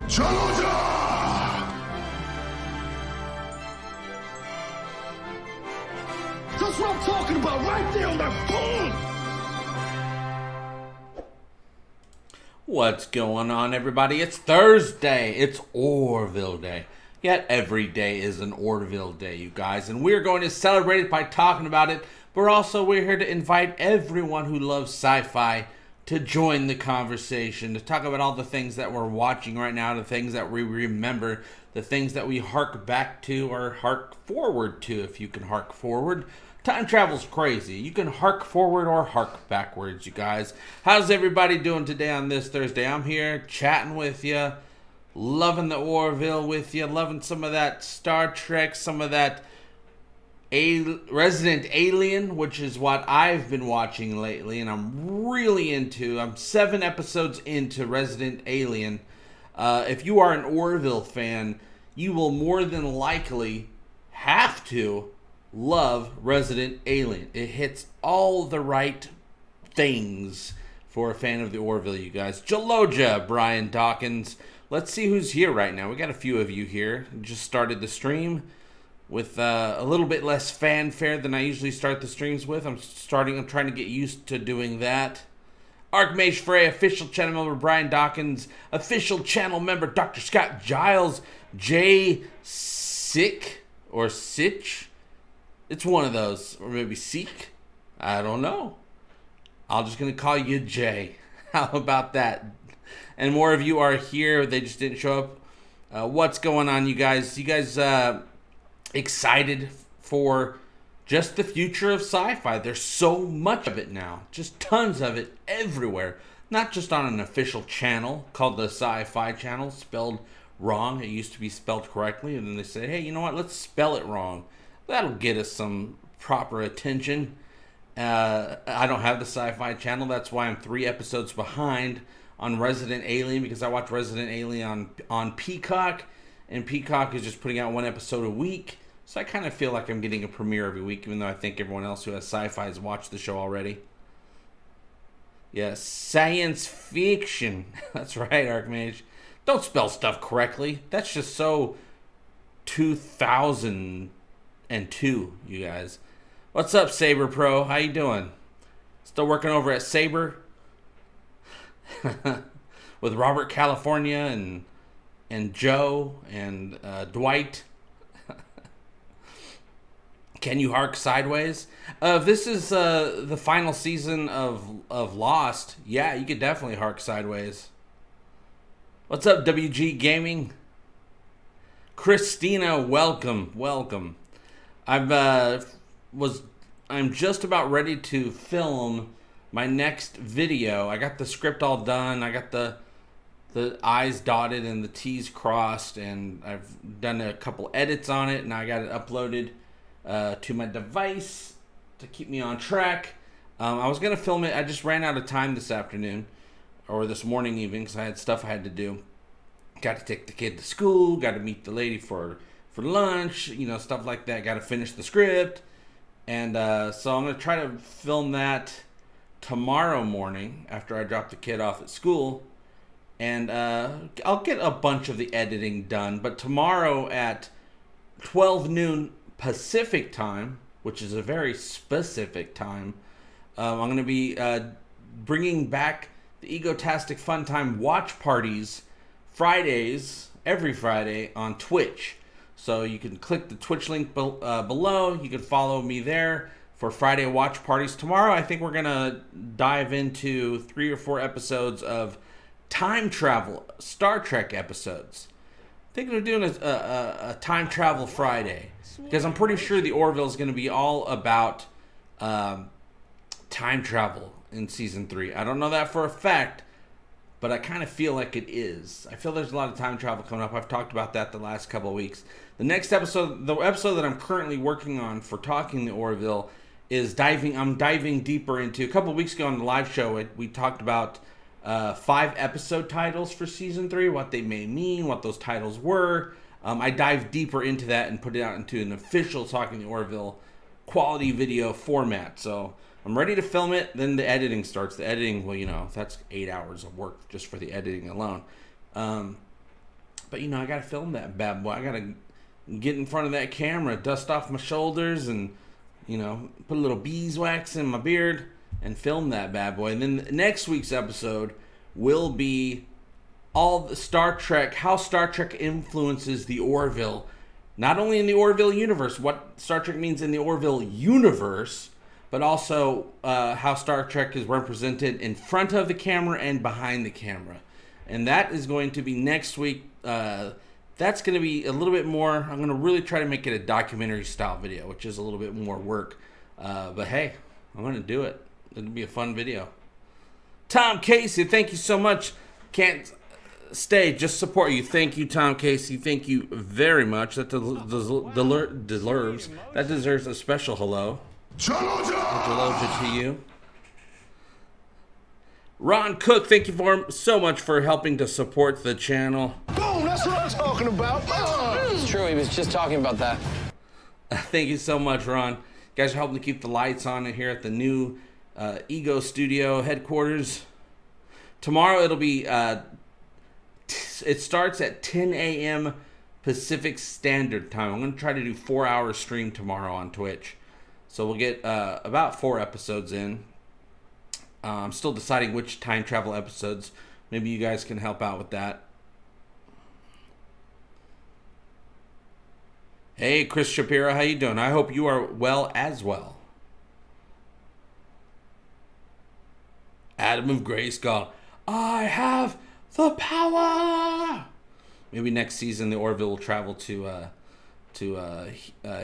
Challenger! That's what I'm talking about, right there on that boom! What's going on, everybody? It's Thursday. It's Orville Day. Yet every day is an Orville Day, you guys. And we're going to celebrate it by talking about it. But also, we're here to invite everyone who loves sci-fi to join the conversation, to talk about all the things that we're watching right now, the things that we remember, the things that we hark back to or hark forward to, if you can hark forward. Time travel's crazy. You can hark forward or hark backwards, you guys. How's everybody doing today on this Thursday? I'm here chatting with you, loving the Orville with you, loving some of that Star Trek, some of that Resident Alien, which is what I've been watching lately, and I'm really into. I'm 7 episodes into Resident Alien. If you are an Orville fan, you will more than likely have to love Resident Alien. It hits all the right things for a fan of the Orville, you guys. Jaloja, Brian Dawkins. Let's see who's here right now. We got a few of you here. Just started the stream with a little bit less fanfare than I usually start the streams with. I'm trying to get used to doing that. Archmage Frey, official channel member Brian Dawkins, official channel member Dr. Scott Giles, Jay Sick or Sitch. It's one of those, or maybe Seek. I don't know. I'm just going to call you Jay. How about that? And more of you are here. They just didn't show up. What's going on, you guys? You guys excited for just the future of sci-fi? There's so much of it now. Just tons of it everywhere. Not just on an official channel called the Sci-Fi channel, spelled wrong. It used to be spelled correctly. And then they said, hey, you know what? Let's spell it wrong. That'll get us some proper attention. I don't have the Sci-Fi channel. That's why I'm 3 episodes behind on Resident Alien, because I watch Resident Alien on Peacock, and Peacock is just putting out 1 episode a week. So I kind of feel like I'm getting a premiere every week, even though I think everyone else who has Sci-Fi has watched the show already. Yeah, science fiction. That's right, Archmage. Don't spell stuff correctly. That's just so 2002, you guys. What's up, Saber Pro? How you doing? Still working over at Saber with Robert California and Joe and Dwight. Can you hark sideways? If this is the final season of Lost, yeah, you could definitely hark sideways. What's up, WG Gaming? Christina, welcome. I'm just about ready to film my next video. I got the script all done. I got the I's dotted and the T's crossed, and I've done a couple edits on it, and I got it uploaded to my device to keep me on track. I was gonna film it. I just ran out of time this afternoon, or this morning even, because I had stuff I had to do. Got to take the kid to school. Got to meet the lady for lunch. You know, stuff like that. Got to finish the script. And so I'm going to try to film that tomorrow morning after I drop the kid off at school. And I'll get a bunch of the editing done. But tomorrow at 12 noon Pacific time, which is a very specific time, I'm going to be bringing back the Egotastic FunTime watch parties Fridays, every Friday on Twitch. So you can click the Twitch link below. You can follow me there for Friday watch parties. Tomorrow, I think we're going to dive into 3 or 4 episodes of time travel, Star Trek episodes. I think we're doing a time travel Friday, because I'm pretty sure the Orville is going to be all about time travel in season 3. I don't know that for a fact, but I kind of feel like it is. I feel there's a lot of time travel coming up. I've talked about that the last couple of weeks. The next episode, the episode that I'm currently working on for Talking the Orville, is I'm diving deeper into. A couple of weeks ago on the live show, we talked about 5 episode titles for season 3, what they may mean, what those titles were. I dive deeper into that and put it out into an official Talking the Orville quality video format. So I'm ready to film it, then the editing starts. The editing, well, that's 8 hours of work just for the editing alone. But, you know, I got to film that bad boy. I got to get in front of that camera, dust off my shoulders, and, you know, put a little beeswax in my beard and film that bad boy. And then next week's episode will be all the Star Trek, how Star Trek influences the Orville. Not only in the Orville universe, what Star Trek means in the Orville universe, but also how Star Trek is represented in front of the camera and behind the camera. And that is going to be next week. That's going to be a little bit more, I'm going to really try to make it a documentary style video, which is a little bit more work. But hey, I'm going to do it. It'll be a fun video. Tom Casey, thank you so much. Can't stay, just support you. Thank you, Tom Casey. Thank you very much. That deserves a special hello. Jaloja to you. Ron Cook, thank you so much for helping to support the channel. Boom, that's what I'm talking about. It's true, he was just talking about that. Thank you so much, Ron. You guys are helping to keep the lights on here at the new Ego Studio headquarters. Tomorrow it'll be, it starts at 10 a.m. Pacific Standard Time. I'm going to try to do 4-hour stream tomorrow on Twitch. So we'll get about 4 episodes in. I'm still deciding which time travel episodes. Maybe you guys can help out with that. Hey, Chris Shapiro, how you doing? I hope you are well as well. Adam of Grayskull, I have the power. Maybe next season the Orville will travel to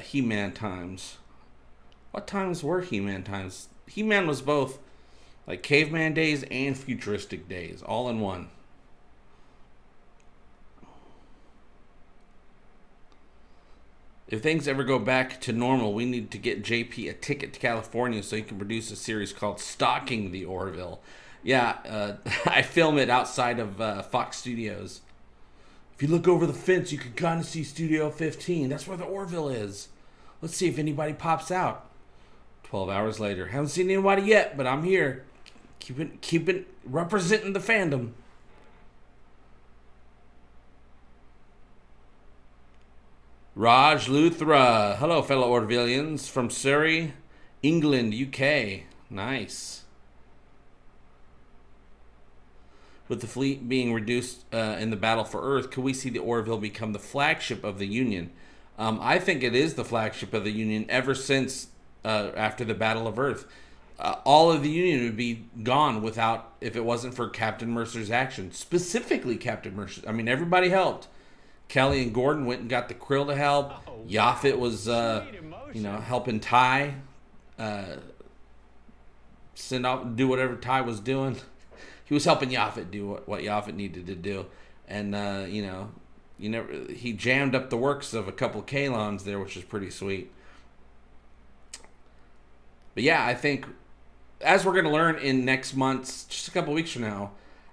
He-Man times. What times were He-Man times? He-Man was both like caveman days and futuristic days, all in one. If things ever go back to normal, we need to get JP a ticket to California so he can produce a series called Stalking the Orville. Yeah, I film it outside of Fox Studios. If you look over the fence, you can kind of see Studio 15. That's where the Orville is. Let's see if anybody pops out. 12 hours later. Haven't seen anybody yet, but I'm here. Keep it representing the fandom. Raj Luthra. Hello, fellow Orvillians from Surrey, England, UK. Nice. With the fleet being reduced in the battle for Earth, could we see the Orville become the flagship of the Union? I think it is the flagship of the Union ever since after the Battle of Earth. All of the Union would be gone without, if it wasn't for Captain Mercer's action. Specifically Captain Mercer. I mean, everybody helped. Kelly and Gordon went and got the Krill to help. Yaphet was, helping Ty send off, do whatever Ty was doing. He was helping Yaphet do what Yaphet needed to do. And, he jammed up the works of a couple of Kalons there, which is pretty sweet. But yeah, I think, as we're going to learn in next month's, just a couple weeks from now,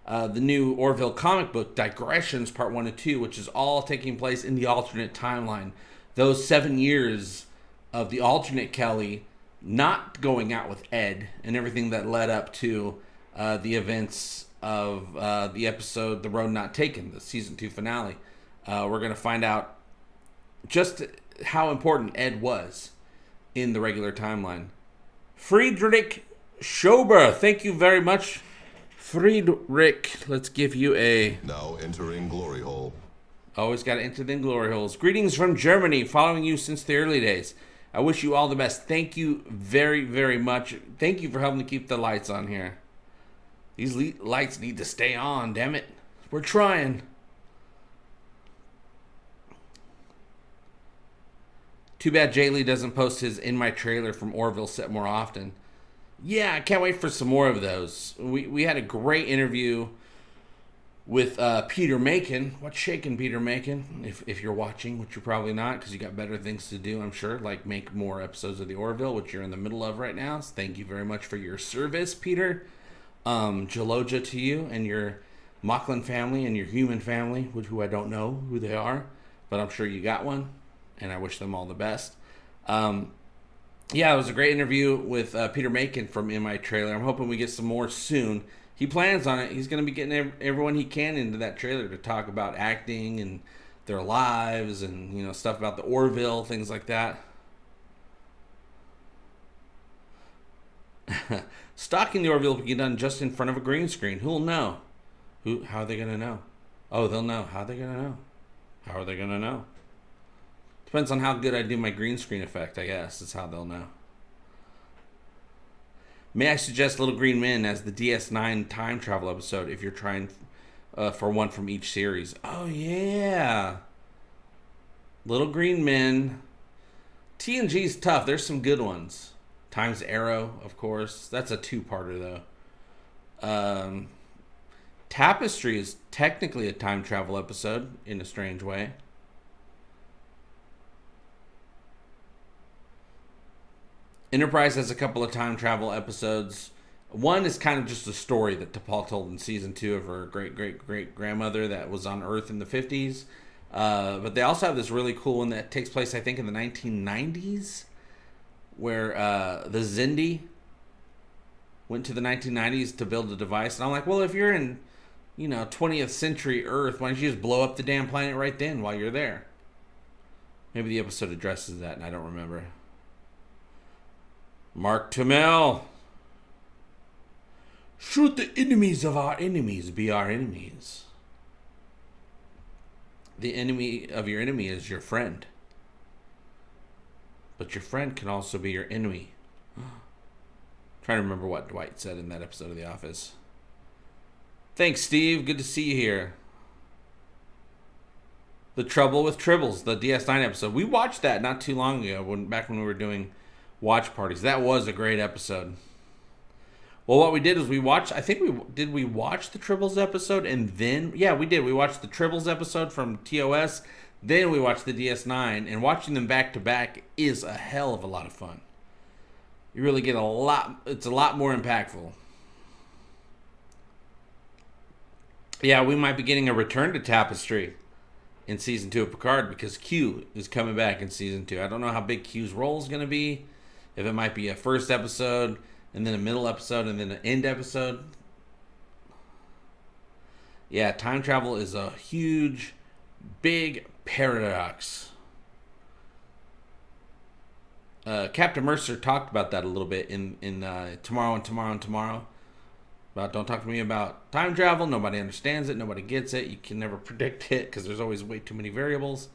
the new Orville comic book, Digressions Part 1 and 2, which is all taking place in the alternate timeline. Those 7 years of the alternate Kelly not going out with Ed and everything that led up to the events of the episode The Road Not Taken, the Season 2 finale. We're going to find out just how important Ed was in the regular timeline. Friedrich Schober, thank you very much. Friedrich, let's give you a... Now entering glory hole. Always got to enter the glory holes. Greetings from Germany, following you since the early days. I wish you all the best. Thank you very, very much. Thank you for helping to keep the lights on here. These lights need to stay on, damn it. We're trying. Too bad Jay Lee doesn't post his In My Trailer from Orville set more often. Yeah, I can't wait for some more of those. We had a great interview with Peter Macon. What's shaking, Peter Macon? If you're watching, which you're probably not, because you got better things to do, I'm sure, like make more episodes of the Orville, which you're in the middle of right now. So thank you very much for your service, Peter. Jaloja to you and your Mocklin family and your human family, who I don't know who they are, but I'm sure you got one, and I wish them all the best. Yeah, it was a great interview with Peter Macon from In My Trailer. I'm hoping we get some more soon. He plans on it. He's going to be getting everyone he can into that trailer to talk about acting and their lives and, you know, stuff about the Orville, things like that. Stalking the Orville will be done just in front of a green screen. Who'll know? How are they going to know? Oh, they'll know. How are they going to know? How are they going to know? Depends on how good I do my green screen effect, I guess. That's how they'll know. May I suggest Little Green Men as the DS9 time travel episode if you're trying for one from each series? Oh, yeah. Little Green Men. TNG's tough. There's some good ones. Time's Arrow, of course. That's a two-parter, though. Tapestry is technically a time travel episode in a strange way. Enterprise has a couple of time travel episodes. One is kind of just a story that T'Pol told in season 2 of her great-great-great-grandmother that was on Earth in the 50s. But they also have this really cool one that takes place, I think, in the 1990s, where the Xindi went to the 1990s to build a device. And I'm like, well, if you're in, 20th century Earth, why don't you just blow up the damn planet right then while you're there? Maybe the episode addresses that, and I don't remember. Mark Tamel. Should the enemies of our enemies be our enemies? The enemy of your enemy is your friend. But your friend can also be your enemy. Trying to remember what Dwight said in that episode of The Office. Thanks, Steve. Good to see you here. The Trouble with Tribbles, the DS9 episode. We watched that not too long ago, back when we were doing watch parties. That was a great episode. Well, what we did is we watched, did we watch the Tribbles episode and then, yeah, we did. We watched the Tribbles episode from TOS, then we watched the DS9, and watching them back to back is a hell of a lot of fun. You really get it's a lot more impactful. Yeah, we might be getting a return to Tapestry in season 2 of Picard because Q is coming back in season 2. I don't know how big Q's role is going to be. If it might be a first episode, and then a middle episode, and then an end episode. Yeah, time travel is a huge, big paradox. Captain Mercer talked about that a little bit in Tomorrow and Tomorrow and Tomorrow. About don't talk to me about time travel. Nobody understands it. Nobody gets it. You can never predict it because there's always way too many variables.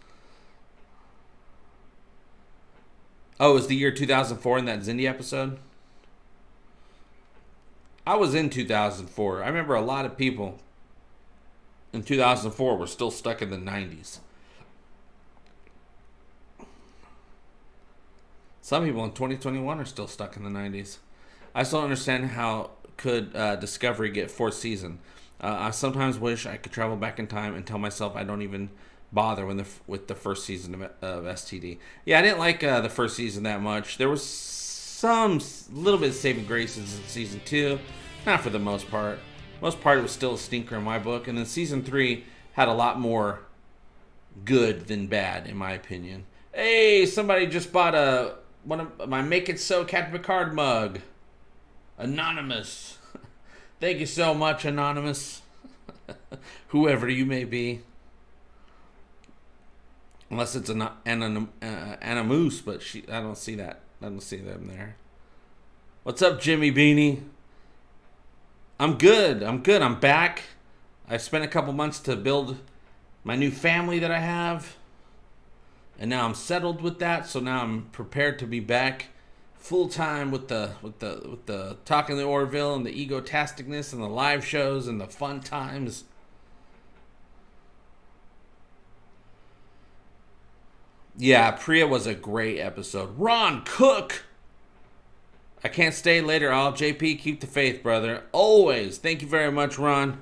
Oh, it was the year 2004 in that Xindi episode? I was in 2004. I remember a lot of people in 2004 were still stuck in the 90s. Some people in 2021 are still stuck in the 90s. I still don't understand how could Discovery get 4th season. I sometimes wish I could travel back in time and tell myself I don't even bother with the first season of STD. Yeah, I didn't like the first season that much. There was some little bit of saving graces in season 2, not for the most part. Most part, it was still a stinker in my book. And then season 3 had a lot more good than bad, in my opinion. Hey, somebody just bought one of my Make It So Captain Picard mug. Anonymous. Thank you so much, Anonymous. Whoever you may be. Unless it's an Animus, but I don't see that. I don't see them there. What's up, Jimmy Beanie? I'm good. I'm back. I spent a couple months to build my new family that I have. And now I'm settled with that, so now I'm prepared to be back full time with the talking the Orville and the egotasticness and the live shows and the fun times. Yeah, Priya was a great episode. Ron Cook! I can't stay later. I'll JP, keep the faith, brother. Always. Thank you very much, Ron.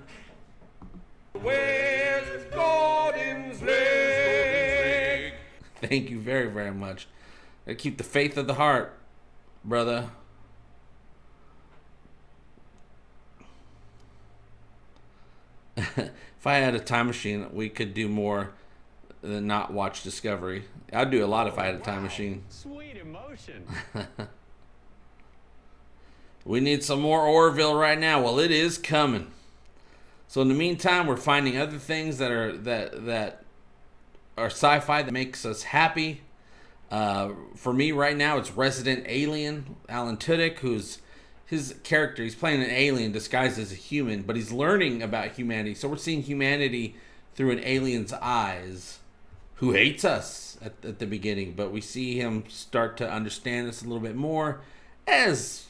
Where's Gordon's leg? Thank you very, very much. Gotta keep the faith of the heart, brother. If I had a time machine, we could do more not watch Discovery. I'd do a lot if I had a time machine. Sweet emotion. We need some more Orville right now. Well, it is coming. So in the meantime, we're finding other things that are sci-fi that makes us happy. For me right now, it's Resident Alien, Alan Tudyk, who's his character. He's playing an alien disguised as a human, but he's learning about humanity. So we're seeing humanity through an alien's eyes, who hates us at the beginning. But we see him start to understand us a little bit more, as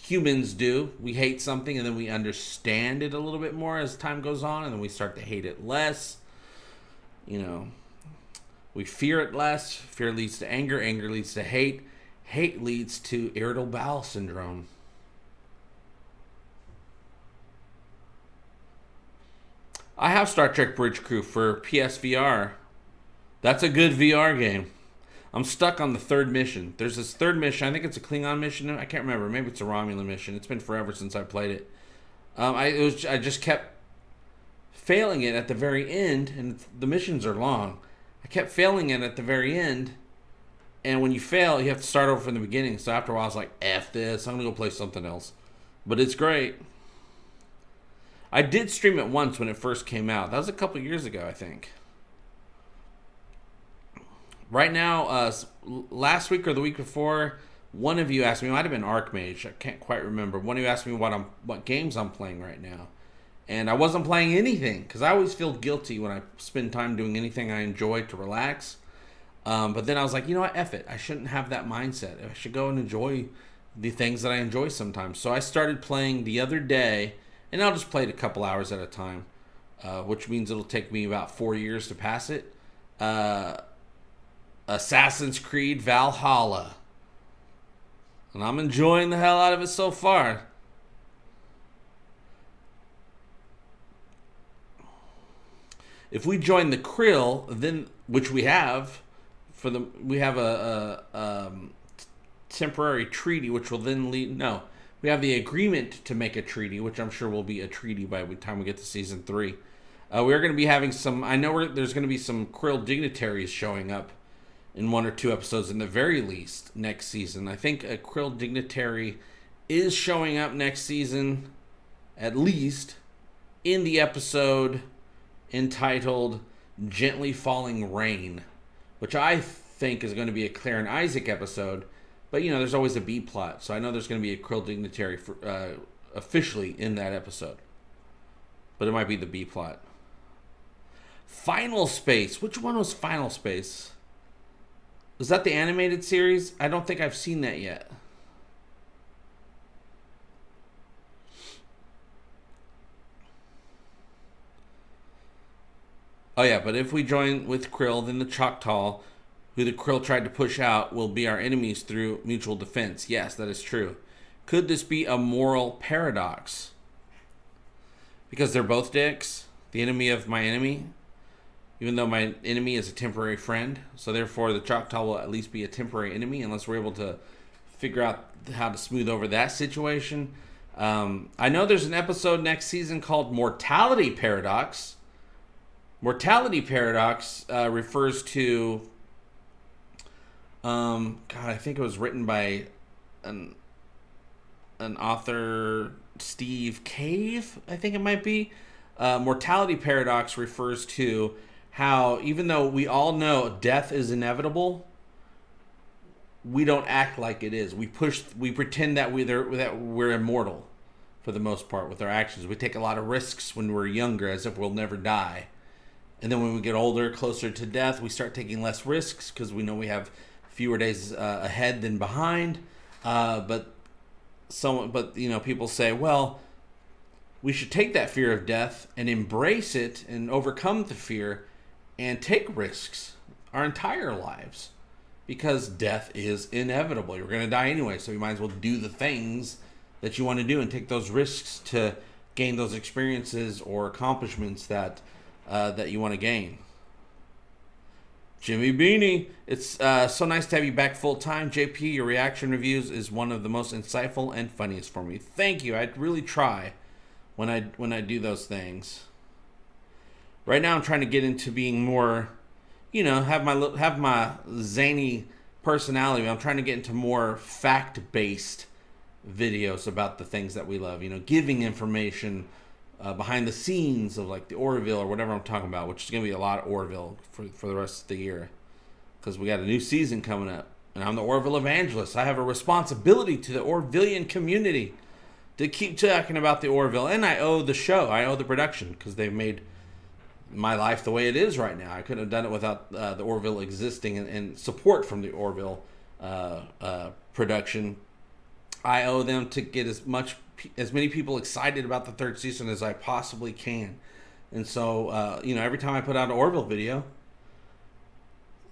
humans do. We hate something and then we understand it a little bit more as time goes on, and then we start to hate it less. You know, we fear it less. Fear leads to anger. Anger leads to hate. Hate leads to irritable bowel syndrome. I have Star Trek Bridge Crew for PSVR. That's a good VR game. I'm stuck on the third mission. There's this third mission. I think it's a Klingon mission. I can't remember. Maybe it's a Romulan mission. It's been forever since I played it. I just kept failing it at the very end, and the missions are long. I kept failing it at the very end, and when you fail, you have to start over from the beginning. So after a while, I was like, F this. I'm going to go play something else. But it's great. I did stream it once when it first came out. That was a couple years ago, I think. Right now, last week or the week before, one of you asked me, it might have been Archmage, I can't quite remember. One of you asked me what games I'm playing right now. And I wasn't playing anything, because I always feel guilty when I spend time doing anything I enjoy to relax. But then I was like, you know what, F it. I shouldn't have that mindset. I should go and enjoy the things that I enjoy sometimes. So I started playing the other day, and I'll just play it a couple hours at a time, which means it'll take me about 4 years to pass it. Assassin's Creed Valhalla. And I'm enjoying the hell out of it so far. If we join the Krill, then, which we have, we have a temporary treaty, which will then lead. No, we have the agreement to make a treaty, which I'm sure will be a treaty by the time we get to season 3. We're going to be having some. I know there's going to be some Krill dignitaries showing up in 1 or 2 episodes, in the very least, next season. I think a Krill dignitary is showing up next season, at least, in the episode entitled Gently Falling Rain, which I think is going to be a Claire and Isaac episode. But, you know, there's always a B plot, so I know there's going to be a Krill dignitary officially in that episode. But it might be the B plot. Final Space. Which one was Final Space? Was that the animated series? I don't think I've seen that yet. Oh yeah, but if we join with Krill, then the Choctaw, who the Krill tried to push out, will be our enemies through mutual defense. Yes, that is true. Could this be a moral paradox? Because they're both dicks, the enemy of my enemy, even though my enemy is a temporary friend. So therefore, the Choctaw will at least be a temporary enemy, unless we're able to figure out how to smooth over that situation. I know there's an episode next season called Mortality Paradox. Mortality Paradox refers to, I think it was written by an author, Steve Cave, I think it might be. Mortality Paradox refers to how, even though we all know death is inevitable, we don't act like it is. We pretend that we're immortal for the most part with our actions. We take a lot of risks when we're younger, as if we'll never die. And then when we get older, closer to death, we start taking less risks because we know we have fewer days ahead than behind. But you know, people say, well, we should take that fear of death and embrace it and overcome the fear and take risks our entire lives, because death is inevitable. You're going to die anyway, so you might as well do the things that you want to do and take those risks to gain those experiences or accomplishments that you want to gain. Jimmy Beanie, it's so nice to have you back full time. JP, your reaction reviews is one of the most insightful and funniest for me. Thank you. I really try when I do those things. Right now I'm trying to get into being more have my zany personality. I'm trying to get into more fact-based videos about the things that we love. Giving information behind the scenes of like the Orville or whatever I'm talking about, which is going to be a lot of Orville for the rest of the year because we got a new season coming up. And I'm the Orville evangelist. I have a responsibility to the Orvillian community to keep talking about the Orville. And I owe the show. I owe the production because they've made my life the way it is right now. I couldn't have done it without the Orville existing and support from the Orville production. I owe them to get as many people excited about the third season as I possibly can. And so, every time I put out an Orville video,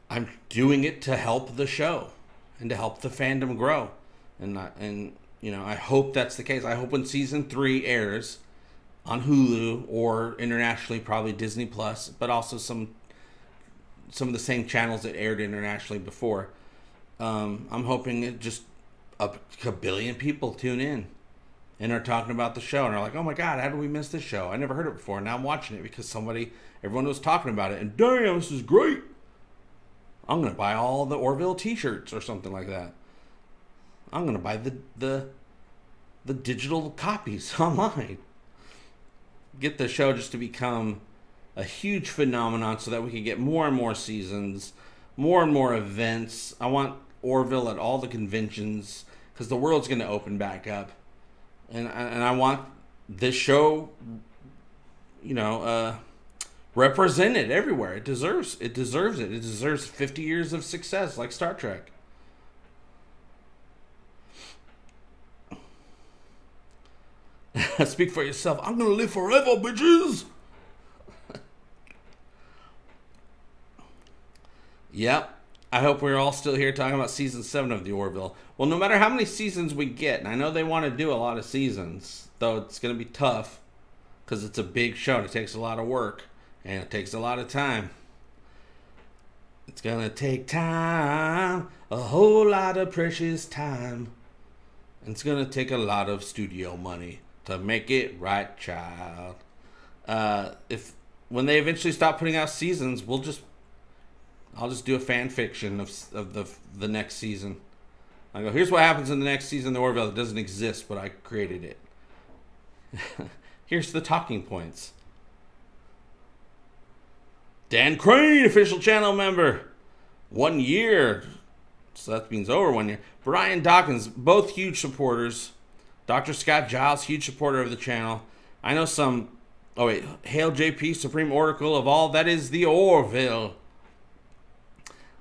I'm doing it to help the show and to help the fandom grow. And I hope that's the case. I hope when season 3 airs on Hulu or internationally, probably Disney Plus, but also some of the same channels that aired internationally before. I'm hoping it just a billion people tune in and are talking about the show and are like, oh my God, how did we miss this show? I never heard it before. Now I'm watching it because everyone was talking about it, and damn, this is great. I'm going to buy all the Orville t-shirts or something like that. I'm going to buy the digital copies online. Get the show just to become a huge phenomenon so that we can get more and more seasons, more and more events. I want Orville at all the conventions because the world's going to open back up. And I want this show, represented everywhere. It deserves it. It deserves 50 years of success like Star Trek. Speak for yourself. I'm going to live forever, bitches. Yep. I hope we're all still here talking about season 7 of the Orville. Well, no matter how many seasons we get, and I know they want to do a lot of seasons, though it's going to be tough because it's a big show and it takes a lot of work and it takes a lot of time. It's going to take time, a whole lot of precious time. And it's going to take a lot of studio money to make it right, child. When they eventually stop putting out seasons, I'll just do a fan fiction of the next season. I go, here's what happens in the next season of the Orville. It doesn't exist, but I created it. Here's the talking points. Dan Crane, official channel member. 1 year. So that means over 1 year. Brian Dawkins, both huge supporters. Dr. Scott Giles, huge supporter of the channel. I know some... Oh, wait. Hail JP, Supreme Oracle of all that is the Orville.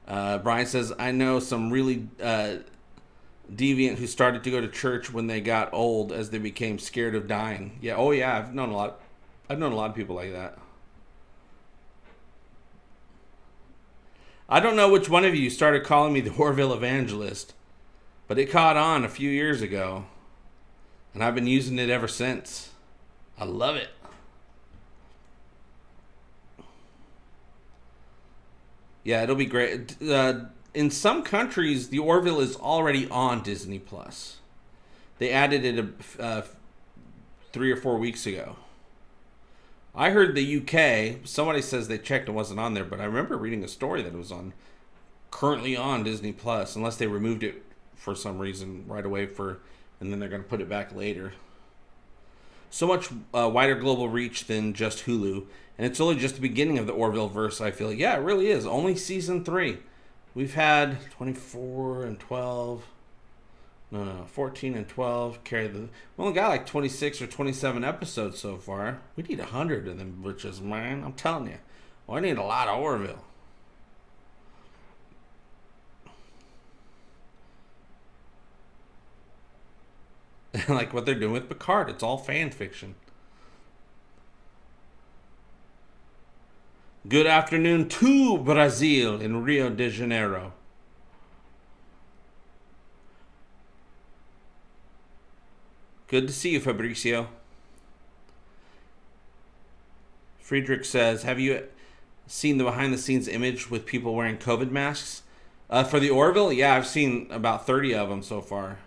Brian says, I know some really deviant who started to go to church when they got old as they became scared of dying. Yeah, oh yeah, I've known a lot of people like that. I don't know which one of you started calling me the Orville evangelist, but it caught on a few years ago, and I've been using it ever since. I love it. Yeah, it'll be great. In some countries, the Orville is already on Disney Plus. They added it 3 or 4 weeks ago. I heard the UK, somebody says they checked and wasn't on there, but I remember reading a story that it was currently on Disney Plus, unless they removed it for some reason right away and then they're going to put it back later. So much wider global reach than just Hulu, and it's only just the beginning of the Orville verse, I feel. Yeah, it really is. Only season 3. We've had 24 and 12. 14 and 12 carry the... We only got like 26 or 27 episodes so far. We need 100 of them bitches, man. I'm telling you. Well, I need a lot of Orville. Like what they're doing with Picard. It's all fan fiction. Good afternoon to Brazil in Rio de Janeiro. Good to see you, Fabricio. Friedrich says, have you seen the behind-the-scenes image with people wearing COVID masks? For the Orville? Yeah, I've seen about 30 of them so far.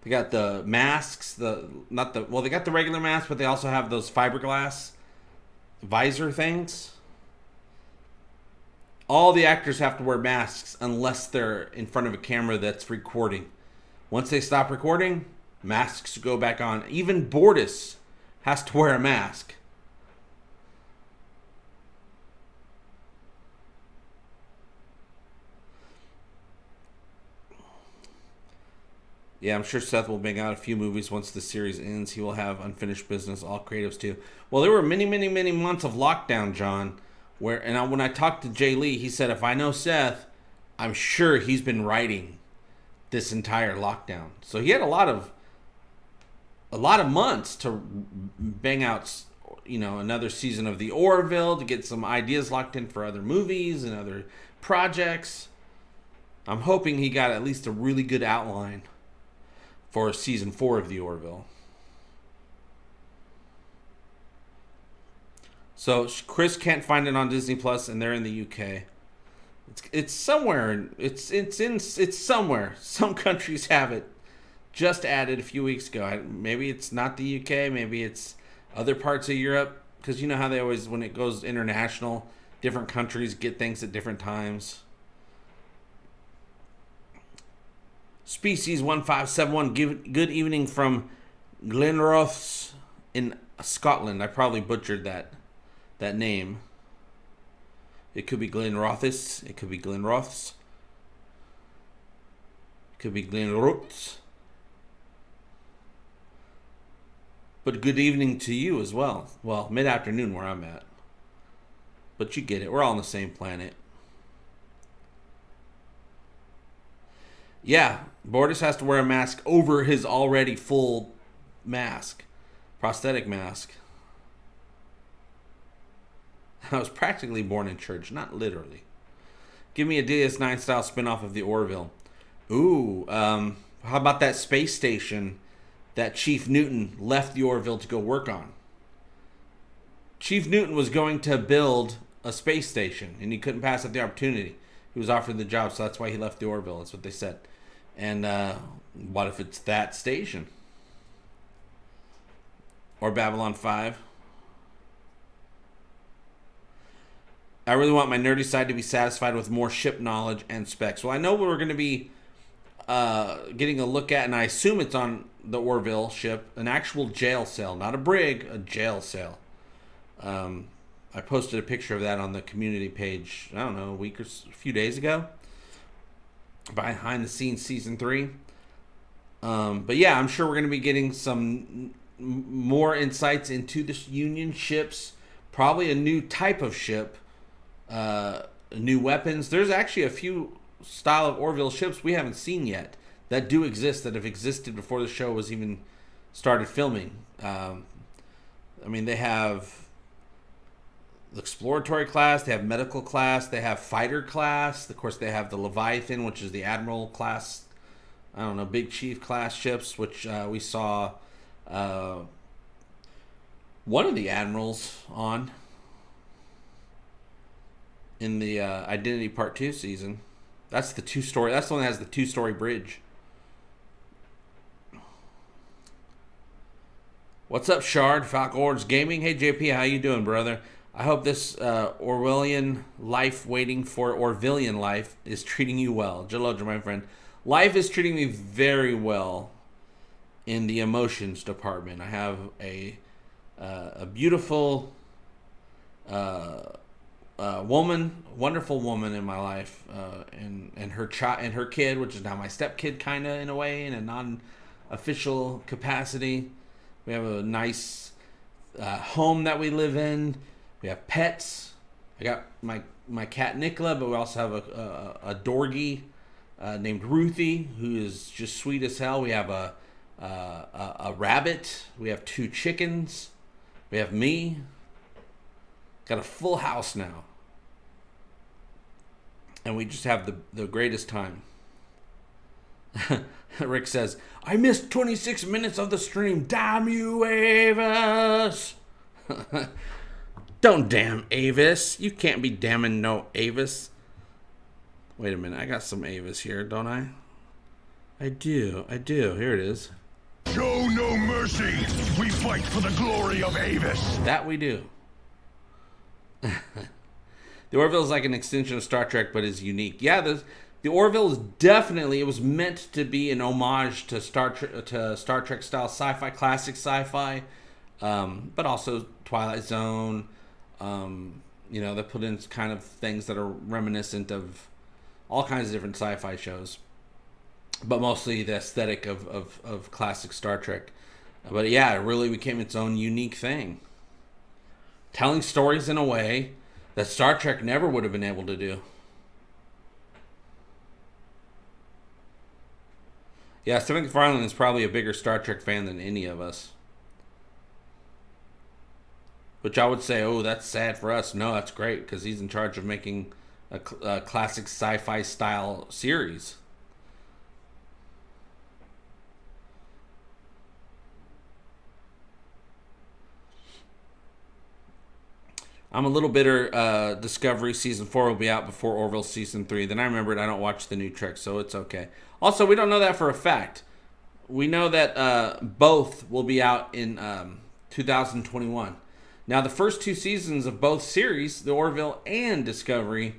They got the masks, they got the regular masks, but they also have those fiberglass visor things. All the actors have to wear masks unless they're in front of a camera that's recording. Once they stop recording, masks go back on. Even Bortus has to wear a mask. Yeah, I'm sure Seth will bang out a few movies once the series ends. He will have unfinished business, all creatives too. Well, there were many, many, many months of lockdown, John. When I talked to Jay Lee, he said, if I know Seth, I'm sure he's been writing this entire lockdown. So he had a lot of months to bang out, another season of the Orville, to get some ideas locked in for other movies and other projects. I'm hoping he got at least a really good outline for season 4 of the Orville. So Chris can't find it on Disney Plus, and they're in the UK. It's somewhere. It's somewhere. Some countries have it. Just added a few weeks ago. Maybe it's not the UK. Maybe it's other parts of Europe. Because you know how they always, when it goes international, different countries get things at different times. Species 1571, good evening from Glenrothes in Scotland. I probably butchered that name. It could be Glenrothes. It could be Glenrothes. It could be Glenrothes. But good evening to you as well. Well, mid-afternoon where I'm at. But you get it. We're all on the same planet. Yeah, Bortus has to wear a mask over his already full mask. Prosthetic mask. I was practically born in church, not literally. Give me a DS9 style spinoff of the Orville. Ooh, how about that space station that Chief Newton left the Orville to go work on? Chief Newton was going to build a space station, and he couldn't pass up the opportunity. He was offered the job, so that's why he left the Orville. That's what they said. And what if it's that station? Or Babylon 5? I really want my nerdy side to be satisfied with more ship knowledge and specs. Well, I know we're going to be getting a look at, and I assume it's on the Orville ship, an actual jail cell. Not a brig, a jail cell. I posted a picture of that on the community page, I don't know, a few days ago. Behind the scenes season 3. But yeah, I'm sure we're going to be getting some more insights into the Union ships. Probably a new type of ship. New weapons. There's actually a few style of Orville ships we haven't seen yet that do exist, that have existed before the show was even started filming. They have the exploratory class, they have medical class, they have fighter class. Of course, they have the Leviathan, which is the admiral class, big chief class ships, which we saw one of the admirals on in the Identity Part 2 season. That's the 2-story. That's the one that has the 2-story bridge. What's up, Shard? Falcons Gaming. Hey, JP, how you doing, brother? I hope this Orwellian life Orvillian life is treating you well. Jaloja, my friend. Life is treating me very well in the emotions department. I have a beautiful woman, wonderful woman in my life, and her and her kid, which is now my stepkid, kind of in a way, in a non-official capacity. We have a nice home that we live in. We have pets. I got my cat Nicola, but we also have a dorgie named Ruthie, who is just sweet as hell. We have a rabbit. We have 2 chickens. We have me. Got a full house now. And we just have the greatest time. Rick says, I missed 26 minutes of the stream. Damn you, Avis. Don't damn Avis. You can't be damning no Avis. Wait a minute. I got some Avis here, don't I? I do. Here it is. Show no mercy. We fight for the glory of Avis. That we do. The Orville is like an extension of Star Trek, but is unique. Yeah, the Orville is definitely, it was meant to be an homage to Star Trek style sci-fi, classic sci-fi, but also Twilight Zone. They put in kind of things that are reminiscent of all kinds of different sci-fi shows, but mostly the aesthetic of classic Star Trek. But yeah, it really became its own unique thing, telling stories in a way that Star Trek never would have been able to do. Yeah, Stephen McFarlane is probably a bigger Star Trek fan than any of us. Which I would say, oh, that's sad for us. No, that's great, because he's in charge of making a classic sci-fi style series. I'm a little bitter. Discovery Season 4 will be out before Orville Season 3. Then I remembered I don't watch the new Trek, so it's okay. Also, we don't know that for a fact. We know that both will be out in 2021. Now, the first 2 seasons of both series, the Orville and Discovery,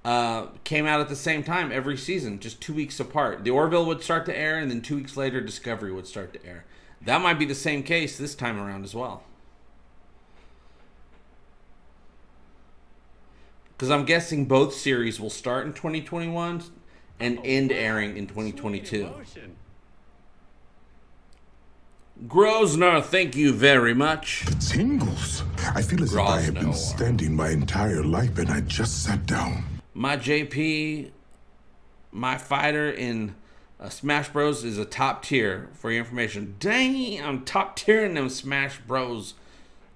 came out at the same time every season, just 2 weeks apart. The Orville would start to air, and then 2 weeks later, Discovery would start to air. That might be the same case this time around as well. Because I'm guessing both series will start in 2021 and end airing in 2022. Grosner, thank you very much. Tingles. I feel as if I have been standing my entire life and I just sat down. My JP, my fighter in Smash Bros is a top tier for your information. Dang, I'm top tier in them Smash Bros.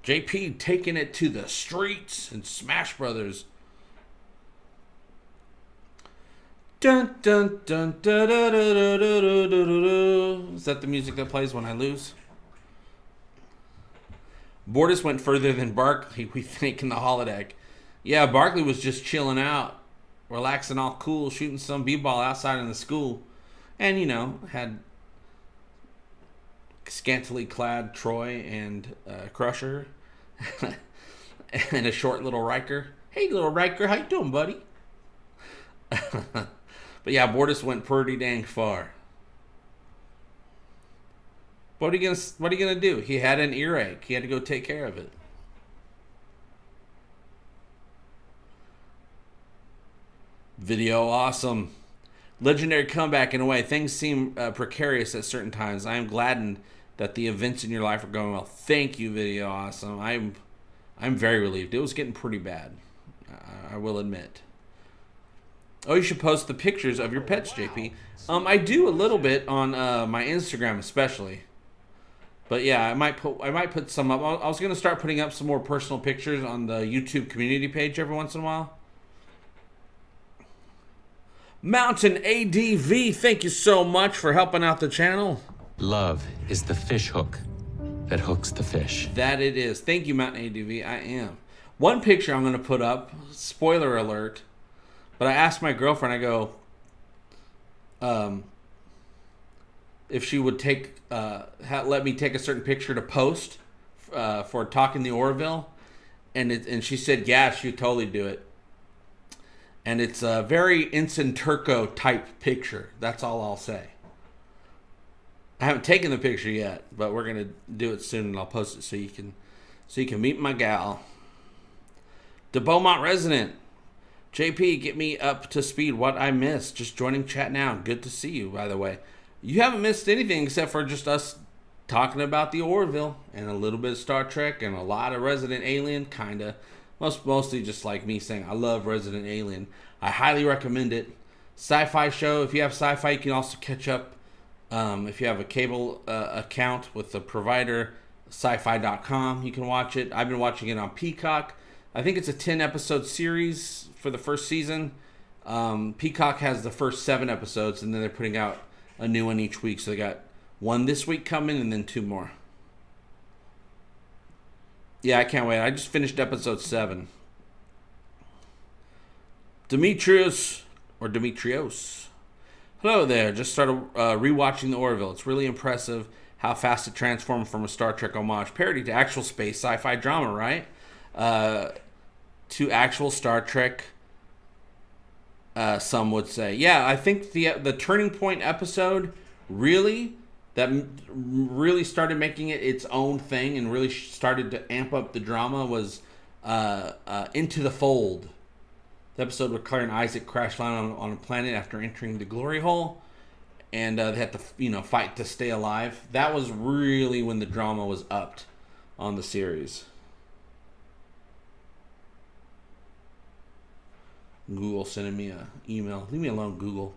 JP taking it to the streets in Smash Brothers. Dun, dun, dun, dun, dun, dun, dun, dun, dun, dun. Is that the music that plays when I lose? Bortus went further than Barkley, we think, in the holodeck. Yeah, Barkley was just chilling out, relaxing, all cool, shooting some b-ball outside in the school. And, had scantily clad Troy and Crusher and a short little Riker. Hey, little Riker, how you doing, buddy? But yeah, Bortus went pretty dang far. What are you gonna do? He had an earache. He had to go take care of it. Video awesome. Legendary comeback in a way. Things seem precarious at certain times. I am gladdened that the events in your life are going well. Thank you, video awesome. I'm very relieved. It was getting pretty bad. I will admit. Oh, you should post the pictures of your pets, JP. I do a little bit on my Instagram, especially. But yeah, I might put some up. I was gonna start putting up some more personal pictures on the YouTube community page every once in a while. Mountain ADV, thank you so much for helping out the channel. Love is the fish hook that hooks the fish. That it is. Thank you, Mountain ADV. I am. One picture I'm gonna put up. Spoiler alert. But I asked my girlfriend, I go, if she would let me take a certain picture to post for Talking the Orville, and she said, yeah, she would totally do it. And it's a very Ensign Turco type picture. That's all I'll say. I haven't taken the picture yet, but we're gonna do it soon, and I'll post it so you can meet my gal. The Beaumont resident. JP, get me up to speed. What I missed. Just joining chat now. Good to see you, by the way. You haven't missed anything except for just us talking about the Orville and a little bit of Star Trek and a lot of Resident Alien, kind of. Mostly just like me saying, I love Resident Alien. I highly recommend it. Sci-Fi show. If you have Sci-Fi, you can also catch up. If you have a cable account with the provider, sci-fi.com, you can watch it. I've been watching it on Peacock. I think it's a 10-episode series for the first season. Peacock has the first 7 episodes, and then they're putting out a new one each week. So they got one this week coming, and then 2 more. Yeah, I can't wait. I just finished episode 7. Demetrios. Hello there. Just started rewatching the Orville. It's really impressive how fast it transformed from a Star Trek homage parody to actual space sci-fi drama, right? to actual Star Trek. Some would say, yeah. I think the turning point episode really started making it its own thing and really started to amp up the drama was Into the Fold. The episode where Claire and Isaac crash land on a planet after entering the glory hole, and they had to fight to stay alive. That was really when the drama was upped on the series. Google sending me an email. Leave me alone, Google.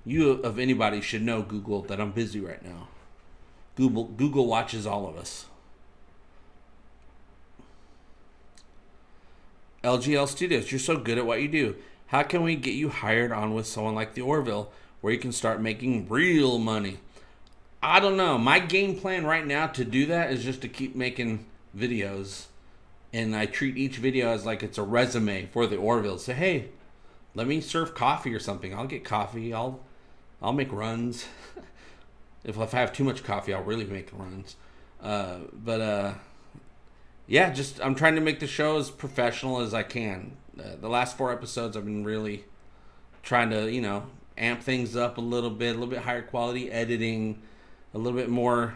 You, of anybody, should know, Google, that I'm busy right now. Google watches all of us. LGL Studios, you're so good at what you do. How can we get you hired on with someone like the Orville, where you can start making real money? I don't know. My game plan right now to do that is just to keep making videos. And I treat each video as like it's a resume for the Orville. Say, hey, let me serve coffee or something. I'll get coffee. I'll make runs. If I have too much coffee, I'll really make runs. Yeah, just I'm trying to make the show as professional as I can. The last 4 episodes, I've been really trying to, amp things up a little bit higher quality editing, a little bit more,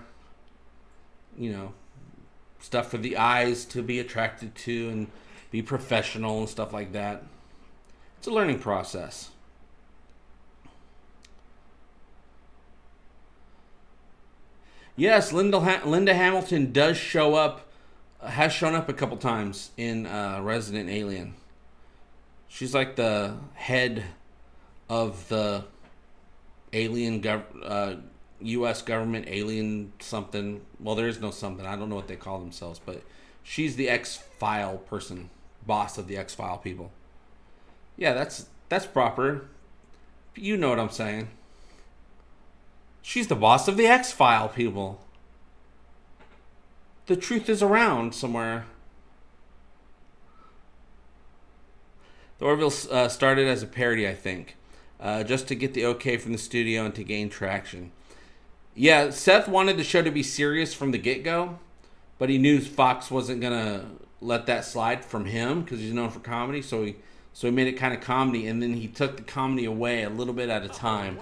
stuff for the eyes to be attracted to and be professional and stuff like that. It's a learning process. Yes, Linda Hamilton does show up, has shown up a couple times in Resident Alien. She's like the head of the alien U.S. government alien something. Well, there is no something. I don't know what they call themselves, but she's the X-File person, boss of the X-File people. Yeah, that's proper. You know what I'm saying. She's the boss of the X-File people. The truth is around somewhere. The Orville started as a parody, I think, just to get the okay from the studio and to gain traction. Yeah, Seth wanted the show to be serious from the get-go, but he knew Fox wasn't going to let that slide from him because he's known for comedy, so he made it kind of comedy, and then he took the comedy away a little bit at a time,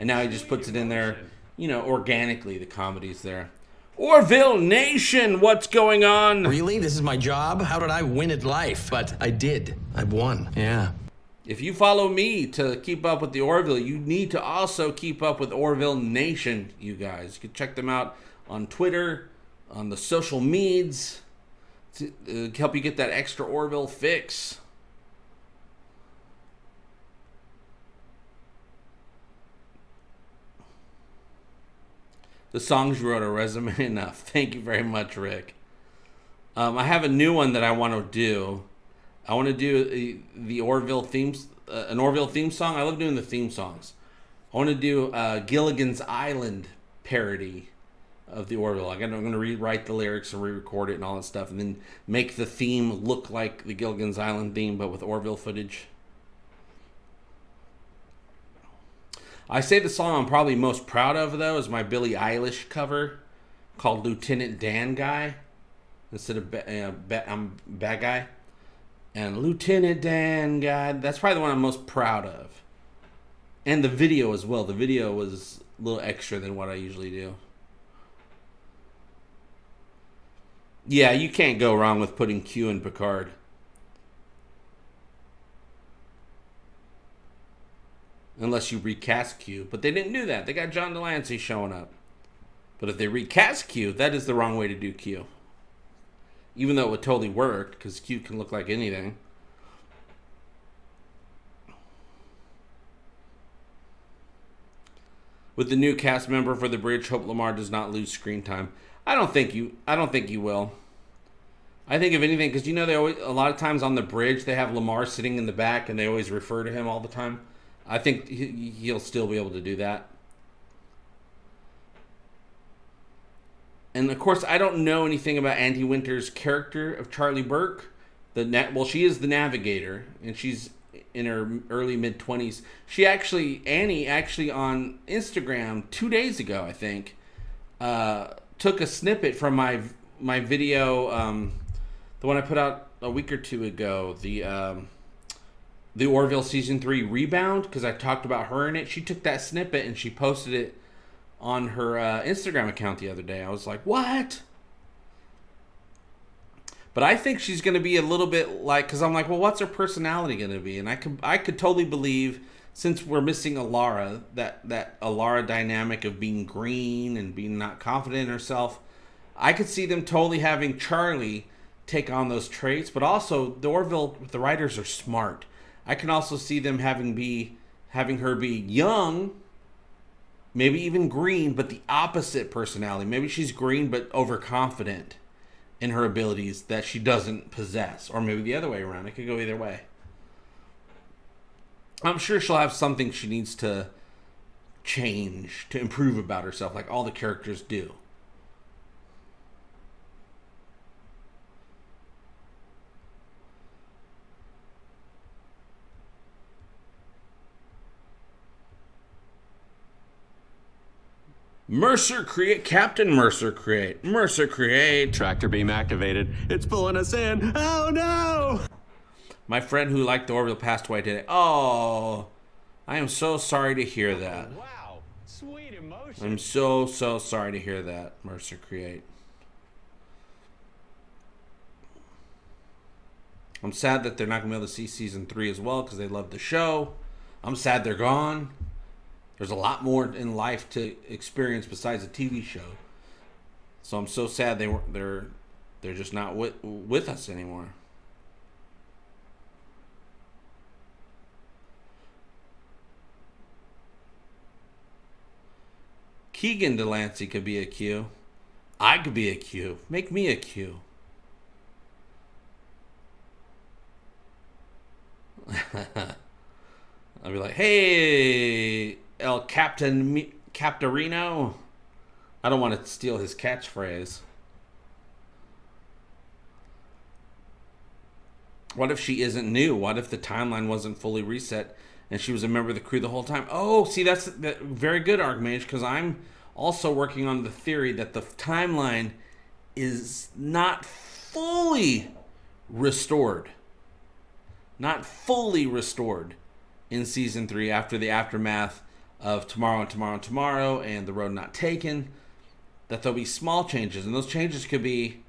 and now he just puts it in there, organically, the comedy's there. Orville Nation, what's going on? Really? This is my job? How did I win at life? But I did. I've won. Yeah. If you follow me to keep up with the Orville, you need to also keep up with Orville Nation, you guys. You can check them out on Twitter, on the social medias, to help you get that extra Orville fix. The songs you wrote are resume enough. Thank you very much, Rick. I have a new one that I want to do. I want to do the Orville themes, an Orville theme song. I love doing the theme songs. I want to do Gilligan's Island parody of the Orville. I'm going to rewrite the lyrics and re-record it and all that stuff, and then make the theme look like the Gilligan's Island theme, but with Orville footage. I say the song I'm probably most proud of, though, is my Billie Eilish cover called Lieutenant Dan Guy instead of I'm Bad Guy. And Lieutenant Dan Guy, that's probably the one I'm most proud of. And the video as well. The video was a little extra than what I usually do. Yeah, you can't go wrong with putting Q in Picard. Unless you recast Q. But they didn't do that. They got John Delancey showing up. But if they recast Q, that is the wrong way to do Q. Even though it would totally work, because Q can look like anything. With the new cast member for the bridge, hope Lamar does not lose screen time. I don't think you will. I think if anything, because they always, a lot of times on the bridge they have Lamar sitting in the back and they always refer to him all the time. I think he'll still be able to do that. And of course, I don't know anything about Andy Winter's character of Charlie Burke. She is the navigator, and she's in her early mid-20s. Annie actually on Instagram 2 days ago, I think, took a snippet from my video, the one I put out a week or two ago, the Orville season 3 rebound, because I talked about her in it. She took that snippet and she posted it on her Instagram account the other day. I was like, what? But I think she's going to be a little bit like, because I'm like, well, what's her personality going to be? And I could totally believe, since we're missing Alara, that Alara dynamic of being green and being not confident in herself, I could see them totally having Charlie take on those traits. But also, the Orville, the writers are smart. I can also see them having her be young, maybe even green, but the opposite personality. Maybe she's green but overconfident in her abilities that she doesn't possess. Or maybe the other way around. It could go either way. I'm sure she'll have something she needs to change, to improve about herself, like all the characters do. Mercer create, Captain Mercer create, Mercer create. Tractor beam activated. It's pulling us in. Oh no! My friend who liked the Orville passed away today. Oh, I am so sorry to hear that. Wow, sweet emotion. I'm so sorry to hear that, Mercer create. I'm sad that they're not going to be able to see season 3 as well because they love the show. I'm sad they're gone. There's a lot more in life to experience besides a TV show. So I'm so sad they're just not with us anymore. Keegan Delancey could be a Q. I could be a Q. Make me a Q. I'll be like, hey, El Captarino. I don't want to steal his catchphrase. What if she isn't new? What if the timeline wasn't fully reset and she was a member of the crew the whole time? Oh, see, that's very good, Archmage, because I'm also working on the theory that the timeline is not fully restored. Not fully restored in season 3 after the aftermath of Tomorrow and Tomorrow and Tomorrow and The Road Not Taken. That there'll be small changes, and those changes could be,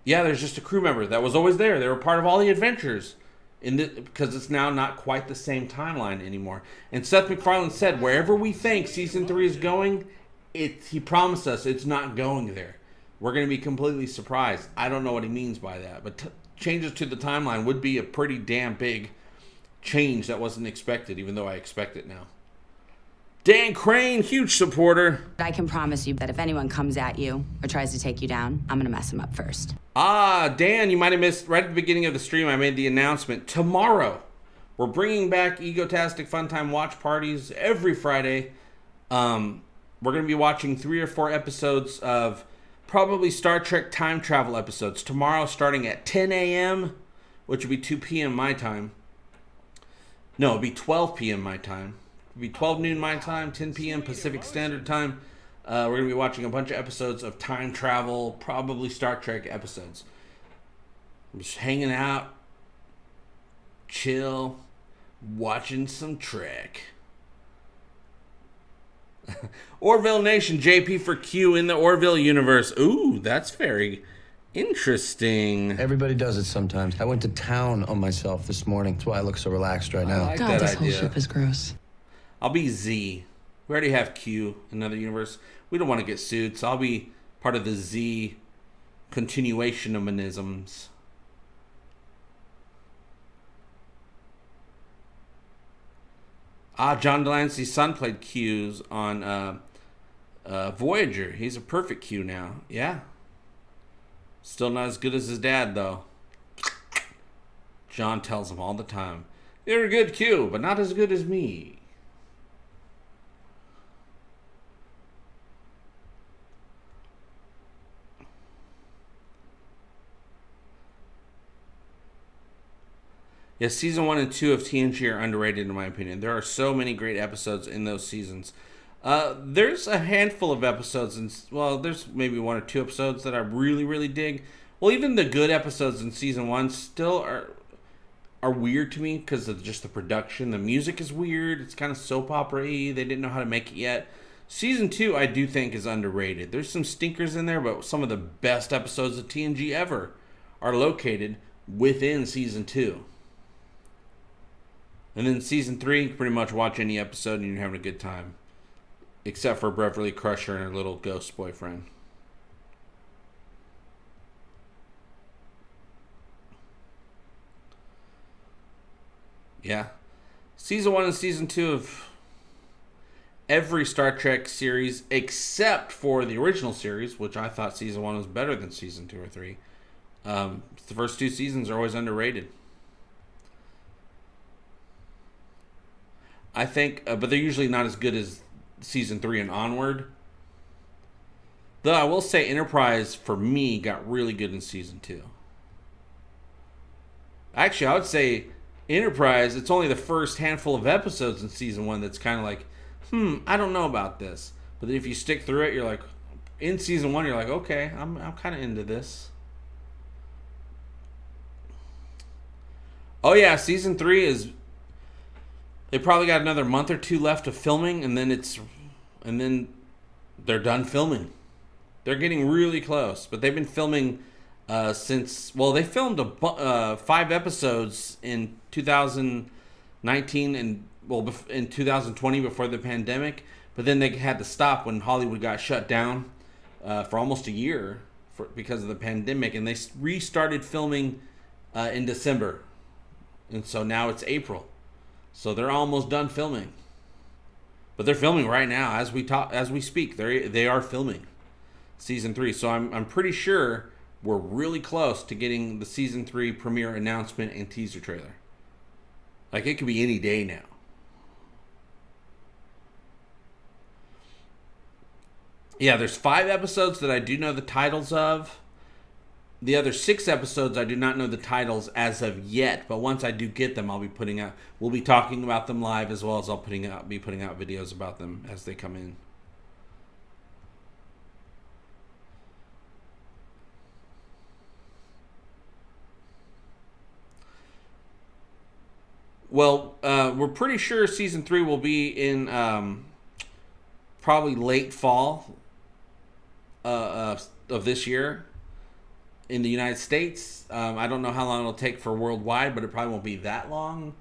yeah, there's just a crew member that was always there. They were part of all the adventures, because it's now not quite the same timeline anymore. And Seth MacFarlane said, wherever we think season 3 is going, he promised us it's not going there. We're going to be completely surprised. I don't know what he means by that, but changes to the timeline would be a pretty damn big change that wasn't expected, even though I expect it now. Dan Crane, huge supporter. I can promise you that if anyone comes at you or tries to take you down, I'm going to mess him up first. Dan, you might have missed, right at the beginning of the stream, I made the announcement. Tomorrow, we're bringing back Egotastic FunTime watch parties every Friday. We're going to be watching 3 or 4 episodes of probably Star Trek time travel episodes. Tomorrow, starting at 10 a.m., which would be 2 p.m. my time. No, it'd be 12 p.m. my time. It'd be 12 noon my time, 10 p.m. Pacific Standard Time. We're going to be watching a bunch of episodes of time travel, probably Star Trek episodes. I'm just hanging out, chill, watching some Trek. Orville Nation, JP for Q in the Orville universe. Ooh, that's very interesting. Everybody does it sometimes. I went to town on myself this morning. That's why I look so relaxed right now. I like God, that this idea. whole ship is gross. I'll be Z. We already have Q in another universe. We don't want to get sued, so I'll be part of the Z continuation of manisms. John Delancey's son played Q's on Voyager. He's a perfect Q now. Yeah. Still not as good as his dad, though. John tells him all the time, you're a good Q, but not as good as me. Yes, season 1 and 2 of TNG are underrated in my opinion. There are so many great episodes in those seasons. There's a handful of episodes, and well, there's maybe 1 or 2 episodes that I really, really dig. Well, even the good episodes in season 1 still are weird to me because of just the production. The music is weird. It's kind of soap opera-y. They didn't know how to make it yet. Season 2, I do think, is underrated. There's some stinkers in there, but some of the best episodes of TNG ever are located within season 2. And then season 3, you can pretty much watch any episode and you're having a good time. Except for Beverly Crusher and her little ghost boyfriend. Yeah. Season 1 and Season 2 of every Star Trek series, except for the original series, which I thought Season 1 was better than Season 2 or 3. The first 2 seasons are always underrated. I think, but they're usually not as good as Season 3 and onward. Though I will say Enterprise, for me, got really good in Season 2. Actually, I would say Enterprise, it's only the first handful of episodes in Season 1 that's kind of like, I don't know about this. But then if you stick through it, you're like, in Season 1, you're like, okay, I'm kind of into this. Oh yeah, Season 3 is... They probably got another month or 2 left of filming, and then they're done filming. They're getting really close, but they've been filming since... Well, they filmed 5 episodes in 2019 and in 2020 before the pandemic, but then they had to stop when Hollywood got shut down for almost a year because of the pandemic, and they restarted filming in December, and so now it's April. So they're almost done filming, but they're filming right now as we speak. They are filming season 3. So I'm pretty sure we're really close to getting the season 3 premiere announcement and teaser trailer. Like, it could be any day now. Yeah, there's 5 episodes that I do know the titles of. The other 6 episodes I do not know the titles as of yet, but once I do get them, we'll be talking about them live, as well as I'll be putting out videos about them as they come in. Well, we're pretty sure season 3 will be in probably late fall of this year. In the United States. I don't know how long it'll take for worldwide, but it probably won't be that long.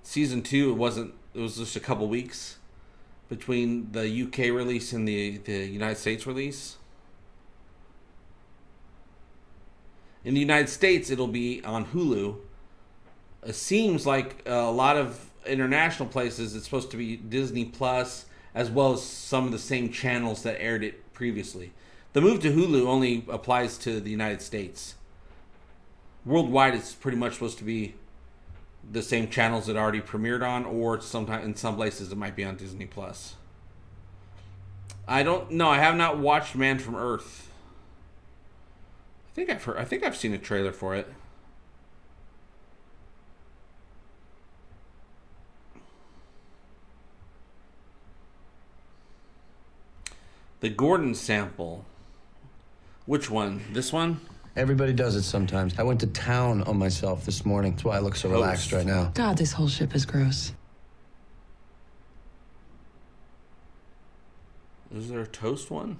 Season 2, it was just a couple weeks between the UK release and the United States release. In the United States, it'll be on Hulu. It seems like a lot of international places, it's supposed to be Disney Plus, as well as some of the same channels that aired it previously. The move to Hulu only applies to the United States. Worldwide, it's pretty much supposed to be the same channels it already premiered on, or sometime in some places it might be on Disney Plus. I don't know. I have not watched Man from Earth. I think I've seen a trailer for it. The Gordon sample. Which one? This one? Everybody does it sometimes. I went to town on myself this morning. That's why I look so relaxed right now. God, this whole ship is gross. Is there a toast one?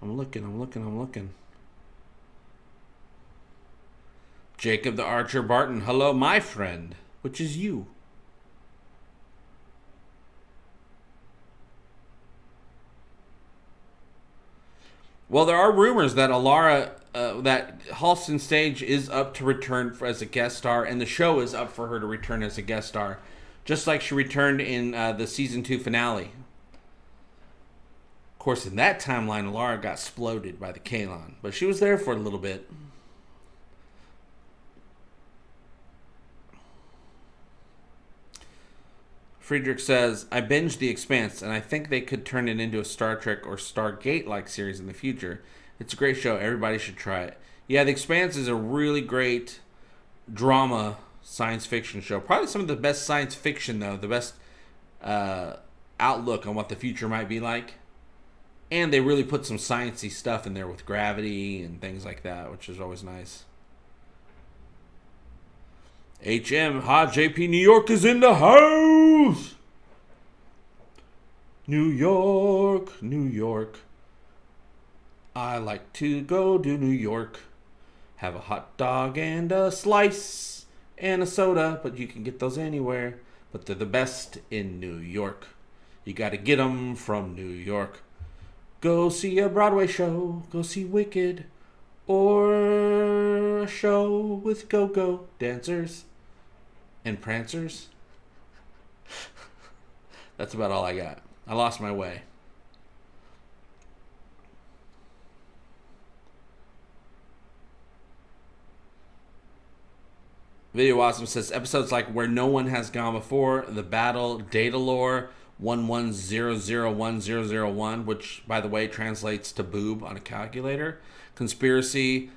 I'm looking. Jacob the Archer Barton. Hello, my friend. Which is you. Well, there are rumors that that Halston Stage is up to return as a guest star, and the show is up for her to return as a guest star, just like she returned in the season 2 finale. Of course, in that timeline, Alara got exploded by the Kaylon, but she was there for a little bit. Friedrich says, I binged The Expanse, and I think they could turn it into a Star Trek or Stargate-like series in the future. It's a great show. Everybody should try it. Yeah, The Expanse is a really great drama science fiction show. Probably some of the best science fiction, though. The best outlook on what the future might be like. And they really put some sciencey stuff in there with gravity and things like that, which is always nice. HM, Hot JP, New York is in the house! New York, New York. I like to go to New York. Have a hot dog and a slice and a soda, but you can get those anywhere. But they're the best in New York. You gotta get them from New York. Go see a Broadway show. Go see Wicked. Or a show with go-go dancers and prancers. That's about all I got. I lost my way. Video Awesome says episodes like Where No One Has Gone Before, The Battle, Data Lore, 11001001, which by the way translates to boob on a calculator. Conspiracy,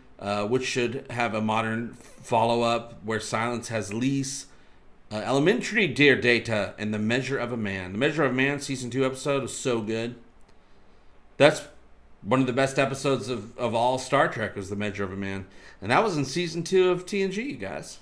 which should have a modern follow-up, Where Silence Has Lease, Elementary Dear Data, and The Measure of a Man. The Measure of a Man season 2 episode was so good. That's one of the best episodes of all Star Trek, was The Measure of a Man. And that was in season 2 of TNG, you guys.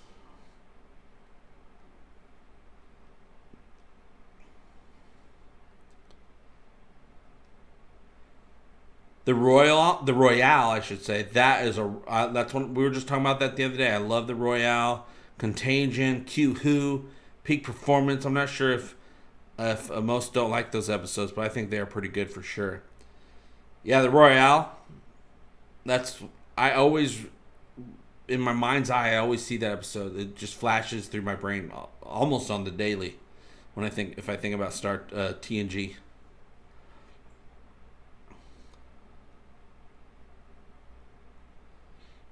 The Royale, I should say. That is that's one we were just talking about that the other day. I love the Royale, Contagion, Q Who, Peak Performance. I'm not sure if most don't like those episodes, but I think they are pretty good for sure. Yeah, the Royale. I always, in my mind's eye, I always see that episode. It just flashes through my brain almost on the daily when if I think about TNG.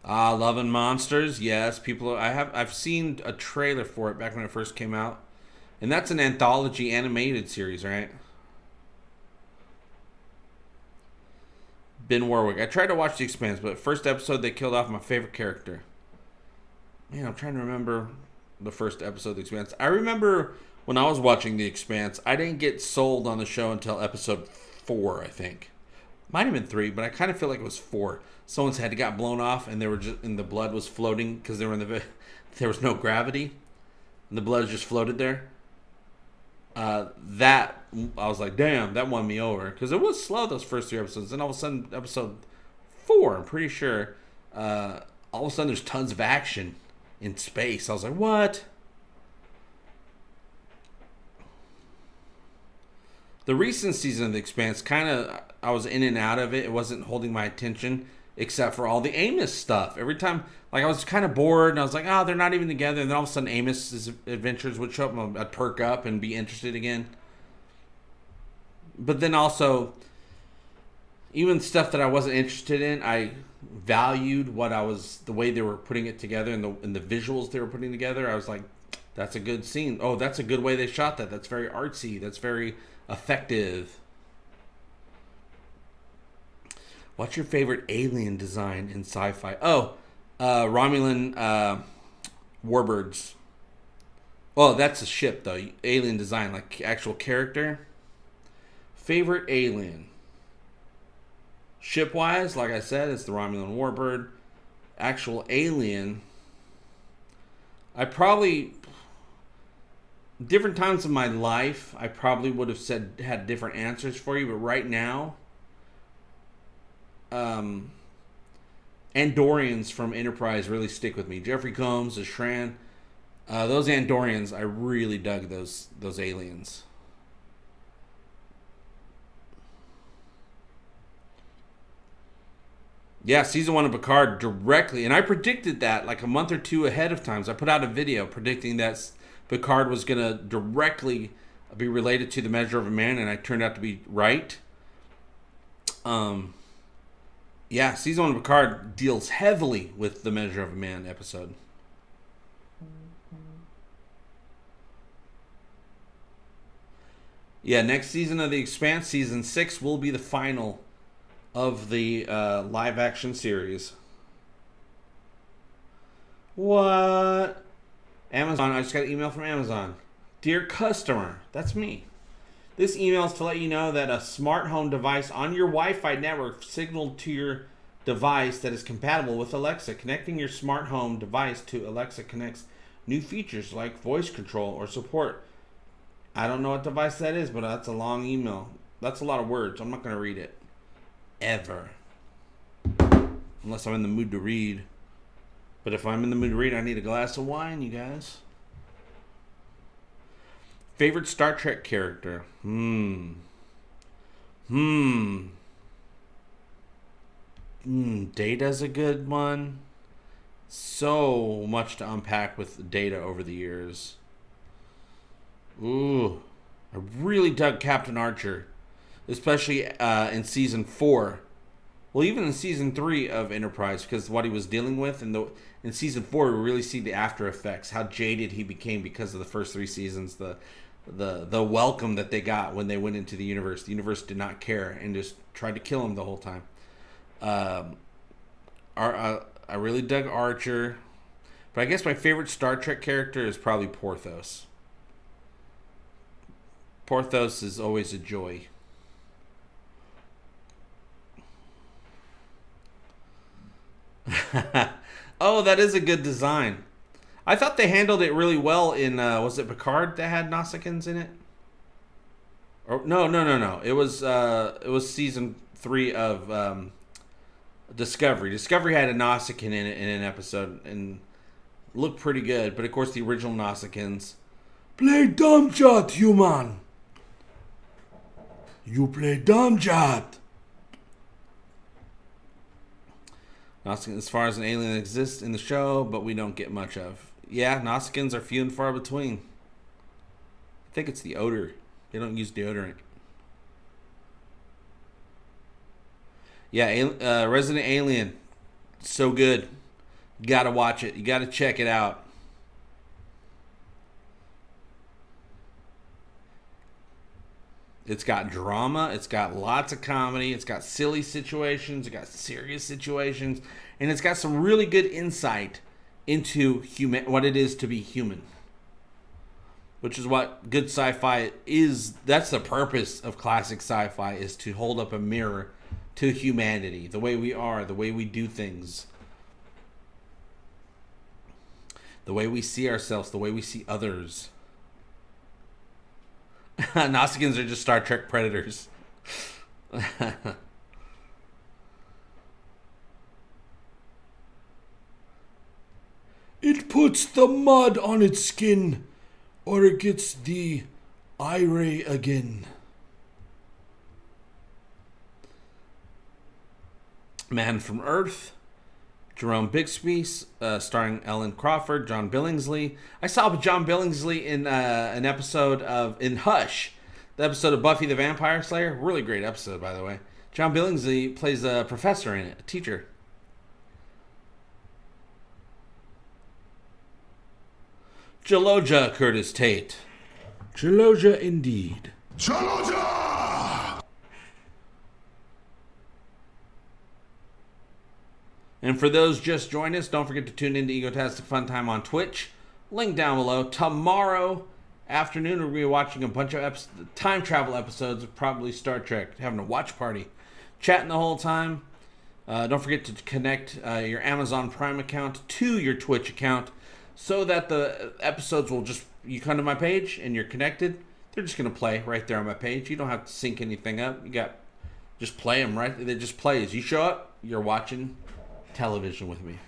Love and Monsters, yes. I've seen a trailer for it back when it first came out, and that's an anthology animated series, right? Ben Warwick. I tried to watch The Expanse, but first episode they killed off my favorite character. Man, I'm trying to remember the first episode of The Expanse. I remember when I was watching The Expanse, I didn't get sold on the show until episode 4, I think. Might have been 3, but I kind of feel like it was 4. Someone's head got blown off, and the blood was floating because there was no gravity, and the blood just floated there. That I was like, damn, that won me over because it was slow those first 3 episodes. Then all of a sudden, episode 4, I'm pretty sure, all of a sudden there's tons of action in space. I was like, what? The recent season of The Expanse, I was in and out of it. It wasn't holding my attention, except for all the Amos stuff. Every time, I was kind of bored, and I was like, they're not even together. And then all of a sudden, Amos's adventures would show up, and I'd perk up and be interested again. But then also, even stuff that I wasn't interested in, I valued the way they were putting it together and the visuals they were putting together. I was like, that's a good scene. Oh, that's a good way they shot that. That's very artsy. That's very effective. What's your favorite alien design in sci-fi? Romulan warbirds. Well, that's a ship, though. Alien design, like actual character. Favorite alien. Ship-wise, like I said, it's the Romulan warbird. Actual alien. I probably... Different times of my life, I probably would have had different answers for you, but right now... Andorians from Enterprise really stick with me. Jeffrey Combs, the Shran, those Andorians, I really dug those aliens. Yeah, season 1 of Picard directly, and I predicted that like a month or 2 ahead of time. So I put out a video predicting that Picard was going to directly be related to The Measure of a Man, and I turned out to be right. Yeah, season 1 of Picard deals heavily with the Measure of a Man episode. Yeah, next season of The Expanse, season 6, will be the final of the live-action series. What? Amazon, I just got an email from Amazon. Dear customer, that's me. This email is to let you know that a smart home device on your Wi-Fi network signaled to your device that is compatible with Alexa. Connecting your smart home device to Alexa connects new features like voice control or support. I don't know what device that is, but that's a long email. That's a lot of words. I'm not going to read it. Ever. Unless I'm in the mood to read. But if I'm in the mood to read, I need a glass of wine, you guys. Favorite Star Trek character? Data's a good one. So much to unpack with Data over the years. Ooh. I really dug Captain Archer. Especially in Season 4. Well, even in Season 3 of Enterprise, because what he was dealing with. And in Season 4, we really see the after effects. How jaded he became because of the first 3 seasons. The welcome that they got when they went into the universe. The universe did not care and just tried to kill him the whole time. I really dug Archer. But I guess my favorite Star Trek character is probably Porthos. Porthos is always a joy. Oh, that is a good design. I thought they handled it really well in was it Picard that had Nausicaans in it? Or no. It was season 3 of Discovery. Discovery had a Nausicaan in it in an episode and looked pretty good, but of course the original Nausicaans play dumb shot, human. You play dumb shot. Nausicaan, as far as an alien that exists in the show, but we don't get much of. Yeah, Nausicaans are few and far between. I think it's the odor. They don't use deodorant. Yeah, Resident Alien. So good. You gotta watch it. You gotta check it out. It's got drama. It's got lots of comedy. It's got silly situations. It's got serious situations. And it's got some really good insight into what it is to be human. Which is what good sci-fi is. That's the purpose of classic sci-fi, is to hold up a mirror to humanity. The way we are. The way we do things. The way we see ourselves. The way we see others. Nausicaans are just Star Trek predators. It puts the mud on its skin, or it gets the eye ray again. Man from Earth. Jerome Bixby, starring Ellen Crawford, John Billingsley. I saw John Billingsley in an episode in Hush, the episode of Buffy the Vampire Slayer. Really great episode, by the way. John Billingsley plays a professor in it, a teacher. Jaloja Curtis Tate. Jaloja indeed. Chaloja! And for those just joined us, don't forget to tune in to Egotastic FunTime on Twitch. Link down below. Tomorrow afternoon, we're going to be watching a bunch of time travel episodes of probably Star Trek. Having a watch party. Chatting the whole time. Don't forget to connect your Amazon Prime account to your Twitch account so that the episodes will just... You come to my page and you're connected. They're just going to play right there on my page. You don't have to sync anything up. Just play them right. They just play. As you show up, you're watching television with me.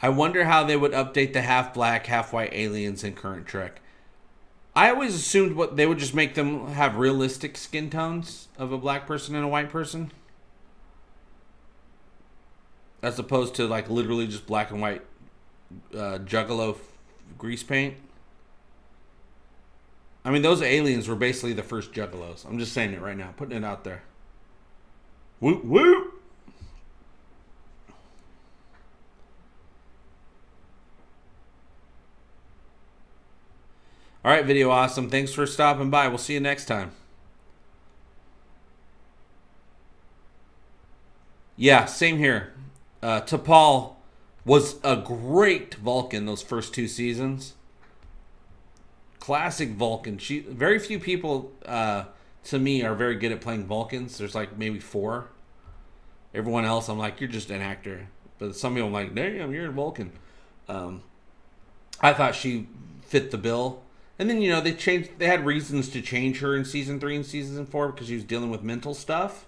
I wonder how they would update the half black, half white aliens in current Trek. I always assumed they would just make them have realistic skin tones of a black person and a white person, as opposed to like literally just black and white juggalo grease paint. I mean, those aliens were basically the first juggalos. I'm just saying it right now, putting it out there. Whoop, whoop. All right, video awesome. Thanks for stopping by. We'll see you next time. Yeah, same here. To Paul, was a great Vulcan those first 2 seasons. Classic Vulcan. Very few people, to me, are very good at playing Vulcans. There's like maybe 4. Everyone else, I'm like, you're just an actor. But some people, I'm like, damn, you're a Vulcan. I thought she fit the bill. And then, they had reasons to change her in season 3 and season 4 because she was dealing with mental stuff.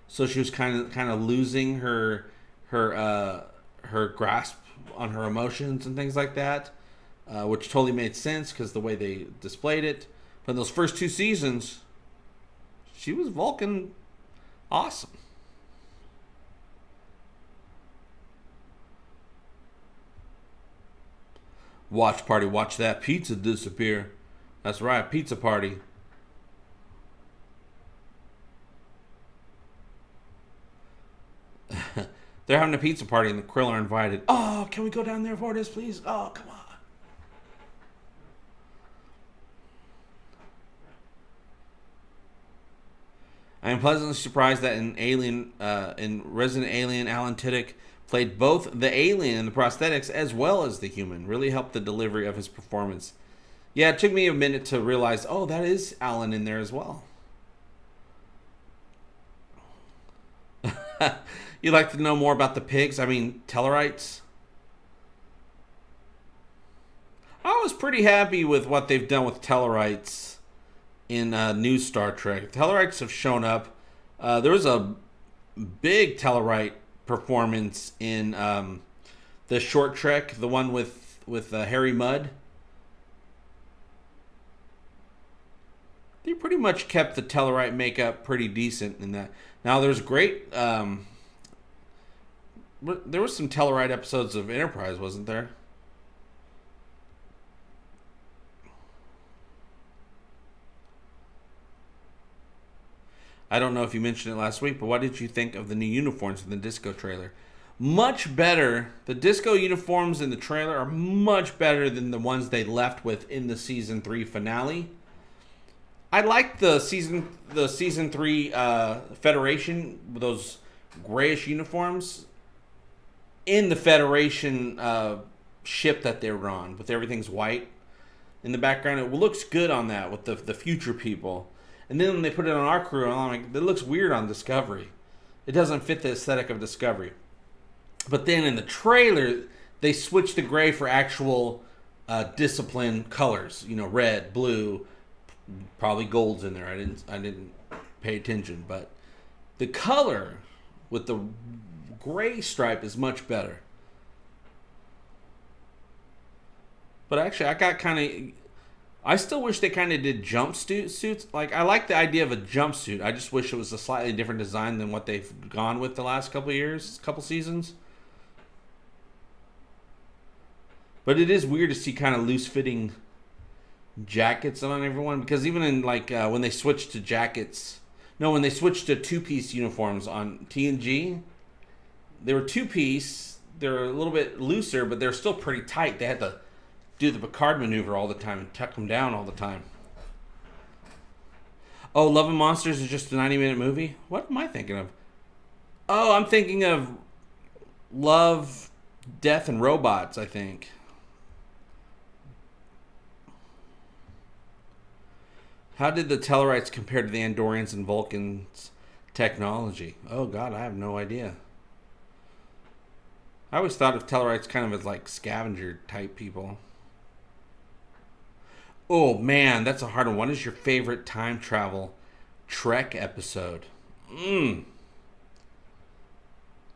So she was kind of losing her grasp on her emotions and things like that, which totally made sense because the way they displayed it. But in those first 2 seasons, she was Vulcan awesome. Watch party, watch that pizza disappear. That's right, pizza party. They're having a pizza party and the Krill are invited. Oh, can we go down there for this, please? Oh, come on. I am pleasantly surprised that in Resident Alien, Alan Tudyk played both the alien and the prosthetics as well as the human. Really helped the delivery of his performance. Yeah, it took me a minute to realize, oh, that is Alan in there as well. You'd like to know more about the pigs? I mean, Tellarites? I was pretty happy with what they've done with Tellarites in new Star Trek. Tellarites have shown up. There was a big Tellarite performance in the short Trek, the one with Harry Mudd. They pretty much kept the Tellarite makeup pretty decent in that. Now there's great. There was some Tellarite episodes of Enterprise, wasn't there? I don't know if you mentioned it last week, but what did you think of the new uniforms in the Disco trailer? Much better. The Disco uniforms in the trailer are much better than the ones they left with in the season 3 finale. I like the season 3 Federation, those grayish uniforms in the Federation ship that they were on, with everything's white in the background. It looks good on that with the future people. And then when they put it on our crew, I'm like, it looks weird on Discovery. It doesn't fit the aesthetic of Discovery. But then in the trailer, they switched the gray for actual discipline colors. Red, blue, probably gold's in there. I didn't pay attention, but the color with the gray stripe is much better. But actually, I still wish they kind of did jumpsuits. Like, I like the idea of a jumpsuit. I just wish it was a slightly different design than what they've gone with the last couple seasons. But it is weird to see kind of loose-fitting jackets on everyone. Because even in, when they switched to jackets... No, when they switched to two-piece uniforms on TNG, they were two-piece. They're a little bit looser, but they're still pretty tight. They had to do the Picard maneuver all the time and tuck them down all the time. Oh, Love and Monsters is just a 90-minute movie? What am I thinking of? Oh, I'm thinking of Love, Death, and Robots, I think. How did the Tellarites compare to the Andorians and Vulcans' technology? Oh, God, I have no idea. I always thought of Tellarites kind of as like scavenger-type people. Oh, man, that's a hard one. What is your favorite time travel Trek episode? I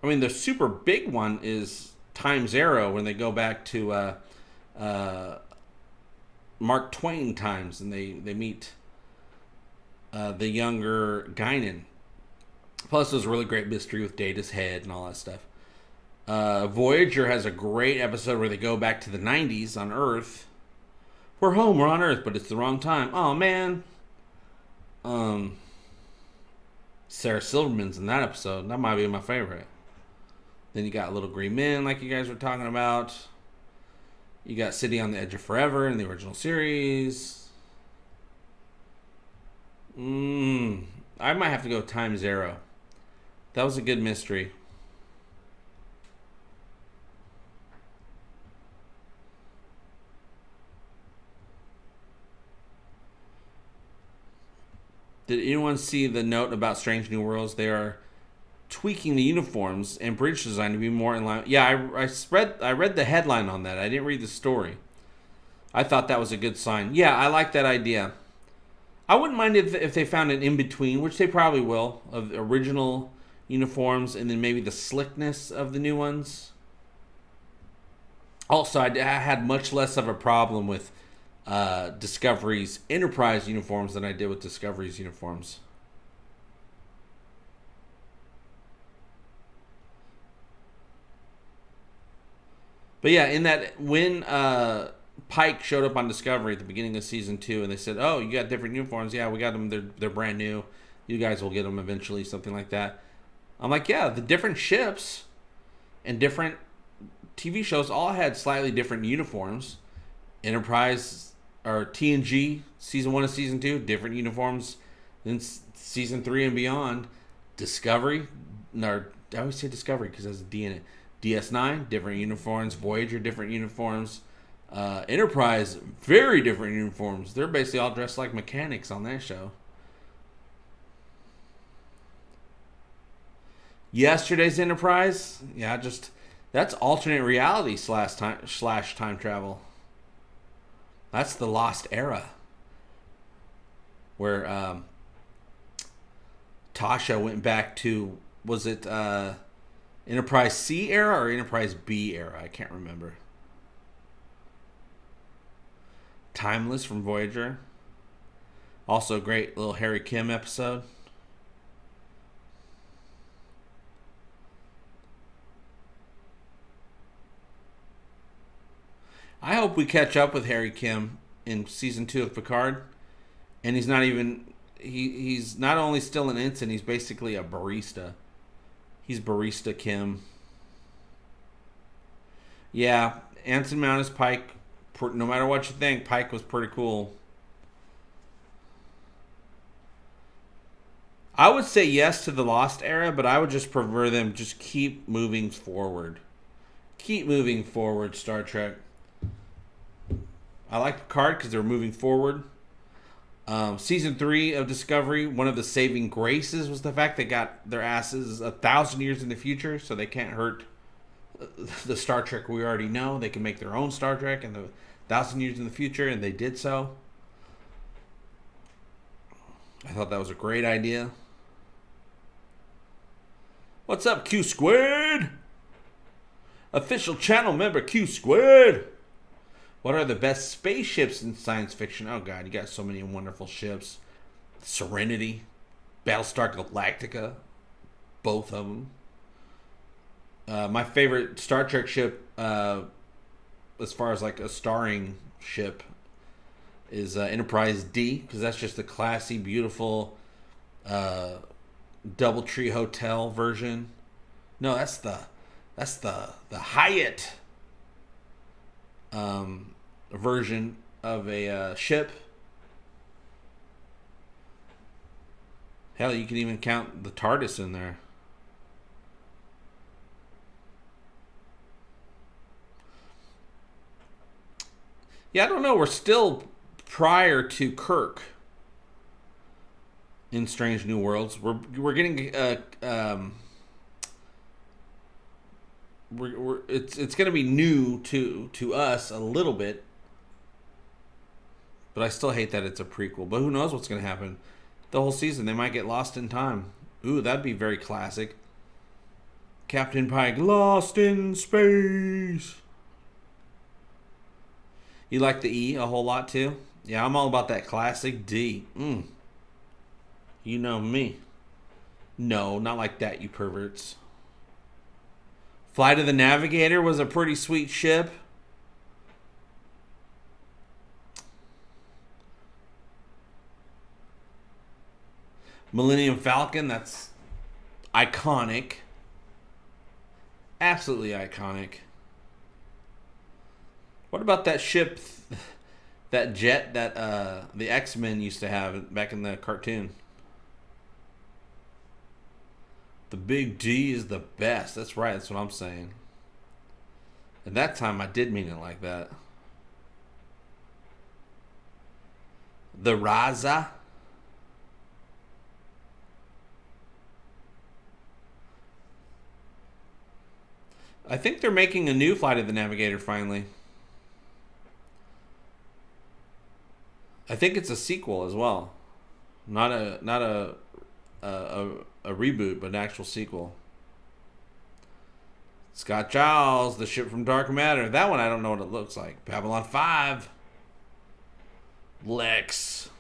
mean, the super big one is Time Zero, when they go back to Mark Twain times, and they meet the younger Guinan. Plus, there's a really great mystery with Data's head and all that stuff. Voyager has a great episode where they go back to the 90s on Earth. We're home, we're on Earth, but it's the wrong time. Oh, man. Sarah Silverman's in that episode. That might be my favorite. Then you got Little Green Men, like you guys were talking about. You got City on the Edge of Forever in the original series. I might have to go Time Zero. That was a good mystery. Did anyone see the note about Strange New Worlds? They are tweaking the uniforms and bridge design to be more in line. Yeah, I read the headline on that. I didn't read the story. I thought that was a good sign. Yeah, I like that idea. I wouldn't mind if they found an in-between, which they probably will, of original uniforms and then maybe the slickness of the new ones. Also, I had much less of a problem with Discovery's Enterprise uniforms than I did with Discovery's uniforms. But yeah, in that, when Pike showed up on Discovery at the beginning of season 2, and they said, "Oh, you got different uniforms." Yeah, we got them. They're brand new. You guys will get them eventually, something like that. I'm like, yeah, the different ships and different TV shows all had slightly different uniforms. Enterprise or TNG season 1 and season 2, different uniforms than season 3 and beyond. Discovery, no, I always say Discovery because there's a D in it. DS9, different uniforms. Voyager, different uniforms. Enterprise, very different uniforms. They're basically all dressed like mechanics on that show. Yesterday's Enterprise, yeah, that's alternate reality slash time travel. That's the Lost Era, where Tasha went back to, was it Enterprise C era or Enterprise B era? I can't remember. Timeless from Voyager. Also a great little Harry Kim episode. I hope we catch up with Harry Kim in season 2 of Picard. And he's not even, he's not only still an ensign, he's basically a barista. He's Barista Kim. Yeah, Anson Mount is Pike. No matter what you think, Pike was pretty cool. I would say yes to the Lost Era, but I would just prefer them just keep moving forward. Keep moving forward, Star Trek. I like Picard because they're moving forward. Season 3 of Discovery, one of the saving graces was the fact they got their asses 1,000 years in the future, so they can't hurt the Star Trek we already know. They can make their own Star Trek in the 1,000 years in the future, and they did so. I thought that was a great idea. What's up, Q Squared? Official channel member Q Squared. What are the best spaceships in science fiction? Oh, God, you got so many wonderful ships. Serenity, Battlestar Galactica, both of them. My favorite Star Trek ship, as far as like a starring ship, is Enterprise D, because that's just a classy, beautiful DoubleTree Hotel version. No, that's the Hyatt version of a ship. Hell, you can even count the TARDIS in there. Yeah, I don't know. We're still prior to Kirk in Strange New Worlds. We're getting it's going to be new to us a little bit, but I still hate that it's a prequel. But who knows what's going to happen? The whole season, they might get lost in time. Ooh, that'd be very classic. Captain Pike, lost in space. You like the E a whole lot too? Yeah, I'm all about that classic D. You know me. No, not like that, you perverts. Flight of the Navigator was a pretty sweet ship. Millennium Falcon, that's iconic. Absolutely iconic. What about that ship, that jet that the X-Men used to have back in the cartoon? The Big D is the best. That's right. That's what I'm saying. At that time, I did mean it like that. The Raza. I think they're making a new Flight of the Navigator finally. I think it's a sequel as well. Not a reboot, but an actual sequel. Scott Giles, The Ship from Dark Matter. That one I don't know what it looks like. Babylon 5. Lex.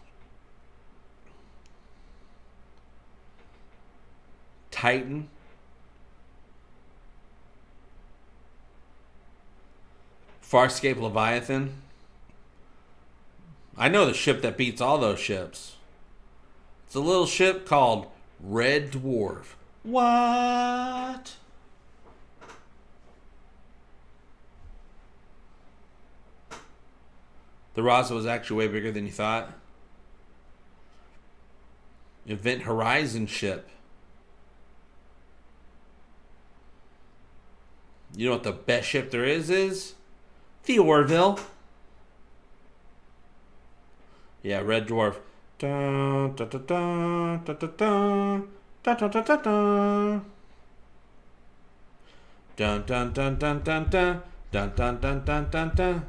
Titan. Farscape Leviathan. I know the ship that beats all those ships. It's a little ship called Red Dwarf. What? The Rasa was actually way bigger than you thought. Event Horizon ship. You know what the best ship there is? The Orville. Yeah, Red Dwarf. Dun, dun, dun, dun, dun, dun, dun, dun, dun, dun, dun. Dun, dun, dun, dun, dun, dun, dun, dun, dun, dun, dun, dun.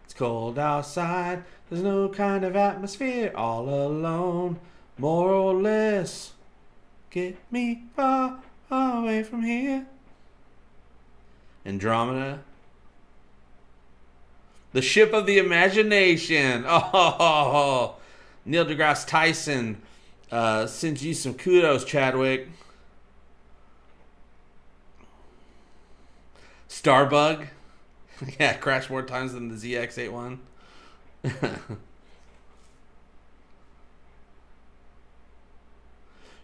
It's cold outside. There's no kind of atmosphere. All alone, more or less. Get me far away from here. Andromeda. The Ship of the Imagination. Oh, Neil deGrasse Tyson sends you some kudos, Chadwick. Starbug. Yeah, crashed more times than the ZX-81.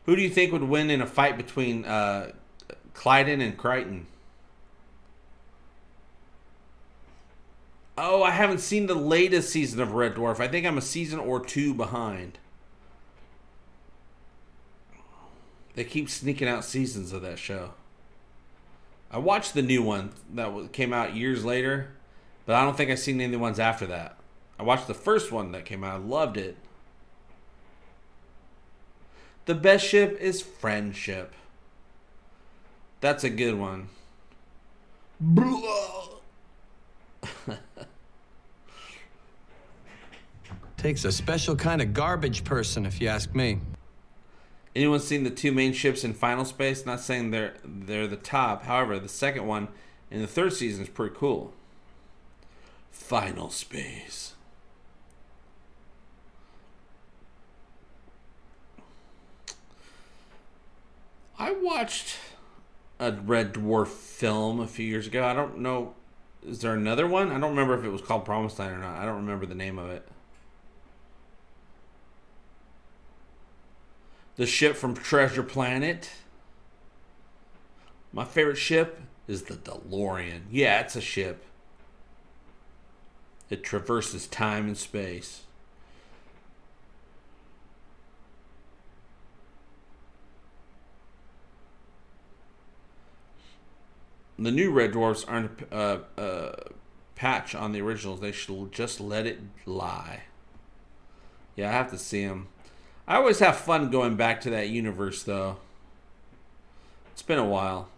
Who do you think would win in a fight between Clyden and Crichton? Oh, I haven't seen the latest season of Red Dwarf. I think I'm a season or 2 behind. They keep sneaking out seasons of that show. I watched the new one that came out years later, but I don't think I've seen any of the ones after that. I watched the first one that came out. I loved it. The best ship is Friendship. That's a good one. Takes a special kind of garbage person, if you ask me. Anyone seen the 2 main ships in Final Space? Not saying they're the top. However, the second one in the 3rd season is pretty cool. Final Space. I watched a Red Dwarf film a few years ago. I don't know. Is there another one? I don't remember if it was called Promised Land or not. I don't remember the name of it. The Ship from Treasure Planet. My favorite ship is the DeLorean. Yeah, it's a ship. It traverses time and space. The new Red Dwarfs aren't a patch on the originals. They should just let it lie. Yeah, I have to see them. I always have fun going back to that universe, though. It's been a while.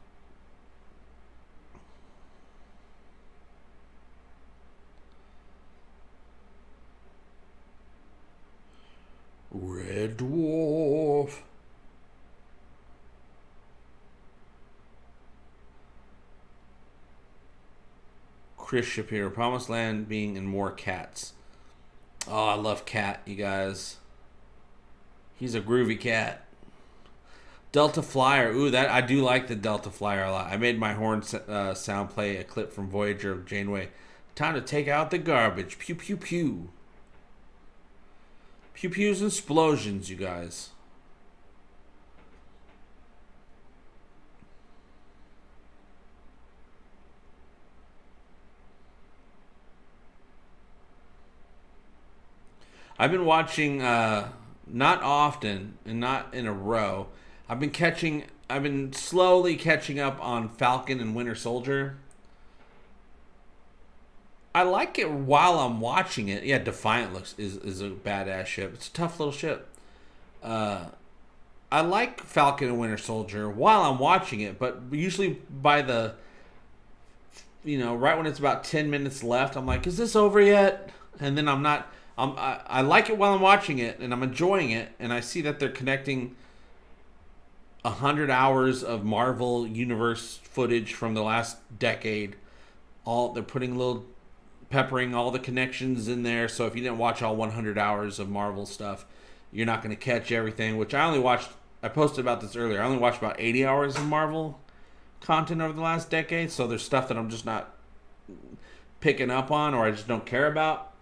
Red Dwarf. Chris Shapiro. Promised Land being in more cats. Oh, I love Cat, you guys. He's a groovy cat. Delta Flyer. Ooh, that I do like the Delta Flyer a lot. I made my horn sound play a clip from Voyager of Janeway. Time to take out the garbage. Pew, pew, pew. Pew, pews and explosions, you guys. I've been watching, not often and not in a row. I've been slowly catching up on Falcon and Winter Soldier. I like it while I'm watching it. Yeah, Defiant is a badass ship. It's a tough little ship. I like Falcon and Winter Soldier while I'm watching it, but usually by the right when it's about 10 minutes left, I'm like, is this over yet? And then I like it while I'm watching it, and I'm enjoying it, and I see that they're connecting 100 hours of Marvel Universe footage from the last decade. They're peppering all the connections in there, so if you didn't watch all 100 hours of Marvel stuff, you're not going to catch everything, which I posted about this earlier. I only watched about 80 hours of Marvel content over the last decade, so there's stuff that I'm just not picking up on or I just don't care about.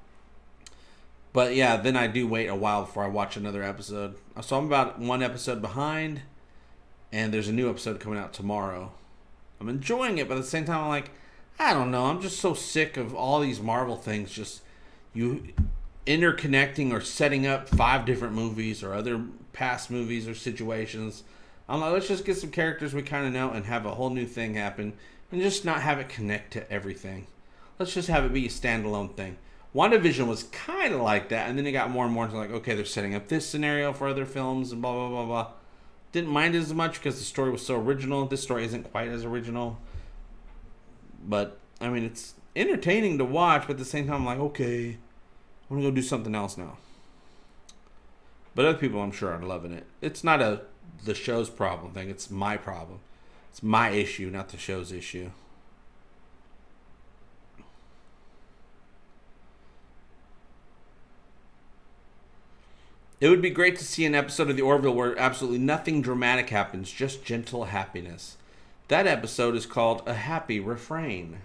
But yeah, then I do wait a while before I watch another episode. So I'm about one episode behind, and there's a new episode coming out tomorrow. I'm enjoying it, but at the same time, I'm like, I don't know. I'm just so sick of all these Marvel things. Just you interconnecting or setting up 5 different movies or other past movies or situations. I'm like, let's just get some characters we kind of know and have a whole new thing happen and just not have it connect to everything. Let's just have it be a standalone thing. WandaVision was kind of like that, and then it got more and more into like, okay, they're setting up this scenario for other films and blah, blah, blah, blah. Didn't mind it as much because the story was so original. This story isn't quite as original. But, I mean, it's entertaining to watch, but at the same time, I'm like, okay, I'm going to go do something else now. But other people, I'm sure, are loving it. It's not the show's problem thing. It's my problem. It's my issue, not the show's issue. It would be great to see an episode of the Orville where absolutely nothing dramatic happens, just gentle happiness. That episode is called A Happy Refrain.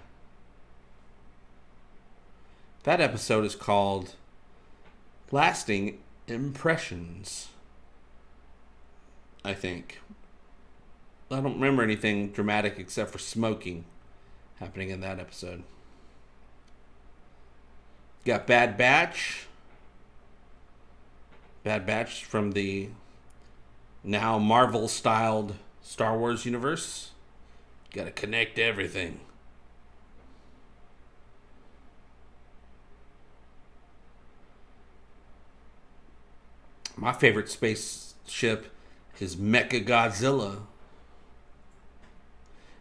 That episode is called Lasting Impressions, I think. I don't remember anything dramatic except for smoking happening in that episode. Got Bad Batch. Bad Batch from the now Marvel-styled Star Wars universe. Got to connect everything. My favorite spaceship is Mechagodzilla.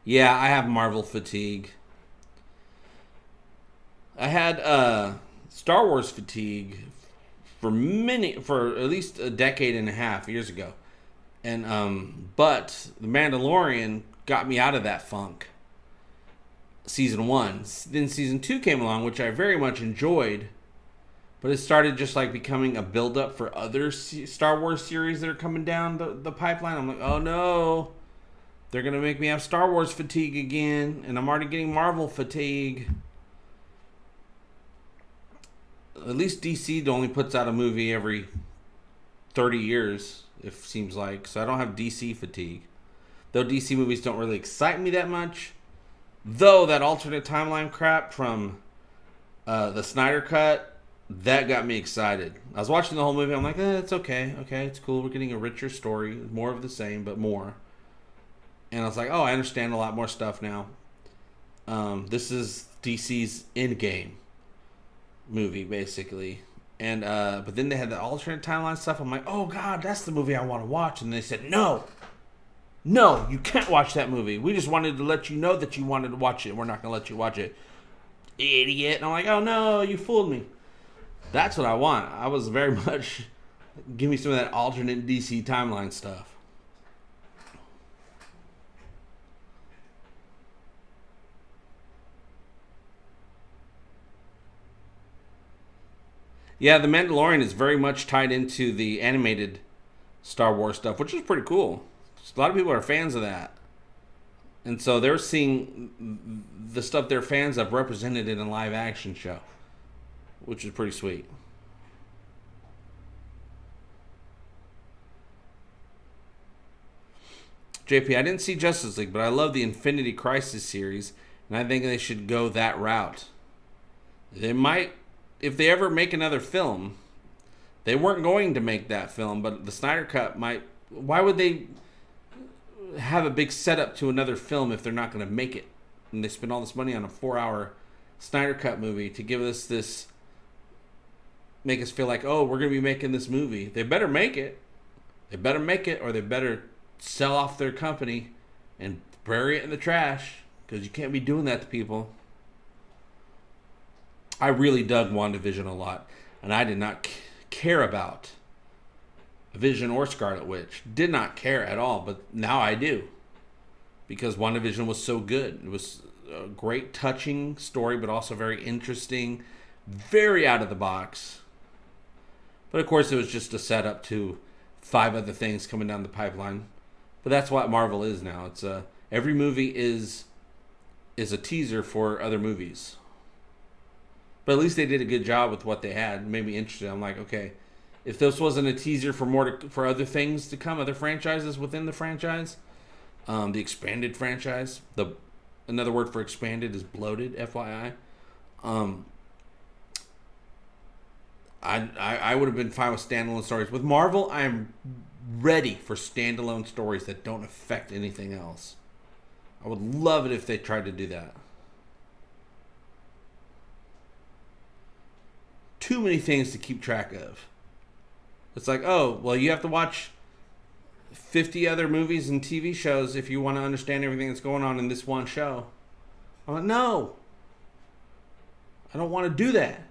Yeah, I have Marvel fatigue. I had Star Wars fatigue for at least a decade and a half years ago. And but The Mandalorian got me out of that funk. Season 1. Then Season 2 came along, which I very much enjoyed. But it started just like becoming a build-up for other Star Wars series that are coming down the pipeline. I'm like, oh no. They're going to make me have Star Wars fatigue again. And I'm already getting Marvel fatigue. At least DC only puts out a movie every 30 years, it seems like. So I don't have DC fatigue. Though DC movies don't really excite me that much. Though that alternate timeline crap from the Snyder Cut, that got me excited. I was watching the whole movie. I'm like, it's okay. Okay, it's cool. We're getting a richer story. More of the same, but more. And I was like, oh, I understand a lot more stuff now. This is DC's Endgame movie, basically. And but then they had the alternate timeline stuff. I'm like, oh god, that's the movie I want to watch. And they said, no, you can't watch that movie. We just wanted to let you know that you wanted to watch it. We're not going to let you watch it, idiot. And I'm like, oh no, you fooled me. That's what I want. I was very much, give me some of that alternate DC timeline stuff. Yeah, The Mandalorian is very much tied into the animated Star Wars stuff, which is pretty cool. A lot of people are fans of that. And so they're seeing the stuff they're fans of represented in a live action show, which is pretty sweet. JP, I didn't see Justice League, but I love the Infinity Crisis series, and I think they should go that route. They might, if they ever make another film. They weren't going to make that film, but the Snyder Cut might. Why would they have a big setup to another film if they're not going to make it? And they spend all this money on a 4-hour Snyder Cut movie to give us this, make us feel like, oh, we're going to be making this movie. They better make it. They better make it, or they better sell off their company and bury it in the trash, because you can't be doing that to people. I really dug WandaVision a lot, and I did not care about Vision or Scarlet Witch. Did not care at all, but now I do. Because WandaVision was so good. It was a great, touching story, but also very interesting, very out of the box. But of course, it was just a setup to 5 other things coming down the pipeline. But that's what Marvel is now. It's every movie is a teaser for other movies. But at least they did a good job with what they had. It made me interested. I'm like, okay, if this wasn't a teaser for for other things to come, other franchises within the franchise, the expanded franchise, another word for expanded is bloated, FYI. I would have been fine with standalone stories. With Marvel, I am ready for standalone stories that don't affect anything else. I would love it if they tried to do that. Too many things to keep track of. It's like, oh, well, you have to watch 50 other movies and TV shows if you want to understand everything that's going on in this one show. I'm like, no. I don't want to do that.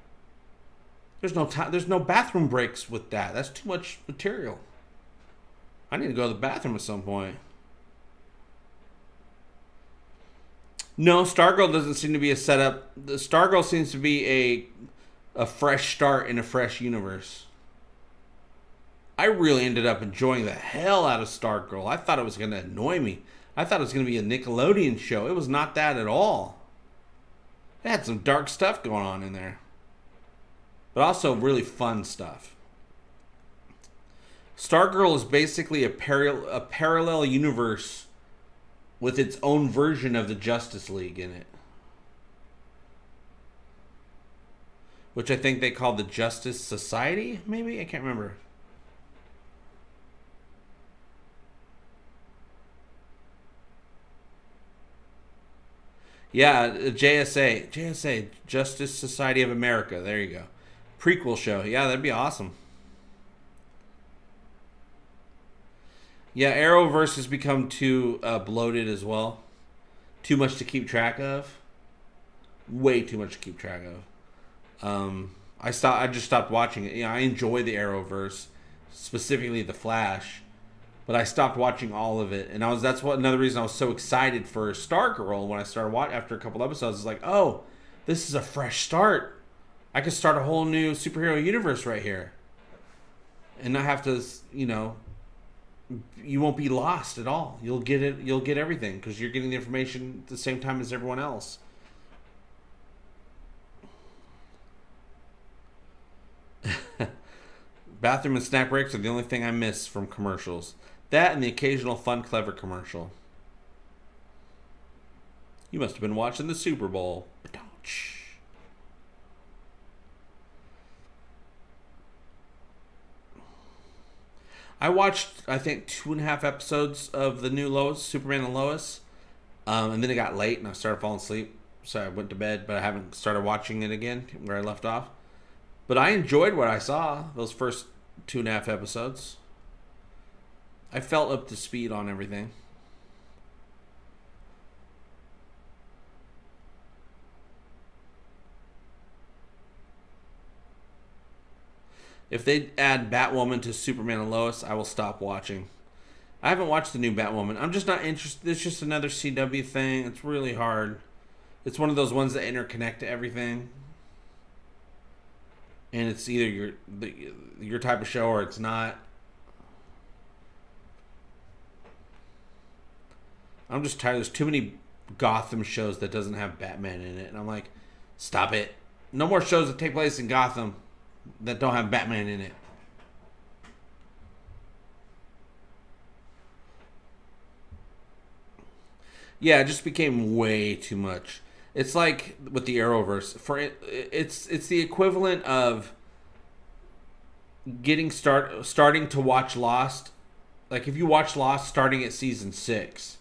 There's no time. There's no bathroom breaks with that. That's too much material. I need to go to the bathroom at some point. No, Stargirl doesn't seem to be a setup. The Stargirl seems to be a fresh start in a fresh universe. I really ended up enjoying the hell out of Stargirl. I thought it was going to annoy me. I thought it was going to be a Nickelodeon show. It was not that at all. It had some dark stuff going on in there. But also really fun stuff. Stargirl is basically a parallel universe with its own version of the Justice League in it. Which I think they call the Justice Society, maybe? I can't remember. Yeah, JSA, Justice Society of America. There you go. Prequel show. Yeah, that'd be awesome. Yeah, Arrowverse has become too bloated as well. Too much to keep track of. Way too much to keep track of. I just stopped watching it. I enjoy the Arrowverse, specifically the Flash, but I stopped watching all of it. And that's another reason I was so excited for Stargirl when I started watching after a couple episodes. It's like, oh, this is a fresh start. I could start a whole new superhero universe right here, and not have to, you won't be lost at all. You'll get it. You'll get everything because you're getting the information at the same time as everyone else. Bathroom and snack breaks are the only thing I miss from commercials. That and the occasional fun, clever commercial. You must have been watching the Super Bowl. I watched, I think, 2.5 episodes of the new Lois, Superman and Lois. And then it got late and I started falling asleep. So I went to bed, but I haven't started watching it again where I left off. But I enjoyed what I saw, those first 2.5 episodes. I felt up to speed on everything. If they add Batwoman to Superman and Lois, I will stop watching. I haven't watched the new Batwoman. I'm just not interested. It's just another CW thing. It's really hard. It's one of those ones that interconnect to everything. And it's either your type of show or it's not. I'm just tired. There's too many Gotham shows that doesn't have Batman in it. And I'm like, stop it. No more shows that take place in Gotham that don't have Batman in it. Yeah, it just became way too much. It's like with the Arrowverse. It's the equivalent of starting to watch Lost. Like if you watch Lost starting at season 6,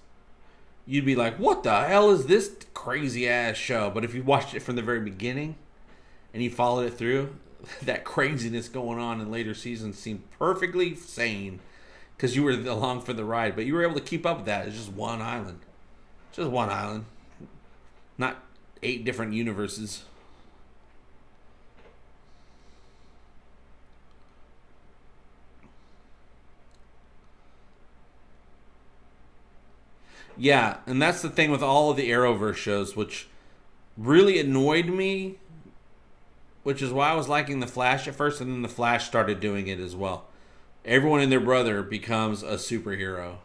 you'd be like, "What the hell is this crazy ass show?" But if you watched it from the very beginning and you followed it through, that craziness going on in later seasons seemed perfectly sane because you were along for the ride. But you were able to keep up with that. It's just one island. Just one island. Not 8 different universes. Yeah, and that's the thing with all of the Arrowverse shows, which really annoyed me, which is why I was liking The Flash at first, and then The Flash started doing it as well. Everyone and their brother becomes a superhero.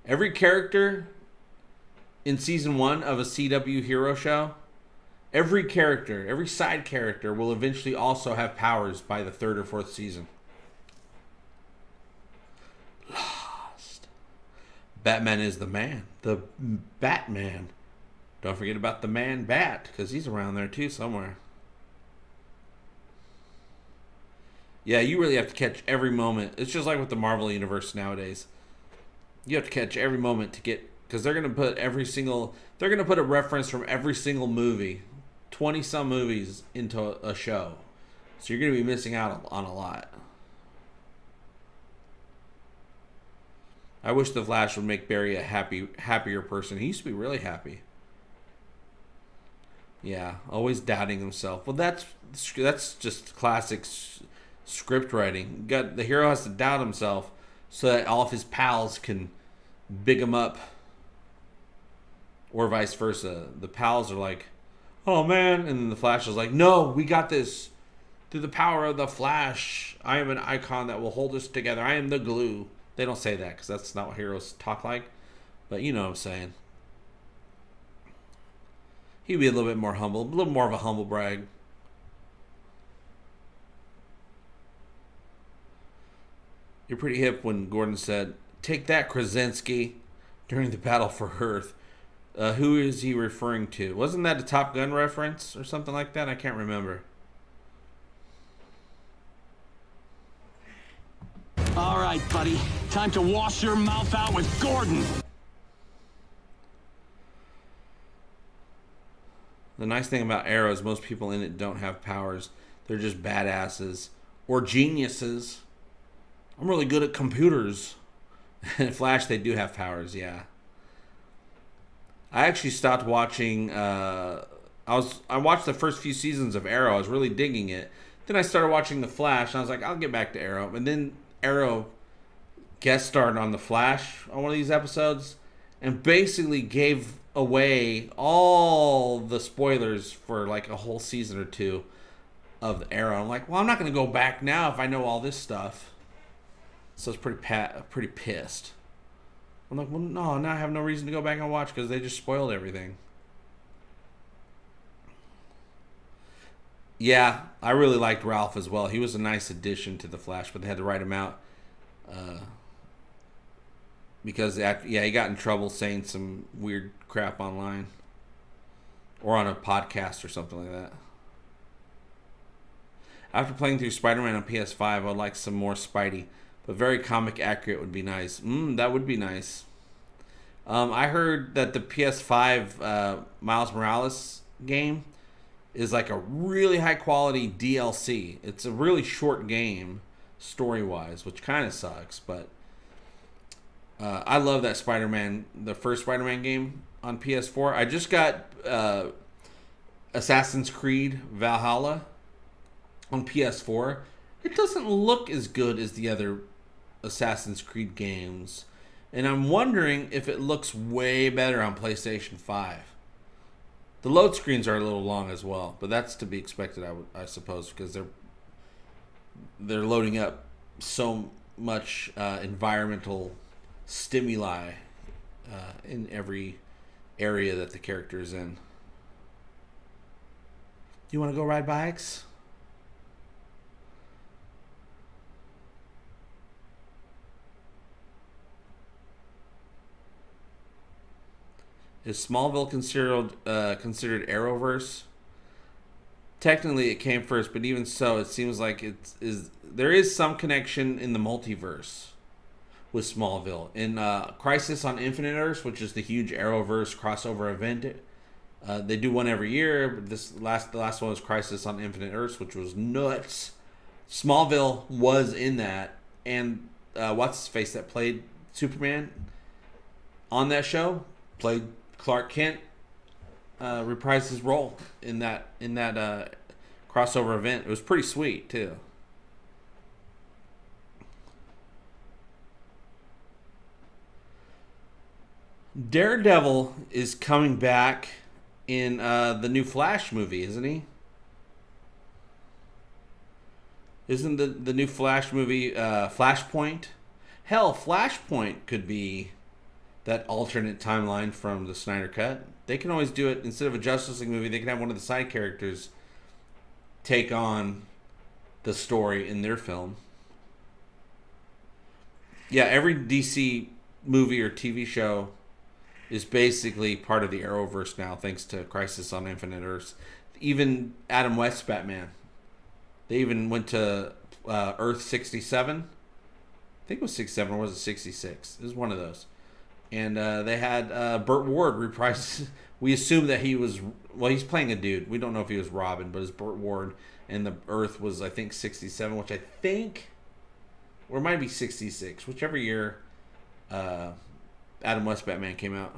Every character in season 1 of a CW hero show, every character, every side character will eventually also have powers by the 3rd or 4th season. Lost. Batman is the man. The Batman. Don't forget about the man Bat, because he's around there too somewhere. Yeah, you really have to catch every moment. It's just like with the Marvel Universe nowadays. You have to catch every moment to get, because they're going to put they're going to put a reference from every single movie, 20 some movies, into a show. So you're going to be missing out on a lot. I wish the Flash would make Barry a happier person. He used to be really happy. Yeah, always doubting himself. Well, that's just classic script writing. The hero has to doubt himself so that all of his pals can big him up, or vice versa. The pals are like, "Oh man," and then the Flash is like, "No, we got this. Through the power of the Flash, I am an icon that will hold us together. I am the glue." They don't say that because that's not what heroes talk like, but you know what I'm saying. He'd be a little bit more humble, a little more of a humble brag. You're pretty hip when Gordon said, "Take that, Krasinski," during the battle for Earth. Who is he referring to? Wasn't that a Top Gun reference or something like that? I can't remember. All right, buddy. Time to wash your mouth out with Gordon. The nice thing about Arrow is most people in it don't have powers. They're just badasses or geniuses. I'm really good at computers. In Flash, they do have powers, yeah. I actually stopped watching. I watched the first few seasons of Arrow. I was really digging it. Then I started watching The Flash, and I was like, I'll get back to Arrow. And then Arrow guest starred on The Flash on one of these episodes, and basically gave away all the spoilers for like a whole season or two of Arrow. I'm like, well, I'm not going to go back now if I know all this stuff. So it's pretty pissed. I'm like, well, no, now I have no reason to go back and watch because they just spoiled everything. Yeah, I really liked Ralph as well. He was a nice addition to The Flash, but they had to write him out because he got in trouble saying some weird crap online or on a podcast or something like that. After playing through Spider-Man on PS5, I would like some more Spidey, but very comic accurate would be nice. That would be nice. I heard that the PS5 Miles Morales game is like a really high quality DLC. It's a really short game story-wise, which kind of sucks, but I love that Spider-Man, the first Spider-Man game on PS4. I just got Assassin's Creed Valhalla on PS4. It doesn't look as good as the other Assassin's Creed games, and I'm wondering if it looks way better on PlayStation 5. The load screens are a little long as well, but that's to be expected, I suppose, because they're loading up so much environmental stimuli in every area that the character is in. Do you want to go ride bikes? Is Smallville considered Arrowverse? Technically, it came first, but even so, it seems like there is some connection in the multiverse with Smallville. In Crisis on Infinite Earths, which is the huge Arrowverse crossover event, they do one every year. But the last one was Crisis on Infinite Earths, which was nuts. Smallville was in that, and what's his face that played Superman on that show played Clark Kent, reprised his role in that crossover event. It was pretty sweet too. Daredevil is coming back in the new Flash movie, isn't he? Isn't the new Flash movie Flashpoint? Hell, Flashpoint could be that alternate timeline from the Snyder Cut. They can always do it instead of a Justice League movie. They can have one of the side characters take on the story in their film. Yeah, every DC movie or TV show is basically part of the Arrowverse now, thanks to Crisis on Infinite Earths. Even Adam West's Batman. They even went to Earth 67. I think it was 67 or was it 66? It was one of those. And they had Burt Ward reprise. We assume that he was, well, he's playing a dude. We don't know if he was Robin, but it's Burt Ward. And the Earth was, I think, 67, which I think, or it might be 66, whichever year Adam West Batman came out.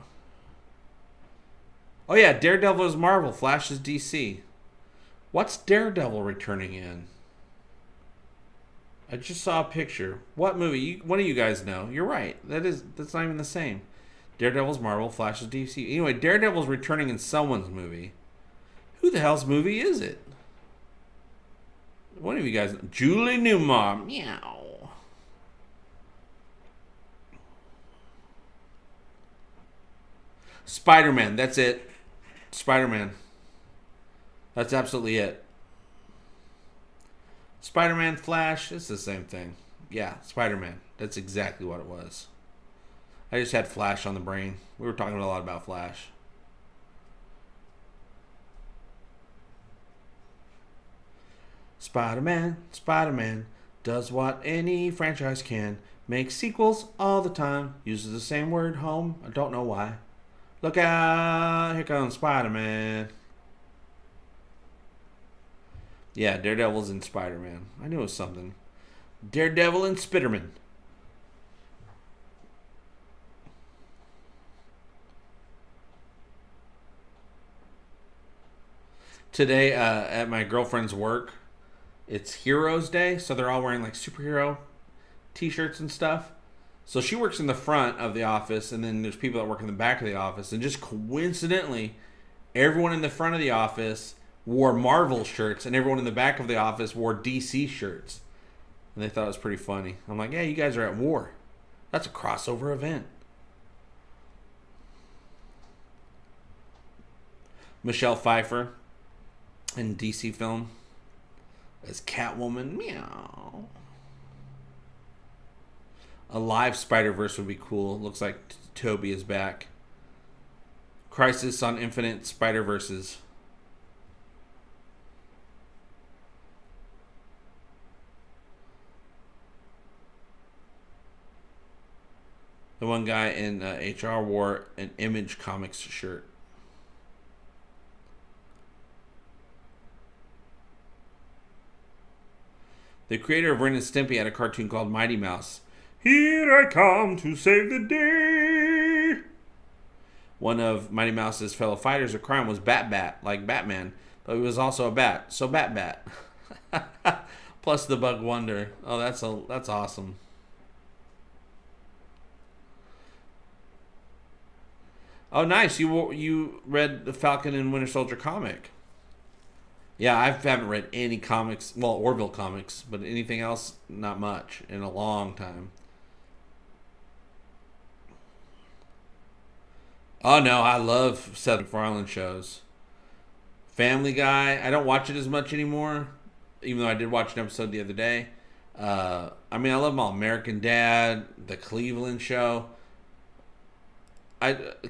Oh yeah, Daredevil is Marvel, Flash is DC. What's Daredevil returning in? I just saw a picture. What movie? One of you guys know. You're right. That's not even the same. Daredevil's Marvel, Flash is DC. Anyway, Daredevil's returning in someone's movie. Who the hell's movie is it? One of you guys. Julie Newmar. Meow. Spider-Man. That's it. Spider-Man. That's absolutely it. Spider-Man, Flash, it's the same thing. Yeah, Spider-Man. That's exactly what it was. I just had Flash on the brain. We were talking a lot about Flash. Spider-Man, Spider-Man does what any franchise can. Makes sequels all the time. Uses the same word, home. I don't know why. Look out, here comes Spider-Man. Yeah, Daredevil's in Spider-Man. I knew it was something. Daredevil and Spiderman. Today, at my girlfriend's work, it's Heroes Day, so they're all wearing like superhero t-shirts and stuff. So she works in the front of the office, and then there's people that work in the back of the office. And just coincidentally, everyone in the front of the office wore Marvel shirts, and everyone in the back of the office wore DC shirts. And they thought it was pretty funny. I'm like, yeah, you guys are at war. That's a crossover event. Michelle Pfeiffer in DC film as Catwoman. Meow. A live Spider-Verse would be cool. Looks like Toby is back. Crisis on Infinite Spider-Verses. The one guy in HR wore an Image Comics shirt. The creator of Ren and Stimpy had a cartoon called Mighty Mouse. Here I come to save the day. One of Mighty Mouse's fellow fighters of crime was Bat, like Batman, but he was also a bat. So Bat. Plus the Bug Wonder. Oh, that's awesome. Oh, nice. You read the Falcon and Winter Soldier comic. Yeah, I haven't read any comics. Well, Orville comics, but anything else, not much in a long time. Oh, no, I love Seth MacFarlane shows. Family Guy, I don't watch it as much anymore, even though I did watch an episode the other day. I love them all. American Dad, The Cleveland Show.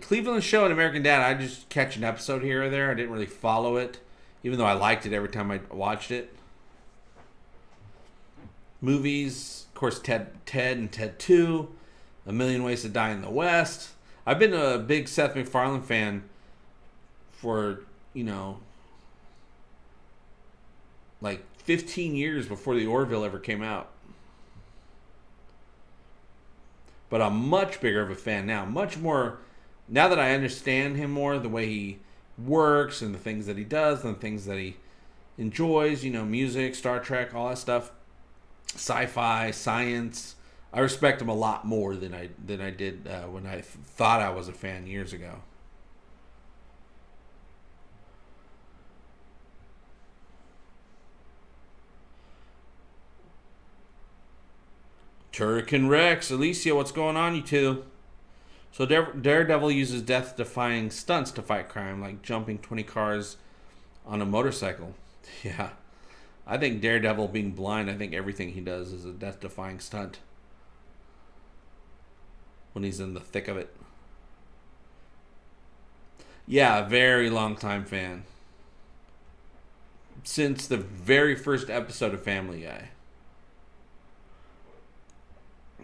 Cleveland Show and American Dad, I just catch an episode here or there. I didn't really follow it, even though I liked it every time I watched it. Movies, of course, Ted and Ted 2, A Million Ways to Die in the West. I've been a big Seth MacFarlane fan for, like 15 years before the Orville ever came out. But I'm much bigger of a fan now. Much more, now that I understand him more, the way he works and the things that he does and the things that he enjoys, music, Star Trek, all that stuff. Sci-fi, science. I respect him a lot more than I did when I thought I was a fan years ago. Turrican Rex, Alicia, what's going on, you two? So Daredevil uses death-defying stunts to fight crime, like jumping 20 cars on a motorcycle. Yeah. I think Daredevil being blind, I think everything he does is a death-defying stunt. When he's in the thick of it. Yeah, very long time fan. Since the very first episode of Family Guy.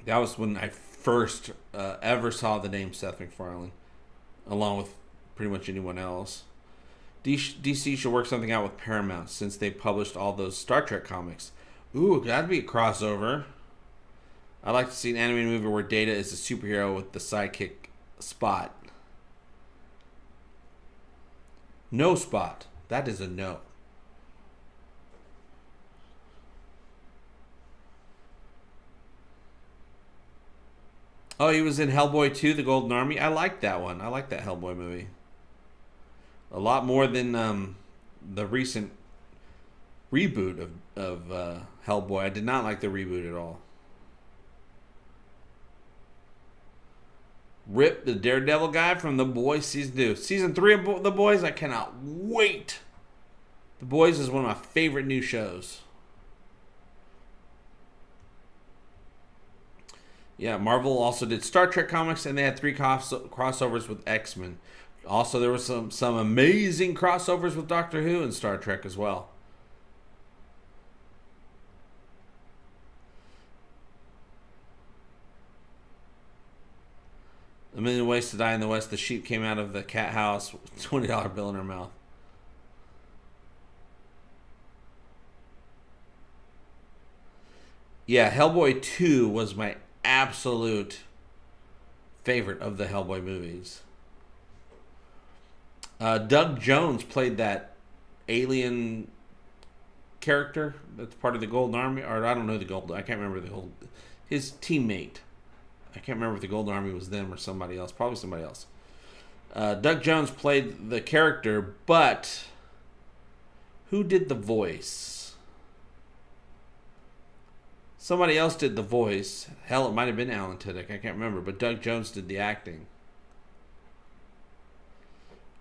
That was when I first ever saw the name Seth MacFarlane, along with pretty much anyone else. DC should work something out with Paramount since they published all those Star Trek comics. Ooh, that'd be a crossover. I'd like to see an animated movie where Data is a superhero with the sidekick Spot. No Spot. That is a no. Oh, he was in Hellboy 2, The Golden Army. I liked that one. I liked that Hellboy movie. A lot more than the recent reboot of Hellboy. I did not like the reboot at all. Rip the Daredevil guy from The Boys Season 2. Season 3 of The Boys, I cannot wait. The Boys is one of my favorite new shows. Yeah, Marvel also did Star Trek comics, and they had 3 crossovers with X-Men. Also, there was some amazing crossovers with Doctor Who and Star Trek as well. A Million Ways to Die in the West. The sheep came out of the cat house with a $20 bill in her mouth. Yeah, Hellboy 2 was my absolute favorite of the Hellboy movies. Doug Jones played that alien character that's part of the Golden Army, or I don't know I can't remember his teammate. I can't remember if the Golden Army was them or somebody else. Probably somebody else. Doug Jones played the character, but who did the voice? Somebody else did the voice. Hell, it might have been Alan Tudyk. I can't remember. But Doug Jones did the acting.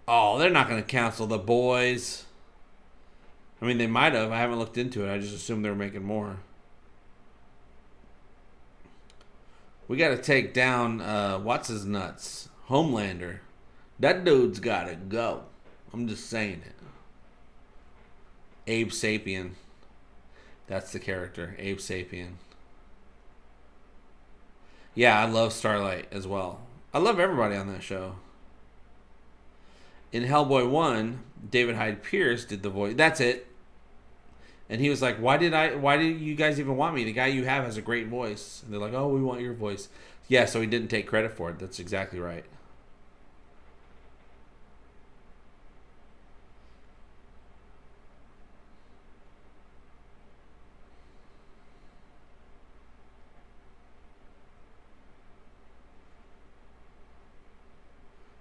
Oh, they're not going to cancel The Boys. I mean, they might have. I haven't looked into it. I just assumed they were making more. We got to take down, what's his nuts? Homelander. That dude's got to go. I'm just saying it. Abe Sapien. That's the character, Abe Sapien. Yeah, I love Starlight as well. I love everybody on that show. In Hellboy 1, David Hyde Pierce did the voice. That's it. And he was like, why did you guys even want me? The guy you have has a great voice. And they're like, oh, we want your voice. Yeah, so he didn't take credit for it. That's exactly right.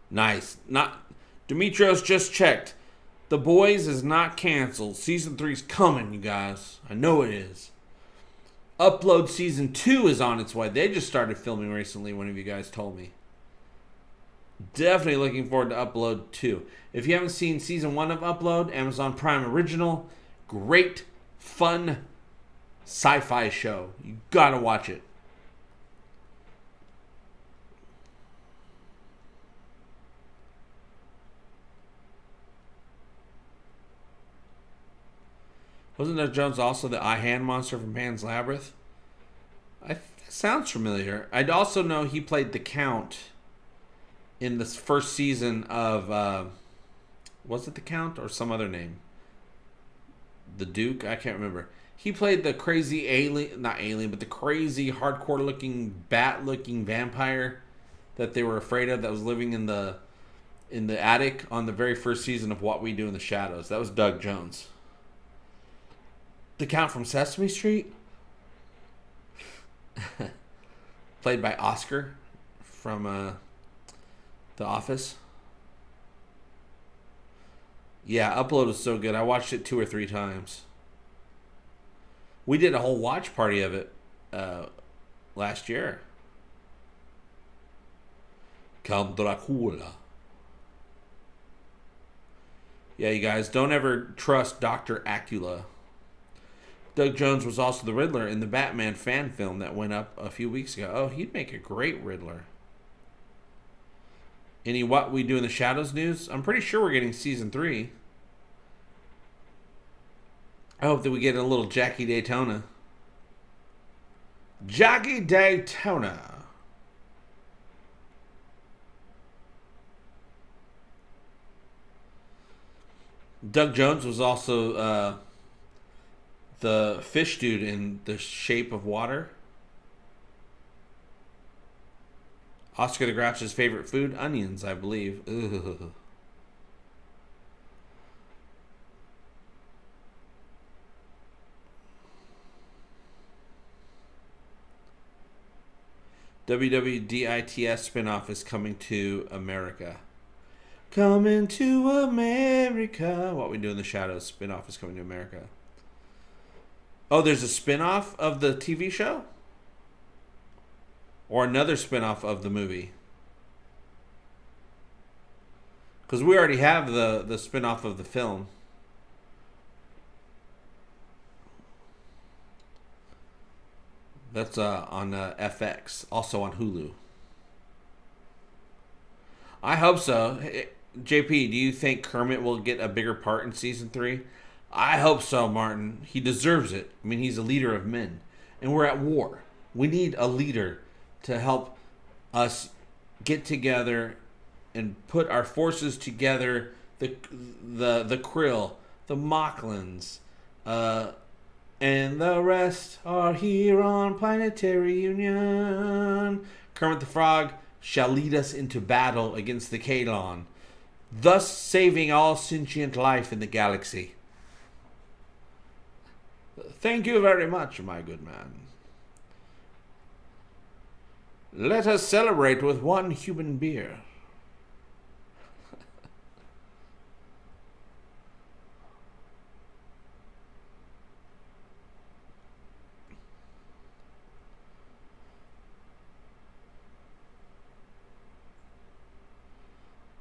Nice. Demetrios just checked. The Boys is not canceled. Season 3's coming, you guys. I know it is. Upload Season 2 is on its way. They just started filming recently, one of you guys told me. Definitely looking forward to Upload 2. If you haven't seen Season 1 of Upload, Amazon Prime original, great, fun sci-fi show. You gotta watch it. Wasn't Doug Jones also the eye hand monster from Pan's Labyrinth? That sounds familiar. I'd also know he played the Count in the first season of, was it the Count or some other name? The Duke? I can't remember. He played the crazy but the crazy hardcore looking bat looking vampire that they were afraid of that was living in the attic on the very first season of What We Do in the Shadows. That was Doug Jones. The Count from Sesame Street? played by Oscar from The Office. Yeah, Upload was so good. I watched it 2 or 3 times. We did a whole watch party of it last year. Count Dracula. Yeah, you guys, don't ever trust Dr. Acula. Doug Jones was also the Riddler in the Batman fan film that went up a few weeks ago. Oh, he'd make a great Riddler. Any What We Do in the Shadows news? I'm pretty sure we're getting season 3. I hope that we get a little Jackie Daytona. Jackie Daytona. Doug Jones was also the fish dude in The Shape of Water. Oscar the Grouch's favorite food? Onions, I believe. Ugh. WWDITS spinoff is coming to America. Coming to America. What We Do in the Shadows spinoff is coming to America. Oh, there's a spinoff of the TV show? Or another spinoff of the movie? Because we already have the spinoff of the film. That's on FX. Also on Hulu. I hope so. JP, do you think Kermit will get a bigger part in season 3? I hope so, Martin. He deserves it. I mean, he's a leader of men. And we're at war. We need a leader to help us get together and put our forces together. The Krill, the Mocklins, and the rest are here on Planetary Union. Kermit the Frog shall lead us into battle against the Kalon, thus saving all sentient life in the galaxy. Thank you very much, my good man. Let us celebrate with one human beer.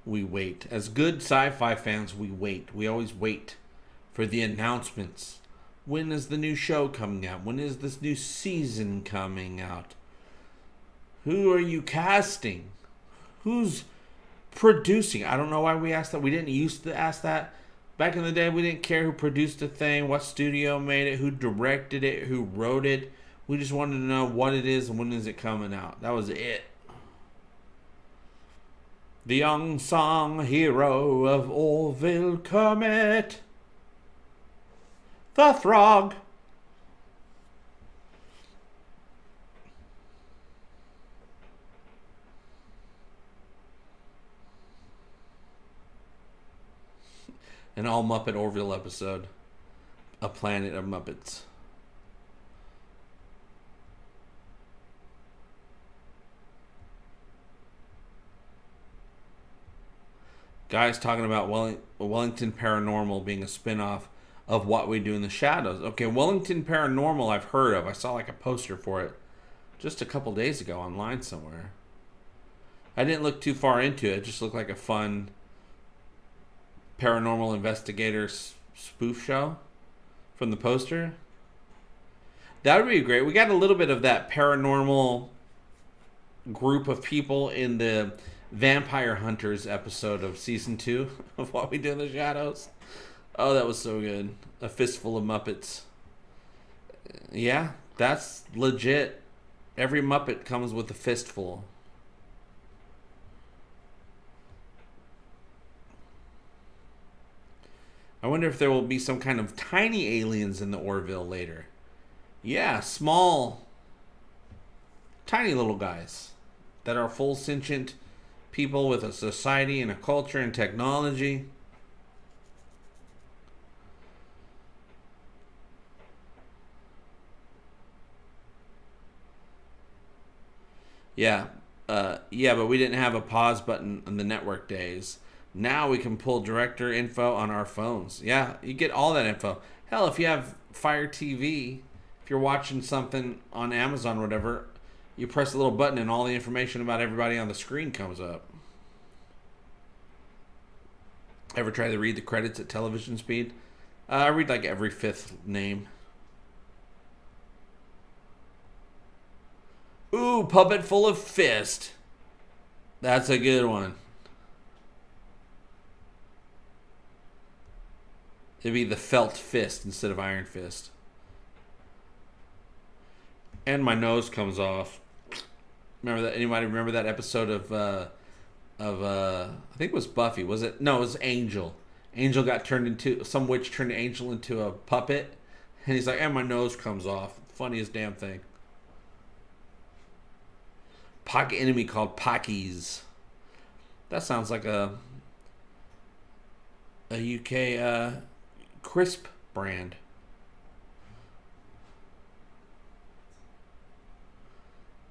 We wait. As good sci-fi fans, we wait. We always wait for the announcements. When is the new show coming out? When is this new season coming out? Who are you casting? Who's producing? I don't know why we asked that. We didn't used to ask that. Back in the day, we didn't care who produced a thing, what studio made it, who directed it, who wrote it. We just wanted to know what it is and when is it coming out. That was it. The unsung hero of Orville, Kermit the Frog. An all Muppet Orville episode. A Planet of Muppets. Guys talking about Wellington Paranormal being a spinoff of What We Do in the Shadows. Okay, Wellington Paranormal I've heard of. I saw like a poster for it just a couple days ago online somewhere. I didn't look too far into it. It just looked like a fun paranormal investigator spoof show from the poster. That would be great. We got a little bit of that paranormal group of people in the Vampire Hunters episode of season 2 of What We Do in the Shadows. Oh, that was so good. A fistful of Muppets. Yeah, that's legit. Every Muppet comes with a fistful. I wonder if there will be some kind of tiny aliens in the Orville later. Yeah, small, tiny little guys that are full sentient people with a society and a culture and technology. Yeah. Yeah, but we didn't have a pause button on the network days. Now we can pull director info on our phones. Yeah, you get all that info. Hell, if you have Fire TV, if you're watching something on Amazon or whatever, you press a little button and all the information about everybody on the screen comes up. Ever try to read the credits at television speed? I read like every fifth name. Ooh, puppet full of fist. That's a good one. It'd be the felt fist instead of iron fist. And my nose comes off. Remember that? Anybody remember that episode of I think it was Buffy, was it? No, it was Angel. Angel got turned into, some witch turned Angel into a puppet. And he's like, and my nose comes off. Funniest damn thing. Pocket enemy called Pockies. That sounds like a UK crisp brand.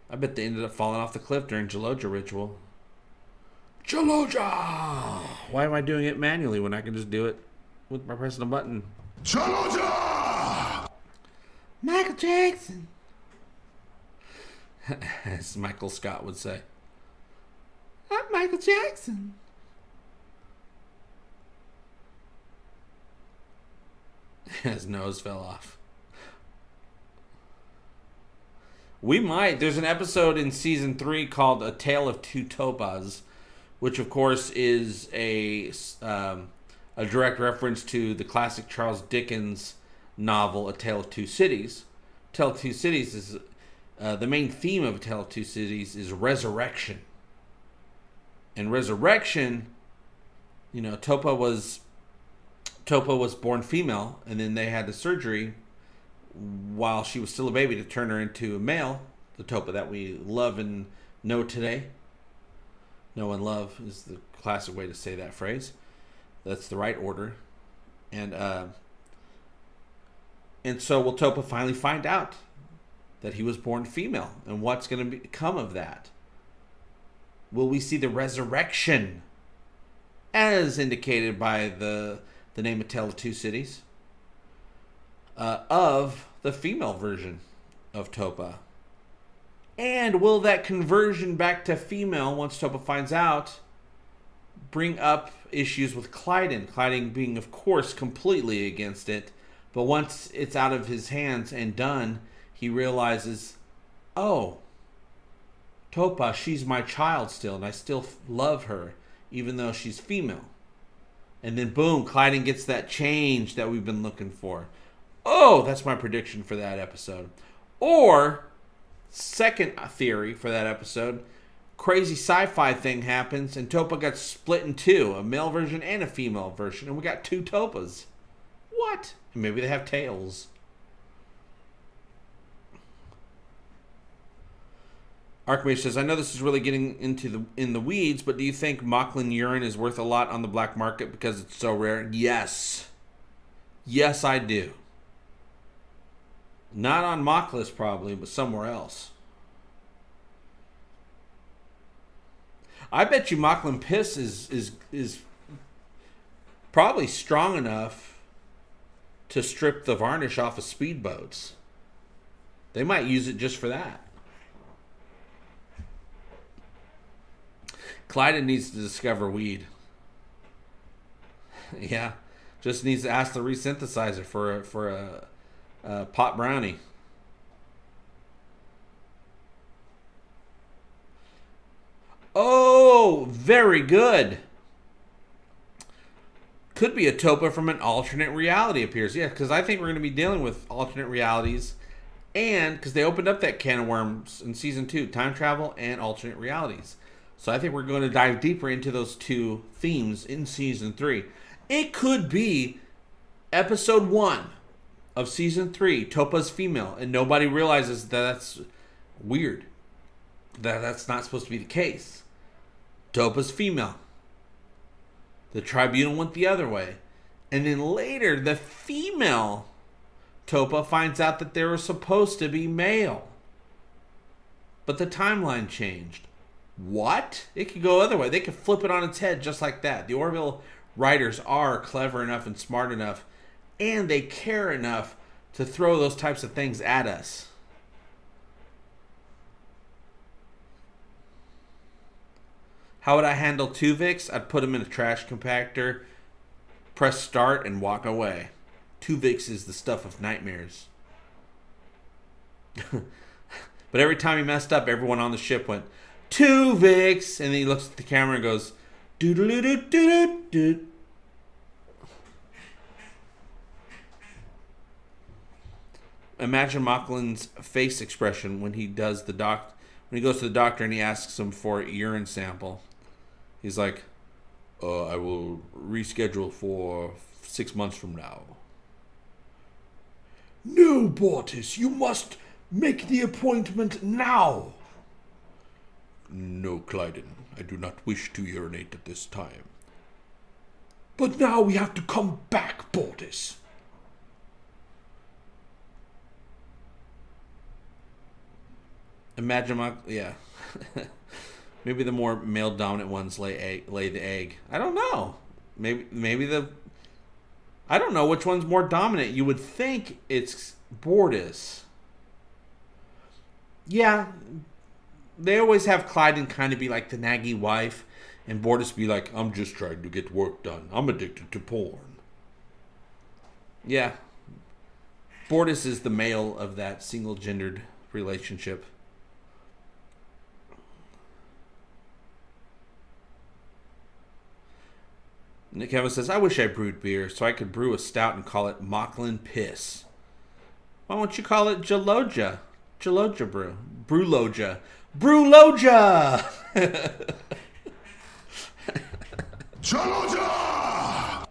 I bet they ended up falling off the cliff during Jaloja ritual. Jaloja! Why am I doing it manually when I can just do it with my pressing a button? Jaloja! Michael Jackson. As Michael Scott would say. I'm Michael Jackson. His nose fell off. We might. There's an episode in season 3 called A Tale of Two Topas, which of course is a direct reference to the classic Charles Dickens novel A Tale of Two Cities. A Tale of Two Cities is the main theme of A Tale of Two Cities is resurrection. And resurrection, you know, Topa was born female, and then they had the surgery while she was still a baby to turn her into a male, the Topa that we love and know today. Know and love is the classic way to say that phrase. That's the right order. And so will Topa finally find out that he was born female, and what's going to become of that? Will we see the resurrection as indicated by the name of Tale of Two Cities of the female version of Topa? And will that conversion back to female, once Topa finds out, bring up issues with Clyden? Clyden being, of course, completely against it. But once it's out of his hands and done, he realizes, oh, Topa, she's my child still, and I still love her, even though she's female. And then, boom, Clyden gets that change that we've been looking for. Oh, that's my prediction for that episode. Or, second theory for that episode, crazy sci-fi thing happens, and Topa got split in two, a male version and a female version, and we got two Topas. What? And maybe they have tails. Archmage says, I know this is really getting into in the weeds, but do you think Mocklin urine is worth a lot on the black market because it's so rare? Yes. Yes, I do. Not on Mocklist probably, but somewhere else. I bet you Mocklin piss is probably strong enough to strip the varnish off of speedboats. They might use it just for that. Clyden needs to discover weed. Yeah, just needs to ask the resynthesizer for a pot brownie. Oh, very good. Could be a Topa from an alternate reality appears. Yeah, because I think we're going to be dealing with alternate realities, and because they opened up that can of worms in season 2, time travel and alternate realities. So I think we're going to dive deeper into those two themes in season 3. It could be episode 1 of season 3, Topa's female, and nobody realizes that that's weird. That's not supposed to be the case. Topa's female. The tribunal went the other way. And then later, the female Topa finds out that they were supposed to be male. but the timeline changed. What? It could go other way. They could flip it on its head just like that. The Orville writers are clever enough and smart enough, and they care enough to throw those types of things at us. How would I handle Tuvix? I'd put him in a trash compactor, press start, and walk away. Tuvix is the stuff of nightmares. But every time he messed up, everyone on the ship went, Tuvix! And then he looks at the camera and goes, doo-doo-doo-doo-doo-doo. Imagine Machlin's face expression when he does when he goes to the doctor and he asks him for a urine sample. He's like, I will reschedule for 6 months from now. No, Bortis, you must make the appointment now. No, Clyden, I do not wish to urinate at this time. But now we have to come back, Bortis. Imagine yeah. Maybe the more male-dominant ones lay the egg. I don't know. Maybe I don't know which one's more dominant. You would think it's Bortis. Yeah, they always have Clyden kind of be like the naggy wife, and Bortis be like, I'm just trying to get work done. I'm addicted to porn. Yeah. Bortis is the male of that single-gendered relationship. Nick Evans says, I wish I brewed beer so I could brew a stout and call it Machlin Piss. Why don't you call it Jaloja? Jaloja brew. Brewloja. Brewloja! Jaloja!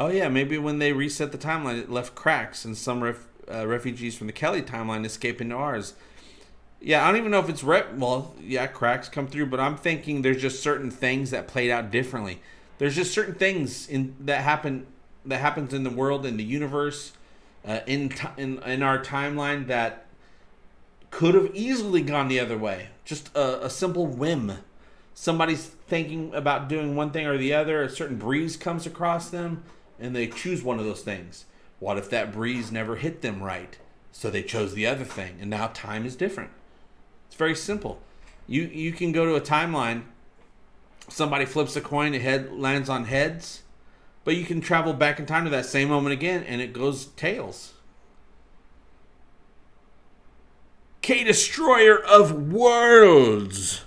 Oh yeah, maybe when they reset the timeline, it left cracks and some refugees from the Kelly timeline escape into ours. Yeah, I don't even know if it's cracks come through, but I'm thinking there's just certain things that played out differently. There's just certain things that happens in the world, in the universe, in our timeline that could have easily gone the other way. Just a simple whim. Somebody's thinking about doing one thing or the other, a certain breeze comes across them, and they choose one of those things. What if that breeze never hit them right? So they chose the other thing, and now time is different. It's very simple. You can go to a timeline, somebody flips a coin, the head lands on heads, but you can travel back in time to that same moment again, and it goes tails. K-Destroyer of Worlds.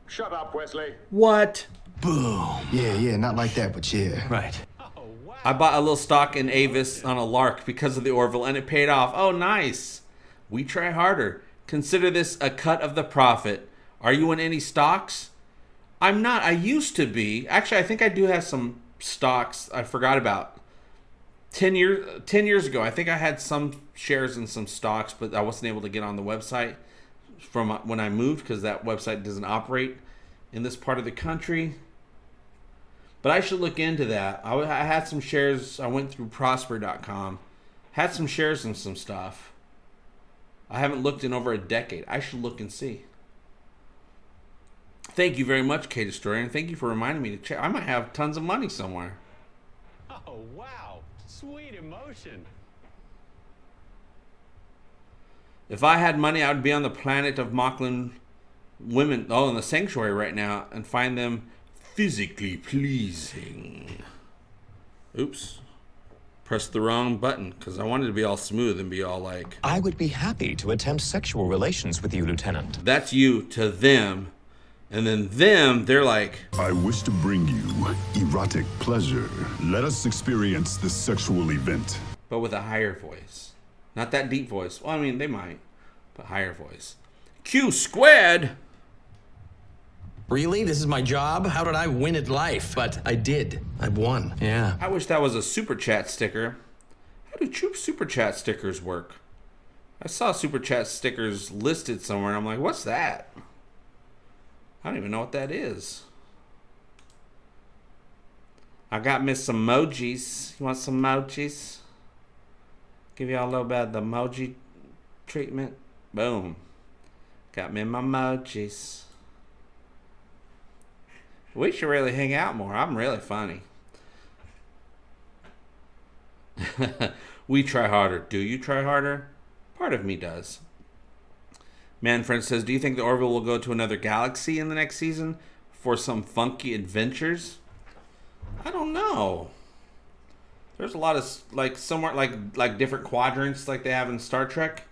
Shut up, Wesley. What? Boom. Yeah, not like that, but yeah. Right. I bought a little stock in Avis on a lark because of the Orville, and it paid off. Oh, nice. We try harder. Consider this a cut of the profit. Are you in any stocks? I'm not. I used to be. Actually, I think I do have some stocks I forgot about. 10 years ago, I think I had some shares in some stocks, but I wasn't able to get on the website from when I moved because that website doesn't operate in this part of the country. But I should look into that. I had some shares. I went through prosper.com. Had some shares in some stuff. I haven't looked in over a decade. I should look and see. Thank you very much, K-Destroyer, and thank you for reminding me to check. I might have tons of money somewhere. Oh, wow. Sweet emotion. If I had money, I would be on the planet of Machlin women, in the sanctuary right now, and find them physically pleasing. Oops. Pressed the wrong button, because I wanted to be all smooth and be all like... I would be happy to attempt sexual relations with you, Lieutenant. That's you to them. And then them, they're like... I wish to bring you erotic pleasure. Let us experience this sexual event. But with a higher voice. Not that deep voice. Well, I mean, they might. But higher voice. Q squared! Really? This is my job? How did I win at life? But I did. I've won. Yeah. I wish that was a super chat sticker. How do super chat stickers work? I saw super chat stickers listed somewhere, and I'm like, what's that? I don't even know what that is. I got me some emojis. You want some emojis? Give y'all a little bit of the emoji treatment. Boom. Got me my emojis. We should really hang out more. I'm really funny. We try harder. Do you try harder? Part of me does. Manfred says, do you think the Orville will go to another galaxy in the next season for some funky adventures? I don't know. There's a lot of, like, somewhere, like different quadrants like they have in Star Trek.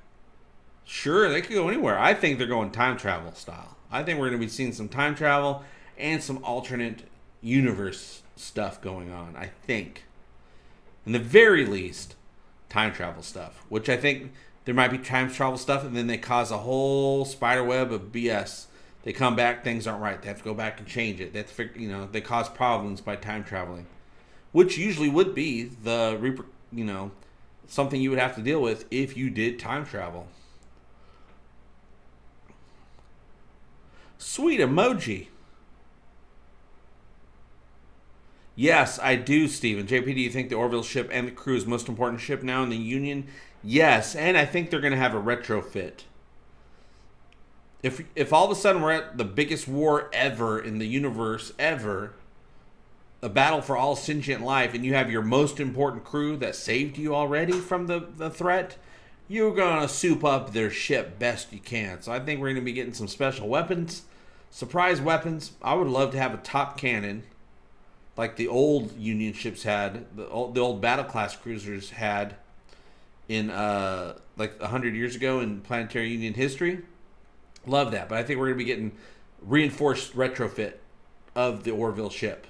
Sure, they could go anywhere. I think they're going time travel style. I think we're going to be seeing some time travel and some alternate universe stuff going on, I think. In the very least, time travel stuff, which I think there might be time travel stuff, and then they cause a whole spider web of BS. They come back, things aren't right. They have to go back and change it. They have to, they cause problems by time traveling, which usually would be something you would have to deal with if you did time travel. Sweet emoji. Yes, I do, Steven. JP, do you think the Orville ship and the crew is the most important ship now in the Union? Yes, and I think they're going to have a retrofit. If all of a sudden we're at the biggest war ever in the universe ever, a battle for all sentient life, and you have your most important crew that saved you already from the threat, you're going to soup up their ship best you can. So I think we're going to be getting some special weapons, surprise weapons. I would love to have a top cannon like the old Union ships had, the old battle class cruisers had in like 100 years ago in Planetary Union history. Love that, but I think we're going to be getting reinforced retrofit of the Orville ship.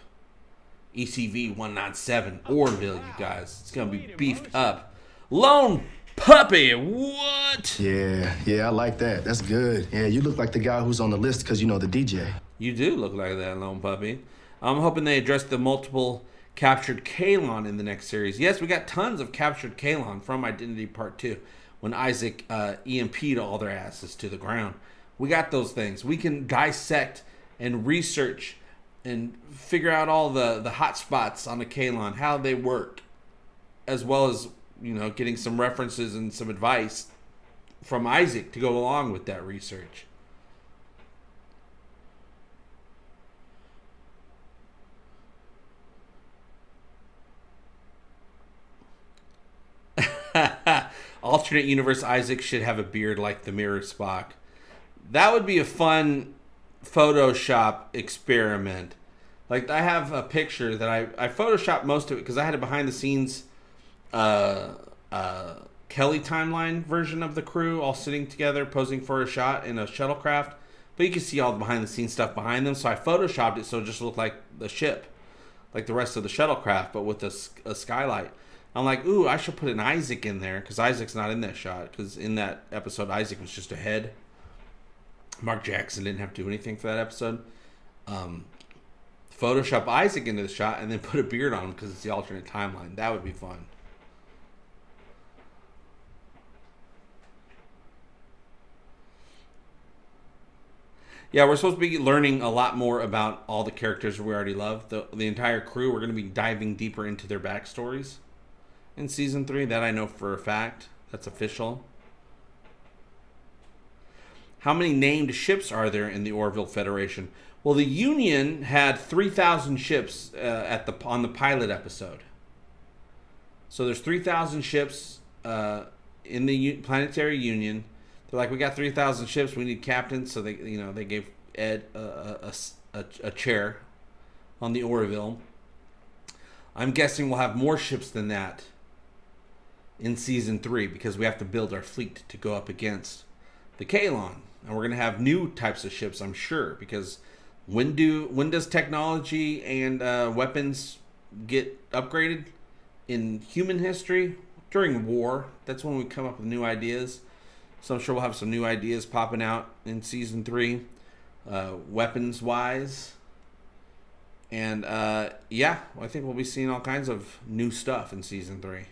ECV 197 Orville, you guys. It's going to be beefed up. Lone Puppy, what? Yeah, I like that. That's good. Yeah, you look like the guy who's on the list because you know the DJ. You do look like that, Lone Puppy. I'm hoping they address the multiple captured Kaylon in the next series. Yes, we got tons of captured Kaylon from Identity Part 2 when Isaac EMP'd all their asses to the ground. We got those things. We can dissect and research and figure out all the hot spots on the Kaylon, how they work, as well as, getting some references and some advice from Isaac to go along with that research. Alternate universe Isaac should have a beard like the Mirror Spock. That would be a fun Photoshop experiment. Like, I have a picture that I photoshopped most of it because I had a behind the scenes Kelly timeline version of the crew all sitting together posing for a shot in a shuttlecraft, but you can see all the behind the scenes stuff behind them, so I photoshopped it so it just looked like the ship, like the rest of the shuttlecraft, but with a skylight. I'm like, ooh, I should put an Isaac in there, because Isaac's not in that shot, because in that episode, Isaac was just a head. Mark Jackson didn't have to do anything for that episode. Photoshop Isaac into the shot, and then put a beard on him, because it's the alternate timeline. That would be fun. Yeah, we're supposed to be learning a lot more about all the characters we already love. The entire crew, we're going to be diving deeper into their backstories in Season 3. That I know for a fact. That's official. How many named ships are there in the Orville Federation? Well, the Union had 3,000 ships on the pilot episode. So there's 3,000 ships in the Planetary Union. They're like, we got 3,000 ships. We need captains. So they gave Ed a chair on the Oroville. I'm guessing we'll have more ships than that in Season 3 because we have to build our fleet to go up against the Kaylon. And we're going to have new types of ships, I'm sure, because when does technology and weapons get upgraded in human history? During war. That's when we come up with new ideas. So I'm sure we'll have some new ideas popping out in Season 3, weapons-wise. And, I think we'll be seeing all kinds of new stuff in Season 3.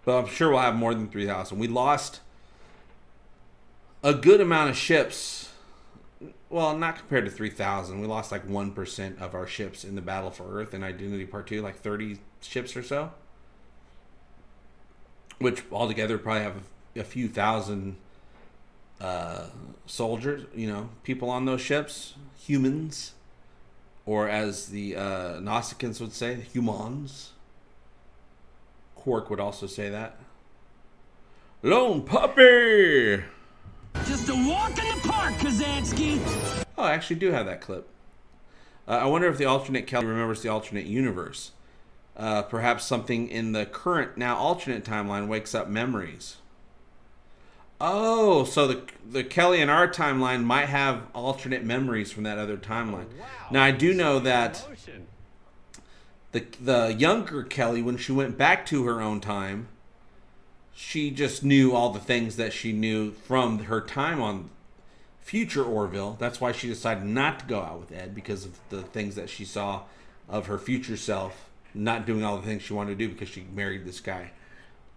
But I'm sure we'll have more than 3,000. We lost a good amount of ships. Well, not compared to 3,000. We lost like 1% of our ships in the Battle for Earth in Identity Part 2, like 30 ships or so. which altogether probably have a few thousand soldiers, people on those ships, humans, or as the Gnosticans would say, humans. Quark would also say that. Lone puppy! Just a walk in the park, Kazansky! Oh, I actually do have that clip. I wonder if the alternate Kelly remembers the alternate universe. Perhaps something in the current, now alternate timeline wakes up memories. Oh, so the Kelly in our timeline might have alternate memories from that other timeline. Oh, wow. Now, I do know that the younger Kelly, when she went back to her own time, she just knew all the things that she knew from her time on future Orville. That's why she decided not to go out with Ed, because of the things that she saw of her future self not doing all the things she wanted to do because she married this guy.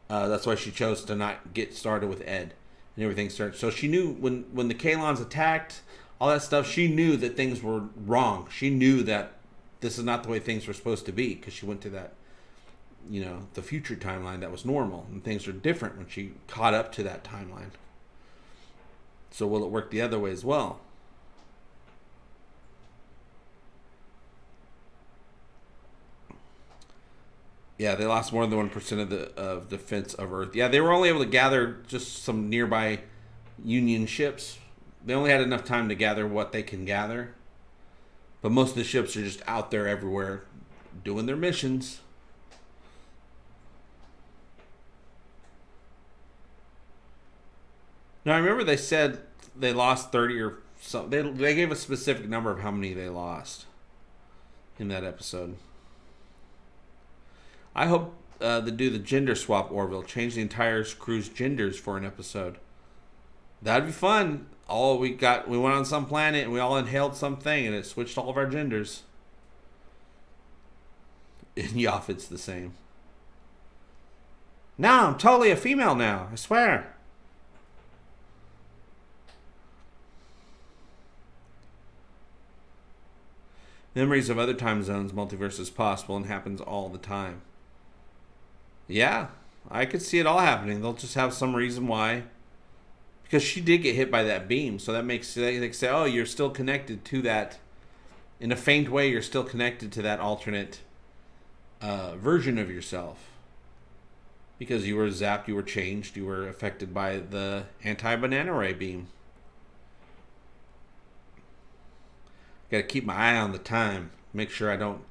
That's why she chose to not get started with Ed and everything started. So she knew when the Kalons attacked, all that stuff, she knew that things were wrong. She knew that this is not the way things were supposed to be, because she went to that, the future timeline that was normal, and things are different when she caught up to that timeline. So will it work the other way as well? Yeah, they lost more than 1% of the defense of Earth. Yeah, they were only able to gather just some nearby Union ships. They only had enough time to gather what they can gather. But most of the ships are just out there everywhere doing their missions. Now, I remember they said they lost 30 or something. They gave a specific number of how many they lost in that episode. I hope they do the gender swap Orville. Change the entire crew's genders for an episode. That'd be fun. We went on some planet and we all inhaled something and it switched all of our genders. In Yoff, it's the same. No, I'm totally a female now. I swear. Memories of other time zones, multiverses possible, and happens all the time. Yeah, I could see it all happening. They'll just have some reason why. Because she did get hit by that beam, so that makes they say, oh, you're still connected to that. In a faint way, you're still connected to that alternate version of yourself. Because you were zapped, you were changed, you were affected by the anti-banana ray beam. Got to keep my eye on the time. Make sure I don't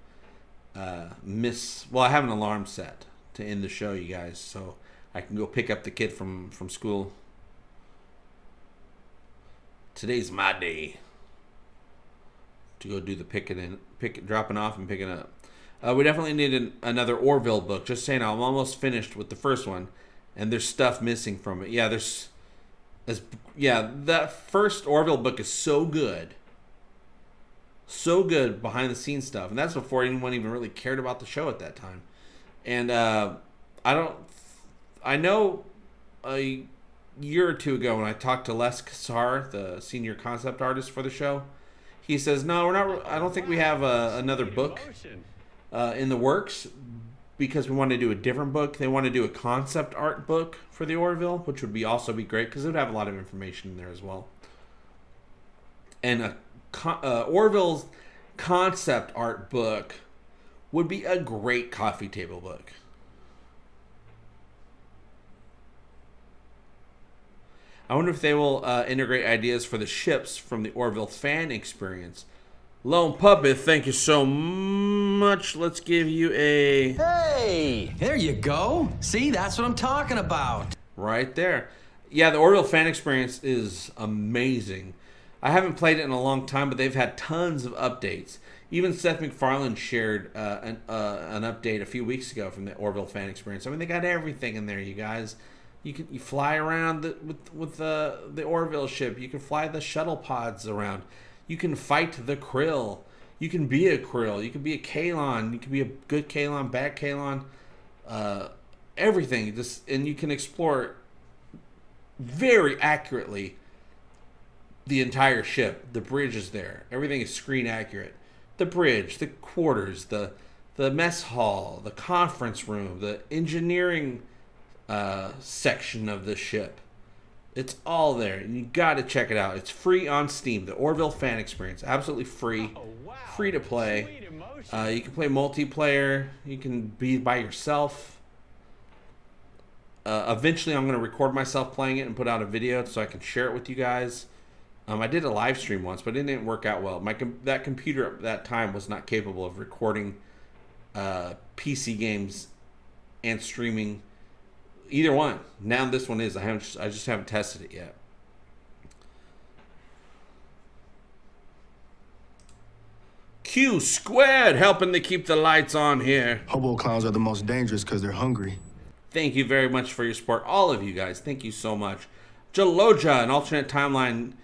miss. Well, I have an alarm set to end the show, you guys, so I can go pick up the kid from school. Today's my day to go do the dropping off and picking up. We definitely need another Orville book. Just saying, I'm almost finished with the first one, and there's stuff missing from it. Yeah, that first Orville book is so good. So good behind the scenes stuff, and that's before anyone even really cared about the show at that time. And I know a year or two ago when I talked to Les Kassar, the senior concept artist for the show, he says, no, I don't think we have another book in the works, because we want to do a different book. They want to do a concept art book for the Orville, which would also be great because it would have a lot of information in there as well. And Orville's concept art book would be a great coffee table book. I wonder if they will integrate ideas for the ships from the Orville fan experience. Lone Puppet, thank you so much. Let's give you a... Hey, there you go. See, that's what I'm talking about. Right there. Yeah, the Orville fan experience is amazing. I haven't played it in a long time, but they've had tons of updates. Even Seth MacFarlane shared an update a few weeks ago from the Orville fan experience. I mean, they got everything in there, you guys. You fly around with the Orville ship. You can fly the shuttle pods around. You can fight the Krill. You can be a Krill. You can be a Kalon. You can be a good Kalon, bad Kalon. Everything. And you can explore very accurately the entire ship. The bridge is there. Everything is screen accurate. The bridge, the quarters, the mess hall, the conference room, the engineering section of the ship. It's all there, and you got to check it out. It's free on Steam. The Orville fan experience, absolutely free, free to play. You can play multiplayer. You can be by yourself. Eventually, I'm going to record myself playing it and put out a video so I can share it with you guys. I did a live stream once, but it didn't work out well. That computer at that time was not capable of recording PC games and streaming. Either one. Now this one is. I just haven't tested it yet. Q squared helping to keep the lights on here. Hobo clowns are the most dangerous because they're hungry. Thank you very much for your support, all of you guys. Thank you so much. Jaloja, an alternate timeline.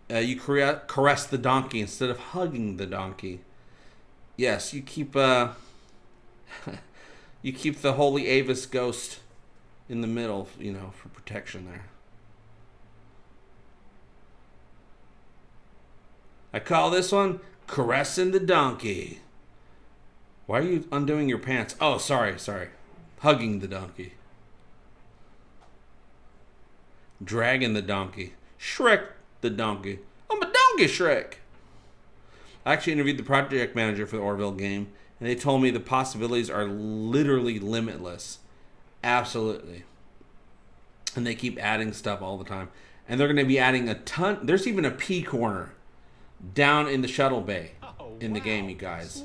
You caress the donkey instead of hugging the donkey. Yes, you keep you keep the holy Avis ghost in the middle, you know, for protection there. I call this one caressing the donkey. Why are you undoing your pants? Oh, sorry. Hugging the donkey. Dragging the donkey. Shrek the donkey. I'm a donkey Shrek. I actually interviewed the project manager for the Orville game, and they told me the possibilities are literally limitless. Absolutely. And they keep adding stuff all the time. And they're going to be adding a ton. There's even a pee corner down in the shuttle bay in the game, you guys.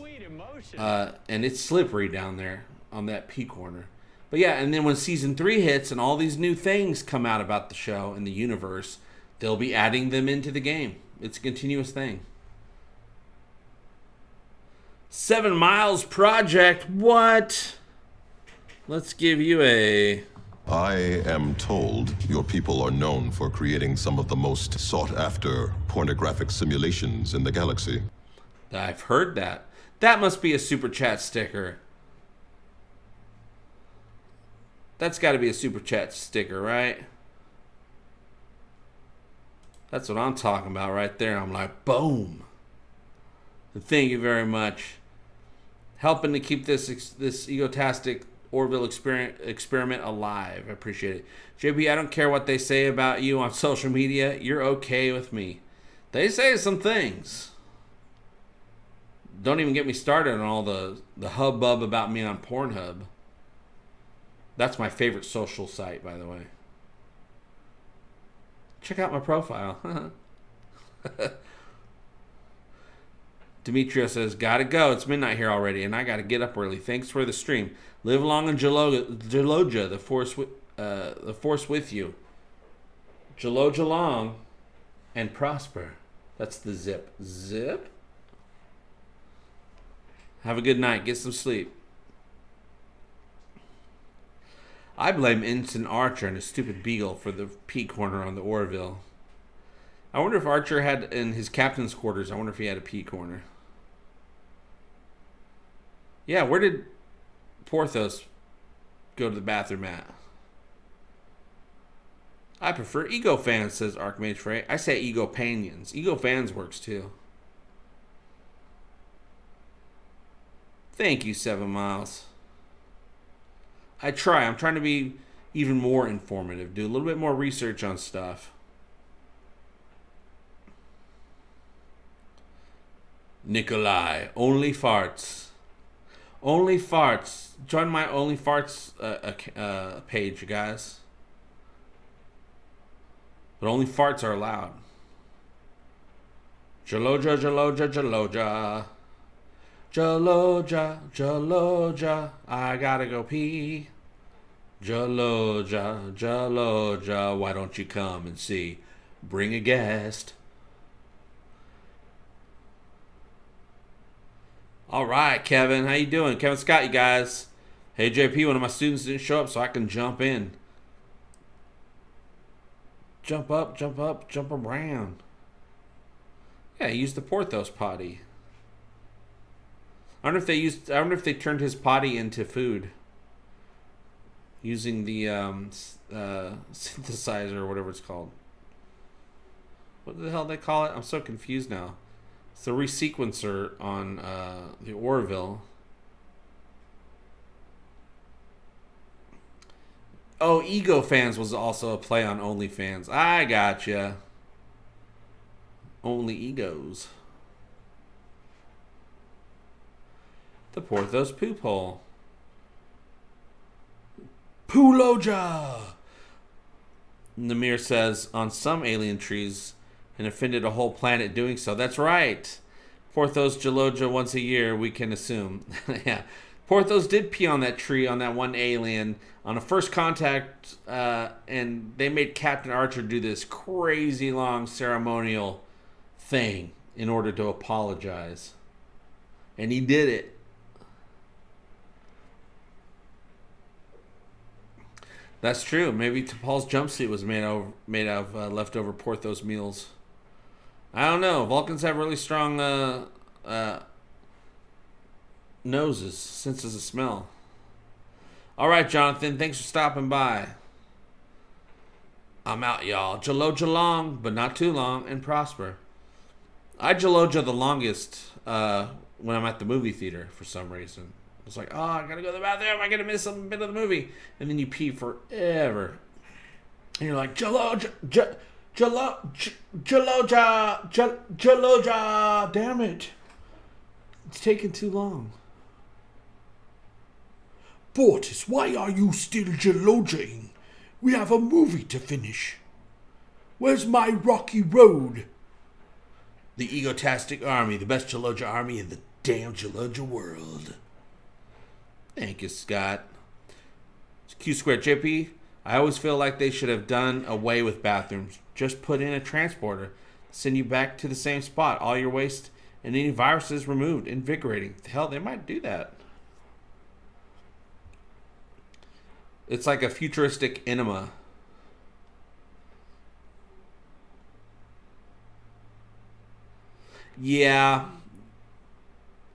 And it's slippery down there on that pee corner. But yeah, and then when season 3 hits and all these new things come out about the show and the universe, they'll be adding them into the game. It's a continuous thing. 7 Miles Project. What? Let's give you a... I am told your people are known for creating some of the most sought-after pornographic simulations in the galaxy. I've heard that. That must be a super chat sticker. That's got to be a super chat sticker, right? That's what I'm talking about right there. I'm like, boom. And thank you very much. Helping to keep this egotastic Orville experiment alive. I appreciate it. JB, I don't care what they say about you on social media. You're okay with me. They say some things. Don't even get me started on all the hubbub about me on Pornhub. That's my favorite social site, by the way. Check out my profile. Demetrio says, gotta go. It's midnight here already, and I gotta get up early. Thanks for the stream. Live long in Jaloja, the force with you. Jaloja long and prosper. That's the zip. Zip? Have a good night. Get some sleep. I blame Ensign Archer and his stupid beagle for the pee corner on the Orville. I wonder if Archer had, in his captain's quarters, I wonder if he had a pee corner. Yeah, where did Porthos go to the bathroom at? I prefer Ego Fans, says Archmage Frey. I say Ego Panions. Ego Fans works too. Thank you, 7 Miles. I try. I'm trying to be even more informative. Do a little bit more research on stuff. Nikolai, only farts. Only farts. Join my only farts page, you guys. But only farts are allowed. Jaloja, Jaloja, Jaloja. Jaloja, Jaloja. I gotta go pee. Jaloja, Jaloja. Why don't you come and see? Bring a guest. All right, Kevin. How you doing? Kevin Scott, you guys. Hey, JP, one of my students didn't show up, so I can jump in. Jump up, jump around. Yeah, he used the Porthos potty. I wonder if they turned his potty into food. Using the synthesizer or whatever it's called. What the hell do they call it? I'm so confused now. It's the resequencer on the Orville. Oh, Ego Fans was also a play on OnlyFans. I gotcha. Only egos. The Porthos poop hole. Puloja! Namir says, on some alien trees, and offended a whole planet doing so. That's right. Porthos Geloja once a year, we can assume. Yeah. Porthos did pee on that tree on that one alien on a first contact, and they made Captain Archer do this crazy long ceremonial thing in order to apologize. And he did it. That's true. Maybe T'Pol's jumpsuit was made out of leftover Porthos meals. I don't know. Vulcans have really strong noses, senses of smell. All right, Jonathan. Thanks for stopping by. I'm out, y'all. Jaloja long, but not too long, and prosper. I Jaloja the longest when I'm at the movie theater for some reason. It's like, oh, I gotta go to the bathroom. I gotta miss a bit of the movie. And then you pee forever. And you're like, Jaloja, damn it. It's taking too long. Portis, why are you still Jalojaing? We have a movie to finish. Where's my rocky road? The Egotastic Army, the best Jaloja army in the damn Jaloja world. Thank you, Scott. Q Square JP, I always feel like they should have done away with bathrooms. Just put in a transporter. Send you back to the same spot. All your waste and any viruses removed. Invigorating. Hell, they might do that. It's like a futuristic enema. Yeah.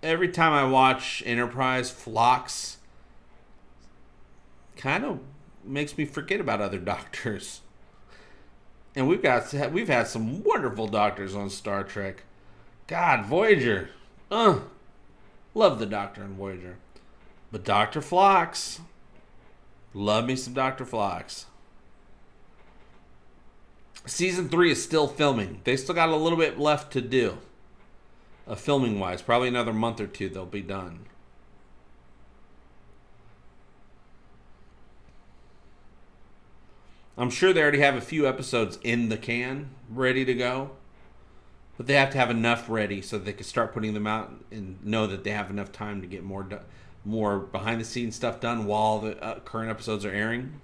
Every time I watch Enterprise, Phlox kind of makes me forget about other doctors. And we've had some wonderful doctors on Star Trek. God, Voyager. Love the Doctor on Voyager. But Dr. Phlox. Love me some Dr. Phlox. Season 3 is still filming. They still got a little bit left to do. Filming wise, probably another month or two they'll be done. I'm sure they already have a few episodes in the can ready to go, but they have to have enough ready so they can start putting them out and know that they have enough time to get more behind the scenes stuff done while the current episodes are airing.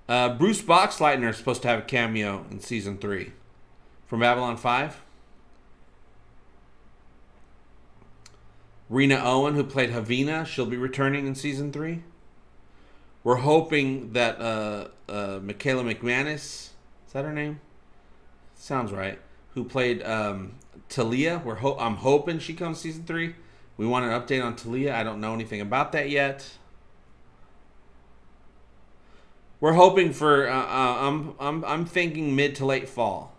Bruce Boxlightner is supposed to have a cameo in season 3. From Babylon 5. Rena Owen, who played Havina, she'll be returning in season 3. We're hoping that Michaela McManus, is that her name? Sounds right. Who played Talia. I'm hoping she comes season 3. We want an update on Talia. I don't know anything about that yet. We're hoping for. I'm thinking mid to late fall.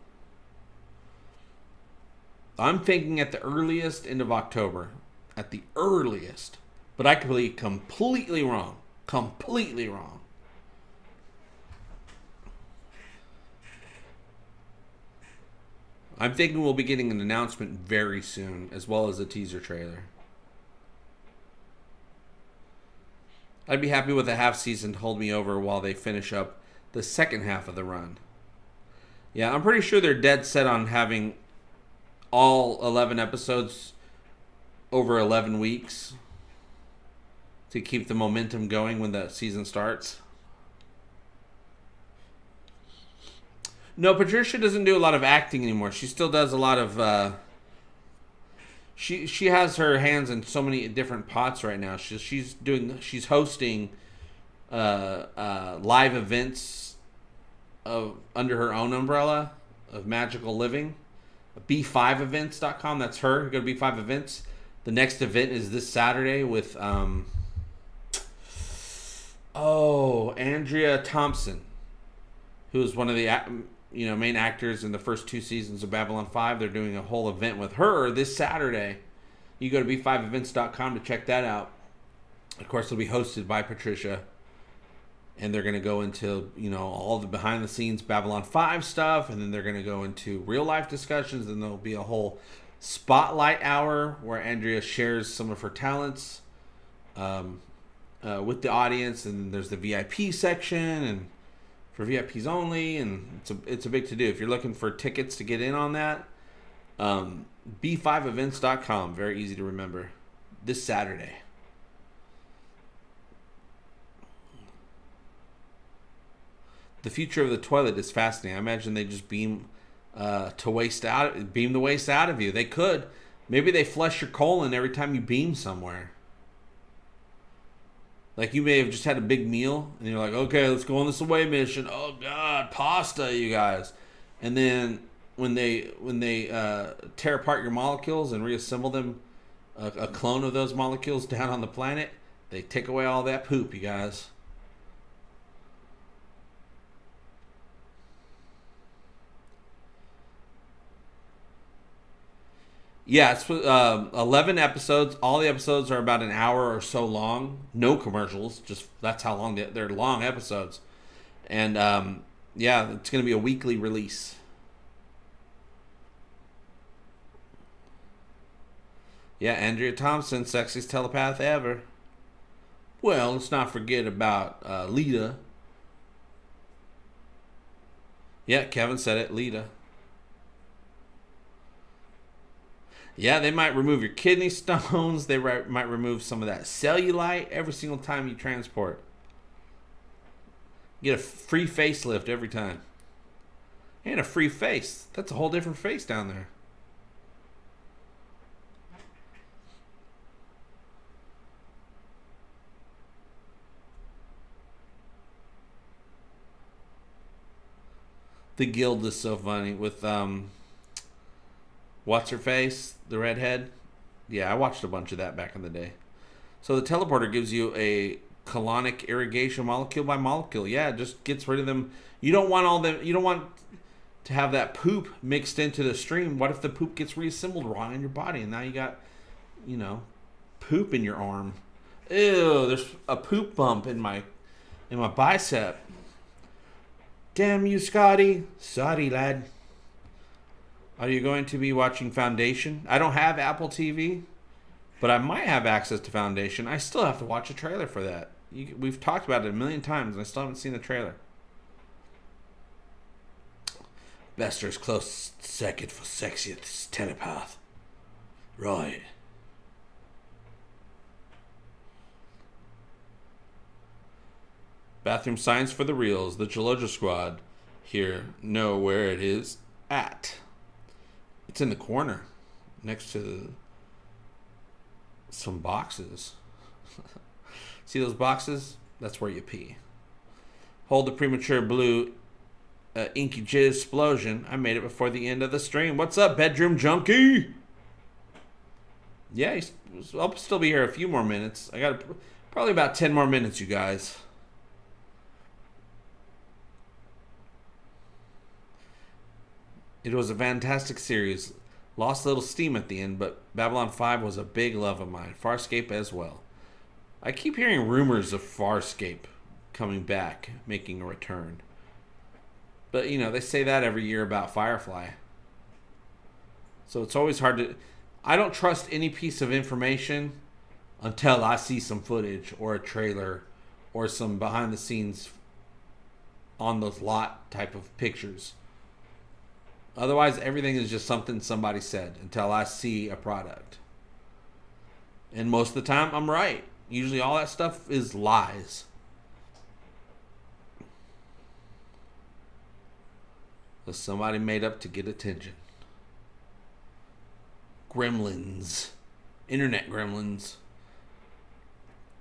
I'm thinking at the earliest end of October. At the earliest. But I could be completely wrong. Completely wrong. I'm thinking we'll be getting an announcement very soon, as well as a teaser trailer. I'd be happy with a half season to hold me over while they finish up the second half of the run. Yeah, I'm pretty sure they're dead set on having all 11 episodes over 11 weeks to keep the momentum going when the season starts. No, Patricia doesn't do a lot of acting anymore. She still does a lot of she has her hands in so many different pots right now. She's hosting live events under her own umbrella of Magical Living. B5events.com. That's her. Go to B5 Events. The next event is this Saturday with Andrea Thompson, who is one of the main actors in the first 2 seasons of Babylon 5. They're doing a whole event with her this Saturday. You go to B5events.com to check that out. Of course, it'll be hosted by Patricia. And they're going to go into, all the behind the scenes Babylon 5 stuff. And then they're going to go into real life discussions. And there'll be a whole spotlight hour where Andrea shares some of her talents with the audience. And there's the VIP section and for VIPs only. And it's a big to do. If you're looking for tickets to get in on that, b5events.com. Very easy to remember. This Saturday. The future of the toilet is fascinating. I imagine they just beam the waste out of you. They could. Maybe they flush your colon every time you beam somewhere. Like you may have just had a big meal and you're like, okay, let's go on this away mission. Oh God, pasta, you guys. And then when they tear apart your molecules and reassemble them, a clone of those molecules down on the planet, they take away all that poop, you guys. Yeah, it's 11 episodes. All the episodes are about an hour or so long. No commercials. Just that's how long they're long episodes. And yeah, it's going to be a weekly release. Yeah, Andrea Thompson, sexiest telepath ever. Well, let's not forget about Lita. Yeah, Kevin said it, Lita. Yeah, they might remove your kidney stones. They might remove some of that cellulite every single time you transport. You get a free facelift every time. And a free face. That's a whole different face down there. The Guild is so funny with what's her face, the redhead. Yeah, I watched a bunch of that back in the day. So the teleporter gives you a colonic irrigation molecule by molecule. Yeah, it just gets rid of them. You don't want to have that poop mixed into the stream. What if the poop gets reassembled wrong in your body and now you got, poop in your arm? Ew, there's a poop bump in my bicep. Damn you, Scotty. Sorry, lad. Are you going to be watching Foundation? I don't have Apple TV, but I might have access to Foundation. I still have to watch a trailer for that. We've talked about it a million times, and I still haven't seen the trailer. Bester's close second for sexiest telepath. Right. Bathroom science for the reals. The Geologia Squad here know where it is at. It's in the corner next to some boxes. See those boxes? That's where you pee. Hold the premature blue inky jizz explosion. I made it before the end of the stream. What's up, bedroom junkie? Yeah, I'll still be here a few more minutes. I got probably about 10 more minutes, you guys. It was a fantastic series. Lost a little steam at the end, but Babylon 5 was a big love of mine. Farscape as well. I keep hearing rumors of Farscape coming back, making a return. But, they say that every year about Firefly. So it's always hard to... I don't trust any piece of information until I see some footage or a trailer or some behind the scenes on the lot type of pictures. Otherwise, everything is just something somebody said until I see a product. And most of the time, I'm right. Usually all that stuff is lies. That somebody made up to get attention. Gremlins. Internet gremlins.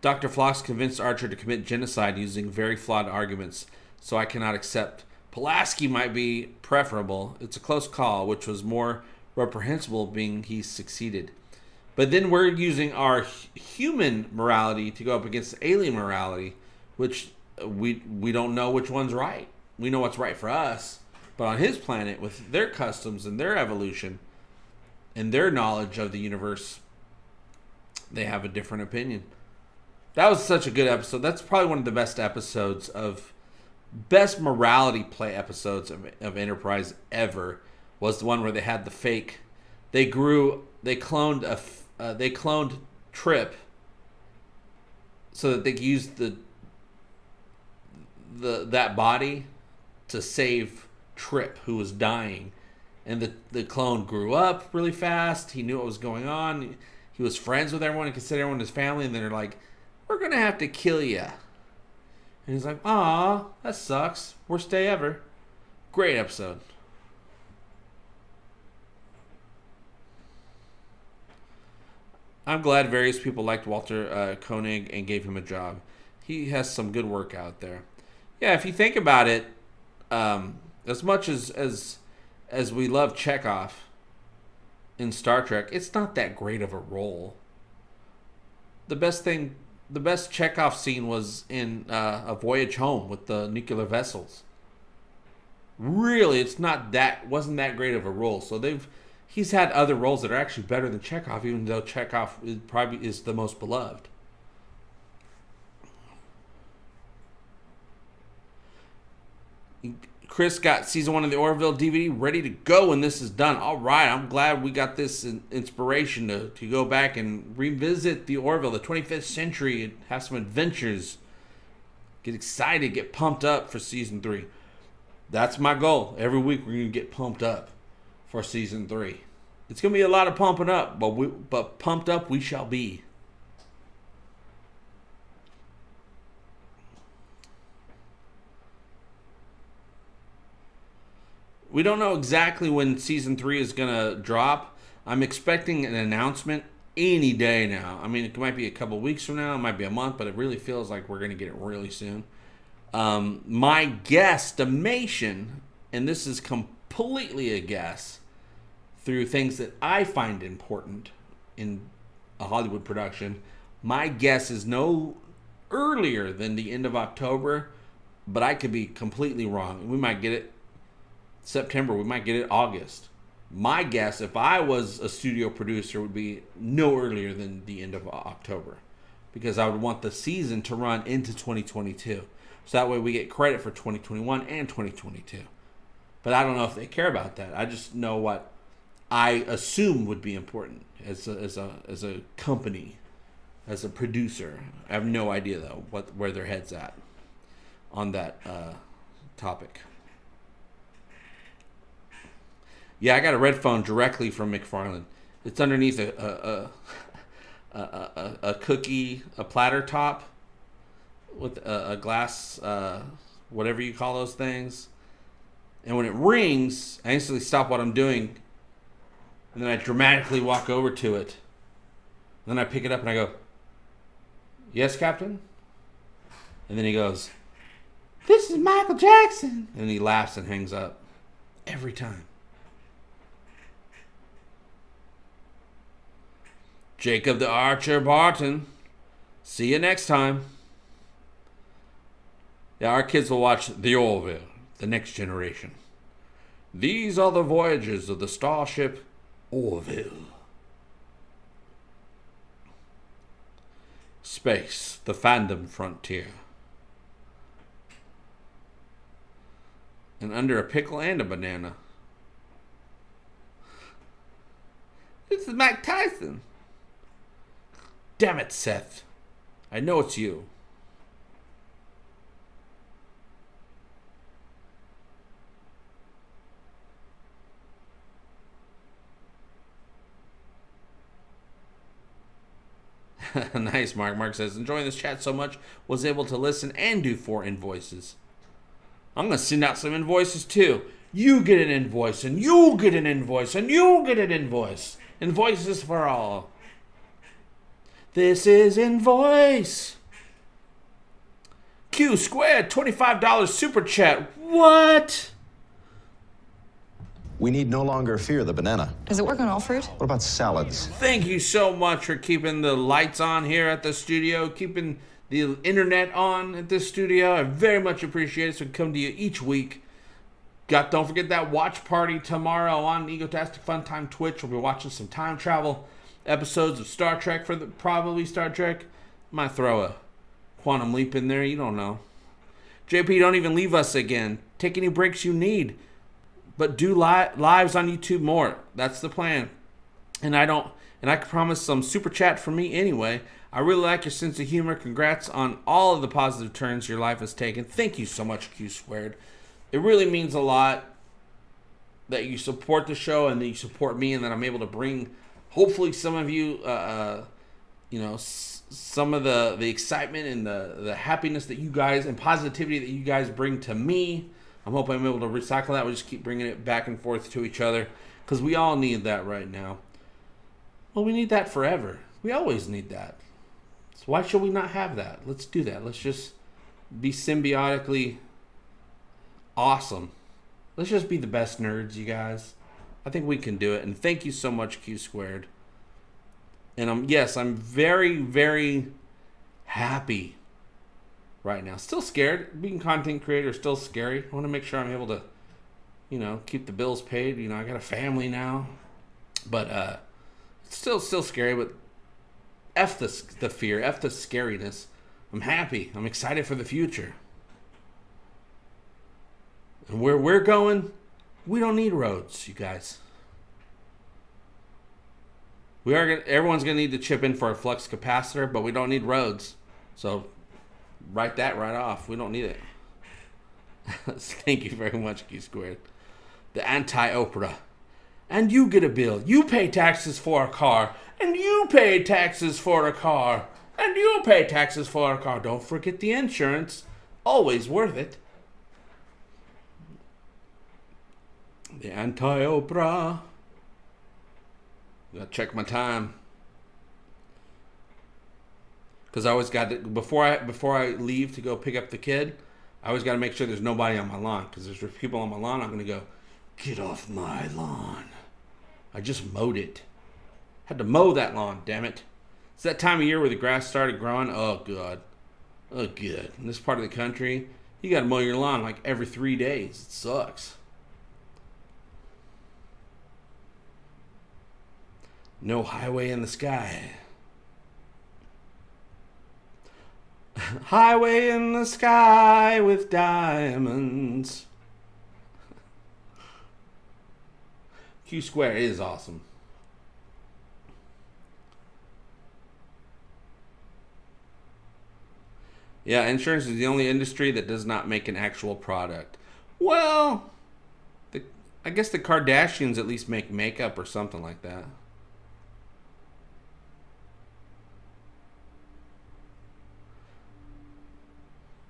Dr. Phlox convinced Archer to commit genocide using very flawed arguments, so I cannot accept. Pulaski might be preferable. It's a close call, which was more reprehensible being he succeeded. But then we're using our human morality to go up against alien morality, which we don't know which one's right. We know what's right for us. But on his planet, with their customs and their evolution and their knowledge of the universe, they have a different opinion. That was such a good episode. That's probably one of the best episodes best morality play episodes of Enterprise ever. Was the one where they had the fake. They cloned Trip so that they could use that body to save Trip, who was dying. And the clone grew up really fast. He knew what was going on. He was friends with everyone and considered everyone his family. And then they're like, we're going to have to kill you. And he's like, aw, that sucks. Worst day ever. Great episode. I'm glad various people liked Walter Koenig and gave him a job. He has some good work out there. Yeah, if you think about it, as much as we love Chekhov in Star Trek, it's not that great of a role. The best Chekhov scene was in A Voyage Home with the nuclear vessels. Really, wasn't that great of a role. So he's had other roles that are actually better than Chekhov, even though Chekhov probably is the most beloved. Chris got season 1 of the Orville DVD ready to go when this is done. All right, I'm glad we got this inspiration to go back and revisit the Orville, the 25th century, and have some adventures. Get excited, get pumped up for season 3. That's my goal. Every week we're going to get pumped up for season 3. It's going to be a lot of pumping up, but pumped up we shall be. We don't know exactly when season 3 is going to drop. I'm expecting an announcement any day now. I mean, it might be a couple weeks from now. It might be a month, but it really feels like we're going to get it really soon. My guesstimation, and this is completely a guess, through things that I find important in a Hollywood production, my guess is no earlier than the end of October, but I could be completely wrong. We might get it September, we might get it August. My guess, if I was a studio producer, would be no earlier than the end of October, because I would want the season to run into 2022. So that way we get credit for 2021 and 2022. But I don't know if they care about that. I just know what I assume would be important as a company, as a producer. I have no idea though where their head's at on that topic. Yeah, I got a red phone directly from McFarlane. It's underneath a cookie, a platter top with a glass, whatever you call those things. And when it rings, I instantly stop what I'm doing, and then I dramatically walk over to it. And then I pick it up and I go, "Yes, Captain?" And then he goes, "This is Michael Jackson." And he laughs and hangs up. Every time. Jacob the Archer Barton. See you next time. Yeah, our kids will watch The Orville, The Next Generation. These are the voyages of the starship Orville. Space, the fandom frontier. And under a pickle and a banana. This is Mike Tyson. Damn it, Seth. I know it's you. Nice, Mark. Mark says, enjoying this chat so much, was able to listen and do 4 invoices. I'm going to send out some invoices too. You get an invoice, and you get an invoice, and you get an invoice. Invoices for all. This is Invoice. Q squared, $25 super chat. What? We need no longer fear the banana. Does it work on all fruit? What about salads? Thank you so much for keeping the lights on here at the studio, keeping the internet on at this studio. I very much appreciate it. So we come to you each week. Don't forget that watch party tomorrow on Egotastic FunTime Twitch. We'll be watching some time travel episodes of Star Trek probably Star Trek. Might throw quantum leap in there. You don't know. JP, don't even leave us again. Take any breaks you need. But do lives on YouTube more. That's the plan. And I can promise some super chat from me anyway. I really like your sense of humor. Congrats on all of the positive turns your life has taken. Thank you so much, Q Squared. It really means a lot that you support the show and that you support me, and that I'm able to bring, hopefully, some of you, some of the excitement and the happiness that you guys and positivity that you guys bring to me. I'm hoping I'm able to recycle that. We'll just keep bringing it back and forth to each other, because we all need that right now. Well, we need that forever. We always need that. So why should we not have that? Let's do that. Let's just be symbiotically awesome. Let's just be the best nerds, you guys. I think we can do it. And thank you so much, Q Squared. And I'm very, very happy right now. Still scared. Being a content creator is still scary. I want to make sure I'm able to, keep the bills paid. I got a family now. But it's still scary. But F the fear. F the scariness. I'm happy. I'm excited for the future. And where we're going, we don't need roads, you guys. Everyone's gonna need to chip in for a flux capacitor, but we don't need roads. So write that right off. We don't need it. Thank you very much, Q Squared. The anti-Oprah. And you get a bill. You pay taxes for a car. And you pay taxes for a car. And you pay taxes for a car. Don't forget the insurance. Always worth it. The anti-Oprah. Gotta check my time. Because I always got to, before I leave to go pick up the kid, I always got to make sure there's nobody on my lawn. Because if there's people on my lawn, I'm going to go, get off my lawn. I just mowed it. Had to mow that lawn, damn it. It's that time of year where the grass started growing. Oh, God. Oh, good. In this part of the country, you got to mow your lawn like every 3 days. It sucks. No highway in the sky. Highway in the sky with diamonds. Q Square is awesome. Yeah, insurance is the only industry that does not make an actual product. Well, I guess the Kardashians at least make makeup or something like that.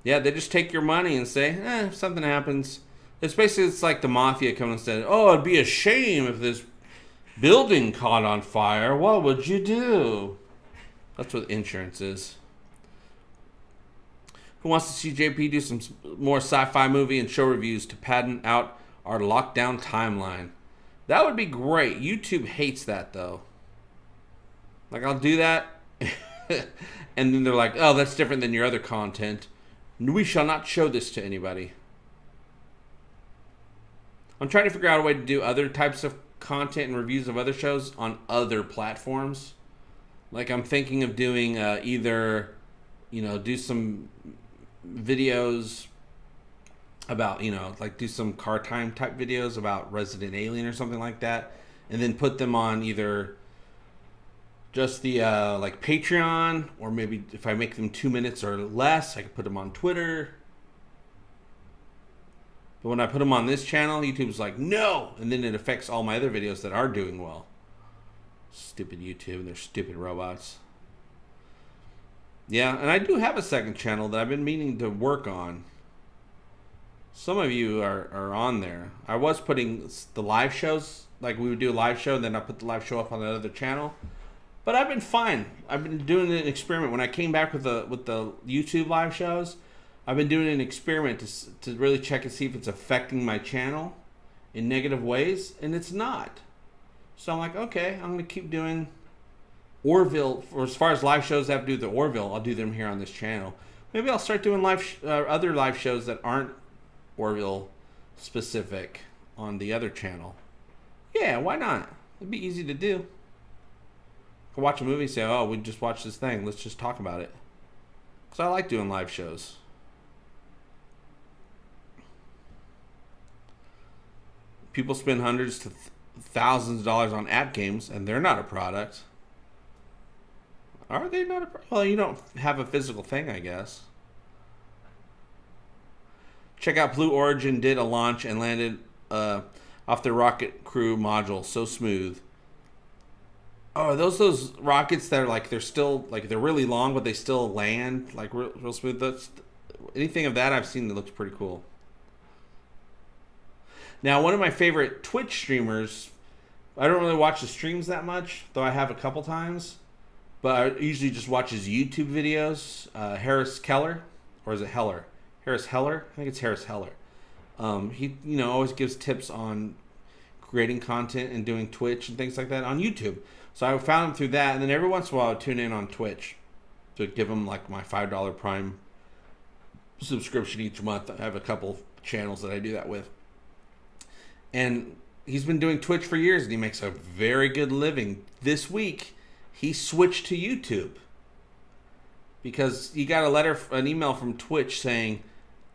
Yeah, they just take your money and say, if something happens. It's like the mafia coming and saying, oh, it'd be a shame if this building caught on fire. What would you do? That's what insurance is. Who wants to see JP do some more sci-fi movie and show reviews to patent out our lockdown timeline? That would be great. YouTube hates that, though. Like, I'll do that, and then they're like, oh, that's different than your other content. We shall not show this to anybody. I'm trying to figure out a way to do other types of content and reviews of other shows on other platforms. Like, I'm thinking of doing either, do some videos about, like do some car time type videos about Resident Alien or something like that. And then put them on either just the like Patreon, or maybe if I make them 2 minutes or less, I could put them on Twitter. But when I put them on this channel, YouTube's like, no! And then it affects all my other videos that are doing well. Stupid YouTube and their stupid robots. Yeah, and I do have a second channel that I've been meaning to work on. Some of you are on there. I was putting the live shows, like we would do a live show, and then I put the live show up on another channel. But I've been fine. I've been doing an experiment. When I came back with the YouTube live shows, I've been doing an experiment to really check and see if it's affecting my channel in negative ways, and it's not. So I'm like, okay, I'm going to keep doing Orville. For as far as live shows that have to do with the Orville, I'll do them here on this channel. Maybe I'll start doing other live shows that aren't Orville specific on the other channel. Yeah, why not? It'd be easy to do. I could watch a movie and say, oh, we just watched this thing. Let's just talk about it. because I like doing live shows. People spend hundreds to thousands of dollars on app games, and they're not a product. Are they not a product? Well, you don't have a physical thing, I guess. Check out Blue Origin did a launch and landed off their rocket crew module so smooth. Oh, are those rockets that are like they're really long, but they still land like real smooth? Anything of that I've seen that looks pretty cool. Now, one of my favorite Twitch streamers, I don't really watch the streams that much, though I have a couple times, but I usually just watch his YouTube videos. Harris Keller, or is it Heller? Harris Heller? I think it's Harris Heller. He, always gives tips on creating content and doing Twitch and things like that on YouTube. So I found him through that, and then every once in a while I would tune in on Twitch to give him like my $5 Prime subscription each month. I have a couple channels that I do that with. And he's been doing Twitch for years, and he makes a very good living. This week, he switched to YouTube because he got an email from Twitch saying,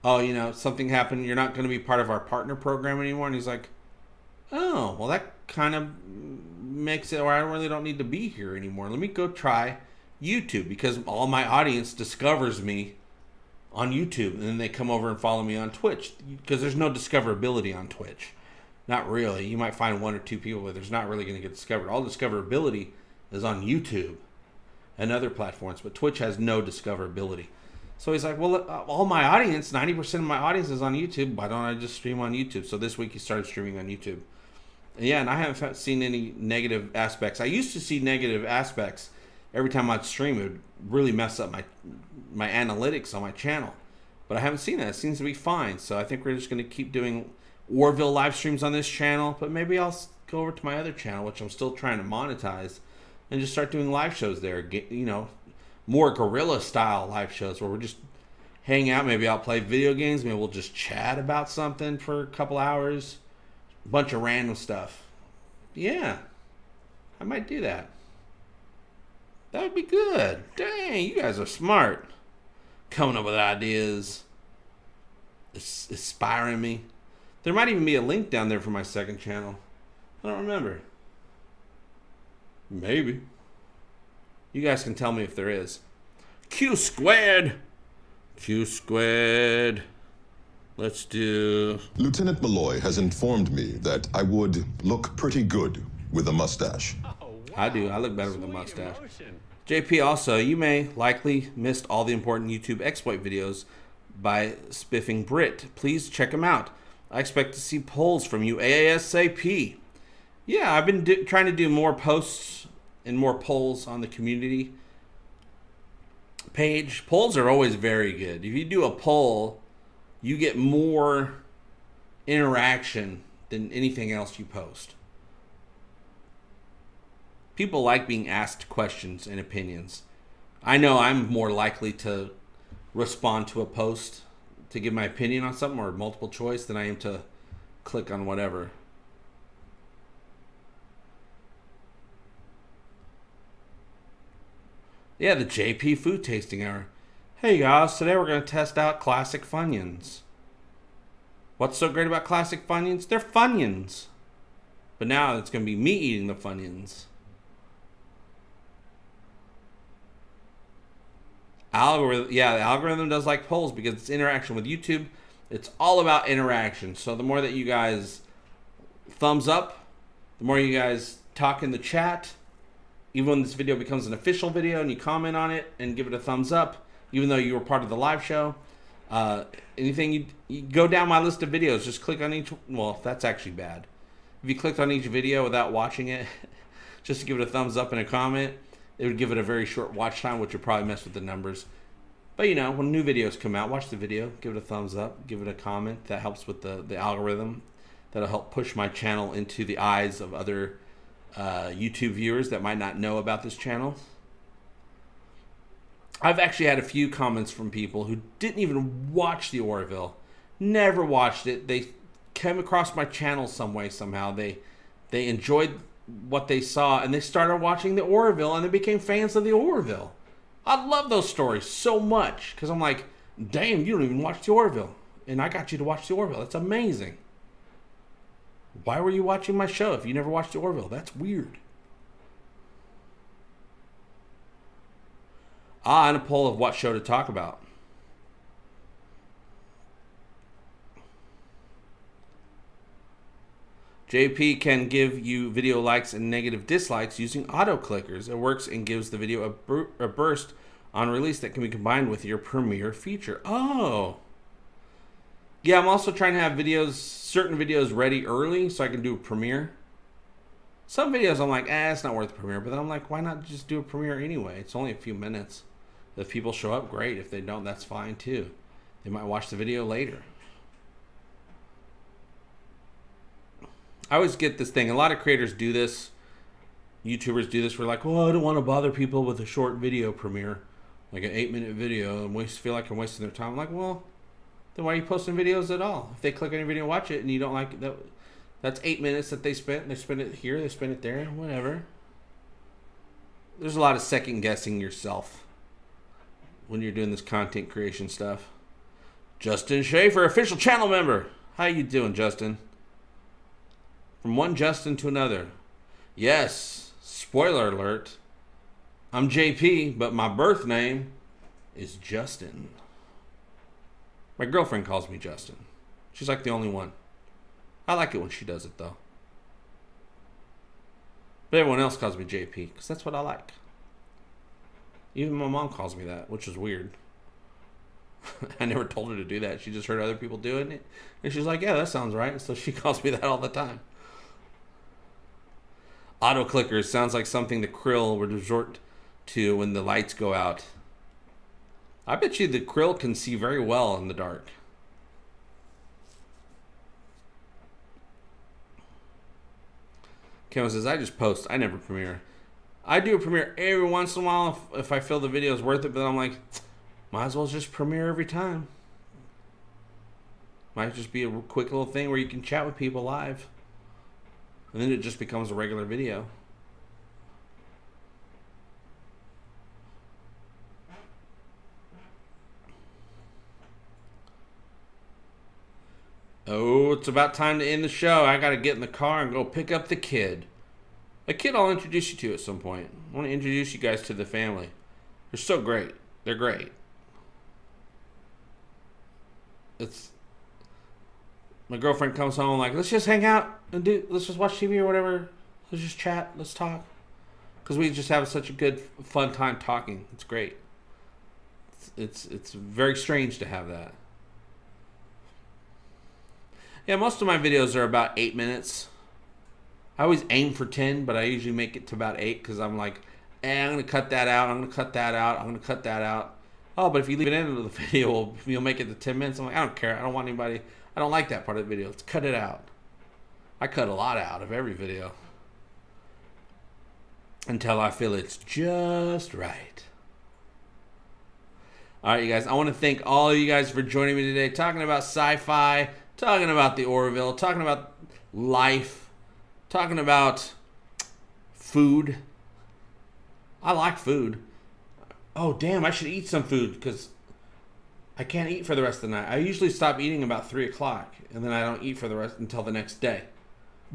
oh, something happened. You're not going to be part of our partner program anymore. And he's like, oh, well, that kind of makes it where I really don't need to be here anymore. Let me go try YouTube, because all my audience discovers me on YouTube, and then they come over and follow me on Twitch, because there's no discoverability on Twitch. Not really. You might find one or two people, but there's not really going to get discovered. All discoverability is on YouTube and other platforms, but Twitch has no discoverability. So he's like, well, all my audience, 90% of my audience is on YouTube. Why don't I just stream on YouTube? So this week he started streaming on YouTube. And I haven't seen any negative aspects. I used to see negative aspects every time I'd stream. It would really mess up my analytics on my channel. But I haven't seen that. It seems to be fine. So I think we're just going to keep doing Orville live streams on this channel, but maybe I'll go over to my other channel, which I'm still trying to monetize, and just start doing live shows there. More guerrilla style live shows where we're just hang out. Maybe I'll play video games. Maybe we'll just chat about something for a couple hours. A bunch of random stuff. Yeah, I might do that. That would be good. Dang, you guys are smart. Coming up with ideas. Inspiring me. There might even be a link down there for my second channel. I don't remember. Maybe. You guys can tell me if there is. Q squared. Q squared. Let's do... Lieutenant Malloy has informed me that I would look pretty good with a mustache. I do. I look better with a mustache. JP also, you may likely missed all the important YouTube exploit videos by Spiffing Brit. Please check them out. I expect to see polls from you ASAP. Yeah, I've been trying to do more posts and more polls on the community page. Polls are always very good. If you do a poll, you get more interaction than anything else you post. People like being asked questions and opinions. I know I'm more likely to respond to a post to give my opinion on something or multiple choice than I am to click on whatever. Yeah, the JP food tasting hour. Hey guys, today we're going to test out classic Funyuns. What's so great about classic Funyuns? They're Funyuns. But now it's going to be me eating the Funyuns. Algorithm, yeah, the algorithm does like polls because it's interaction with YouTube. It's all about interaction. So the more that you guys thumbs up, the more you guys talk in the chat, even when this video becomes an official video and you comment on it and give it a thumbs up, even though you were part of the live show, anything you go down my list of videos, just click on each. Well, that's actually bad. If you clicked on each video without watching it, just to give it a thumbs up and a comment, it would give it a very short watch time, which would probably mess with the numbers. But when new videos come out, watch the video, give it a thumbs up, give it a comment. That helps with the algorithm. That'll help push my channel into the eyes of other YouTube viewers that might not know about this channel. I've actually had a few comments from people who didn't even watch the Orville, never watched it. They came across my channel some way, somehow. They enjoyed what they saw, and they started watching the Orville, and they became fans of the Orville. I love those stories so much because I'm like, damn, you don't even watch the Orville. And I got you to watch the Orville. That's amazing. Why were you watching my show if you never watched the Orville? That's weird. And a poll of what show to talk about. JP can give you video likes and negative dislikes using auto clickers. It works and gives the video a burst on release that can be combined with your Premiere feature. Oh. Yeah, I'm also trying to have certain videos ready early so I can do a Premiere. Some videos I'm like, it's not worth Premiere. But then I'm like, why not just do a Premiere anyway? It's only a few minutes. If people show up, great. If they don't, that's fine too. They might watch the video later. I always get this thing. A lot of creators do this. YouTubers do this. We're like, well, I don't want to bother people with a short video premiere. Like an 8-minute video and feel like I'm wasting their time. I'm like, well, then why are you posting videos at all? If they click on your video and watch it and you don't like it, that's 8 minutes that they spent. They spend it here, they spend it there, whatever. There's a lot of second guessing yourself when you're doing this content creation stuff. Justin Schaefer, official channel member. How you doing, Justin? From one Justin to another. Yes, spoiler alert. I'm JP, but my birth name is Justin. My girlfriend calls me Justin. She's like the only one. I like it when she does it, though. But everyone else calls me JP, because that's what I like. Even my mom calls me that, which is weird. I never told her to do that. She just heard other people doing it. And she's like, yeah, that sounds right. So she calls me that all the time. Auto clickers sounds like something the Krill would resort to when the lights go out. I bet you the Krill can see very well in the dark. Kevin says, I just post. I never premiere. I do a premiere every once in a while if I feel the video is worth it, but I'm like, might as well just premiere every time. Might just be a quick little thing where you can chat with people live. And then it just becomes a regular video. Oh, it's about time to end the show. I got to get in the car and go pick up the kid. A kid I'll introduce you to at some point. I want to introduce you guys to the family. They're so great. They're great. My girlfriend comes home like, let's just hang out and let's just watch TV or whatever. Let's just chat. Let's talk. Because we just have such a good, fun time talking. It's great. It's very strange to have that. Yeah, most of my videos are about 8 minutes. I always aim for 10, but I usually make it to about 8 because I'm like, I'm going to cut that out. I'm going to cut that out. I'm going to cut that out. Oh, but if you leave it into the video, you'll make it to 10 minutes. I'm like, I don't care. I don't want anybody. I don't like that part of the video. Let's cut it out. I cut a lot out of every video until I feel it's just right. All right, you guys. I want to thank all of you guys for joining me today, talking about sci-fi, talking about the Orville, talking about life, talking about food. I like food. Oh, damn, I should eat some food because I can't eat for the rest of the night. I usually stop eating about 3 o'clock, and then I don't eat for the rest until the next day.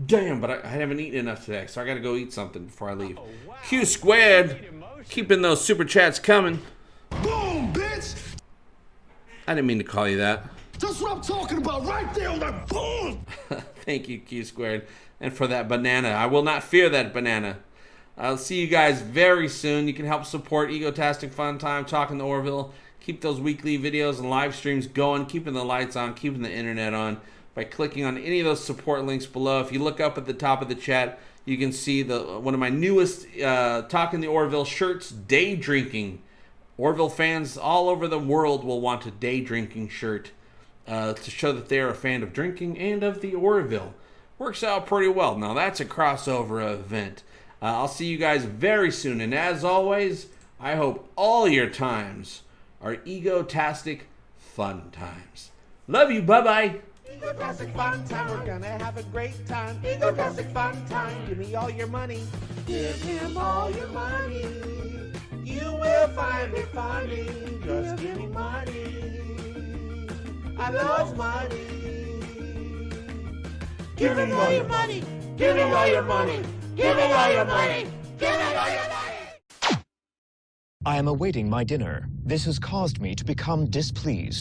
Damn, but I haven't eaten enough today, so I got to go eat something before I leave. Wow. Q squared, keeping those super chats coming. Boom, bitch! I didn't mean to call you that. That's what I'm talking about right there on that boom! Thank you, Q squared, and for that banana. I will not fear that banana. I'll see you guys very soon. You can help support Egotastic FunTime, Talking to Orville. Keep those weekly videos and live streams going, keeping the lights on, keeping the internet on by clicking on any of those support links below. If you look up at the top of the chat, you can see one of my newest Talking the Orville shirts, Day Drinking. Orville fans all over the world will want a Day Drinking shirt to show that they are a fan of drinking and of the Orville. Works out pretty well. Now that's a crossover event. I'll see you guys very soon, and as always, I hope all your times are Egotastic fun times. Love you, bye-bye. Egotastic FunTime, we're gonna have a great time. Egotastic FunTime, give me all your money. Give him all your money. You will find it funny. Just give me money. I love money. Give me all your money. Give me all your money. Give me all your money. Give me all your money. I am awaiting my dinner. This has caused me to become displeased.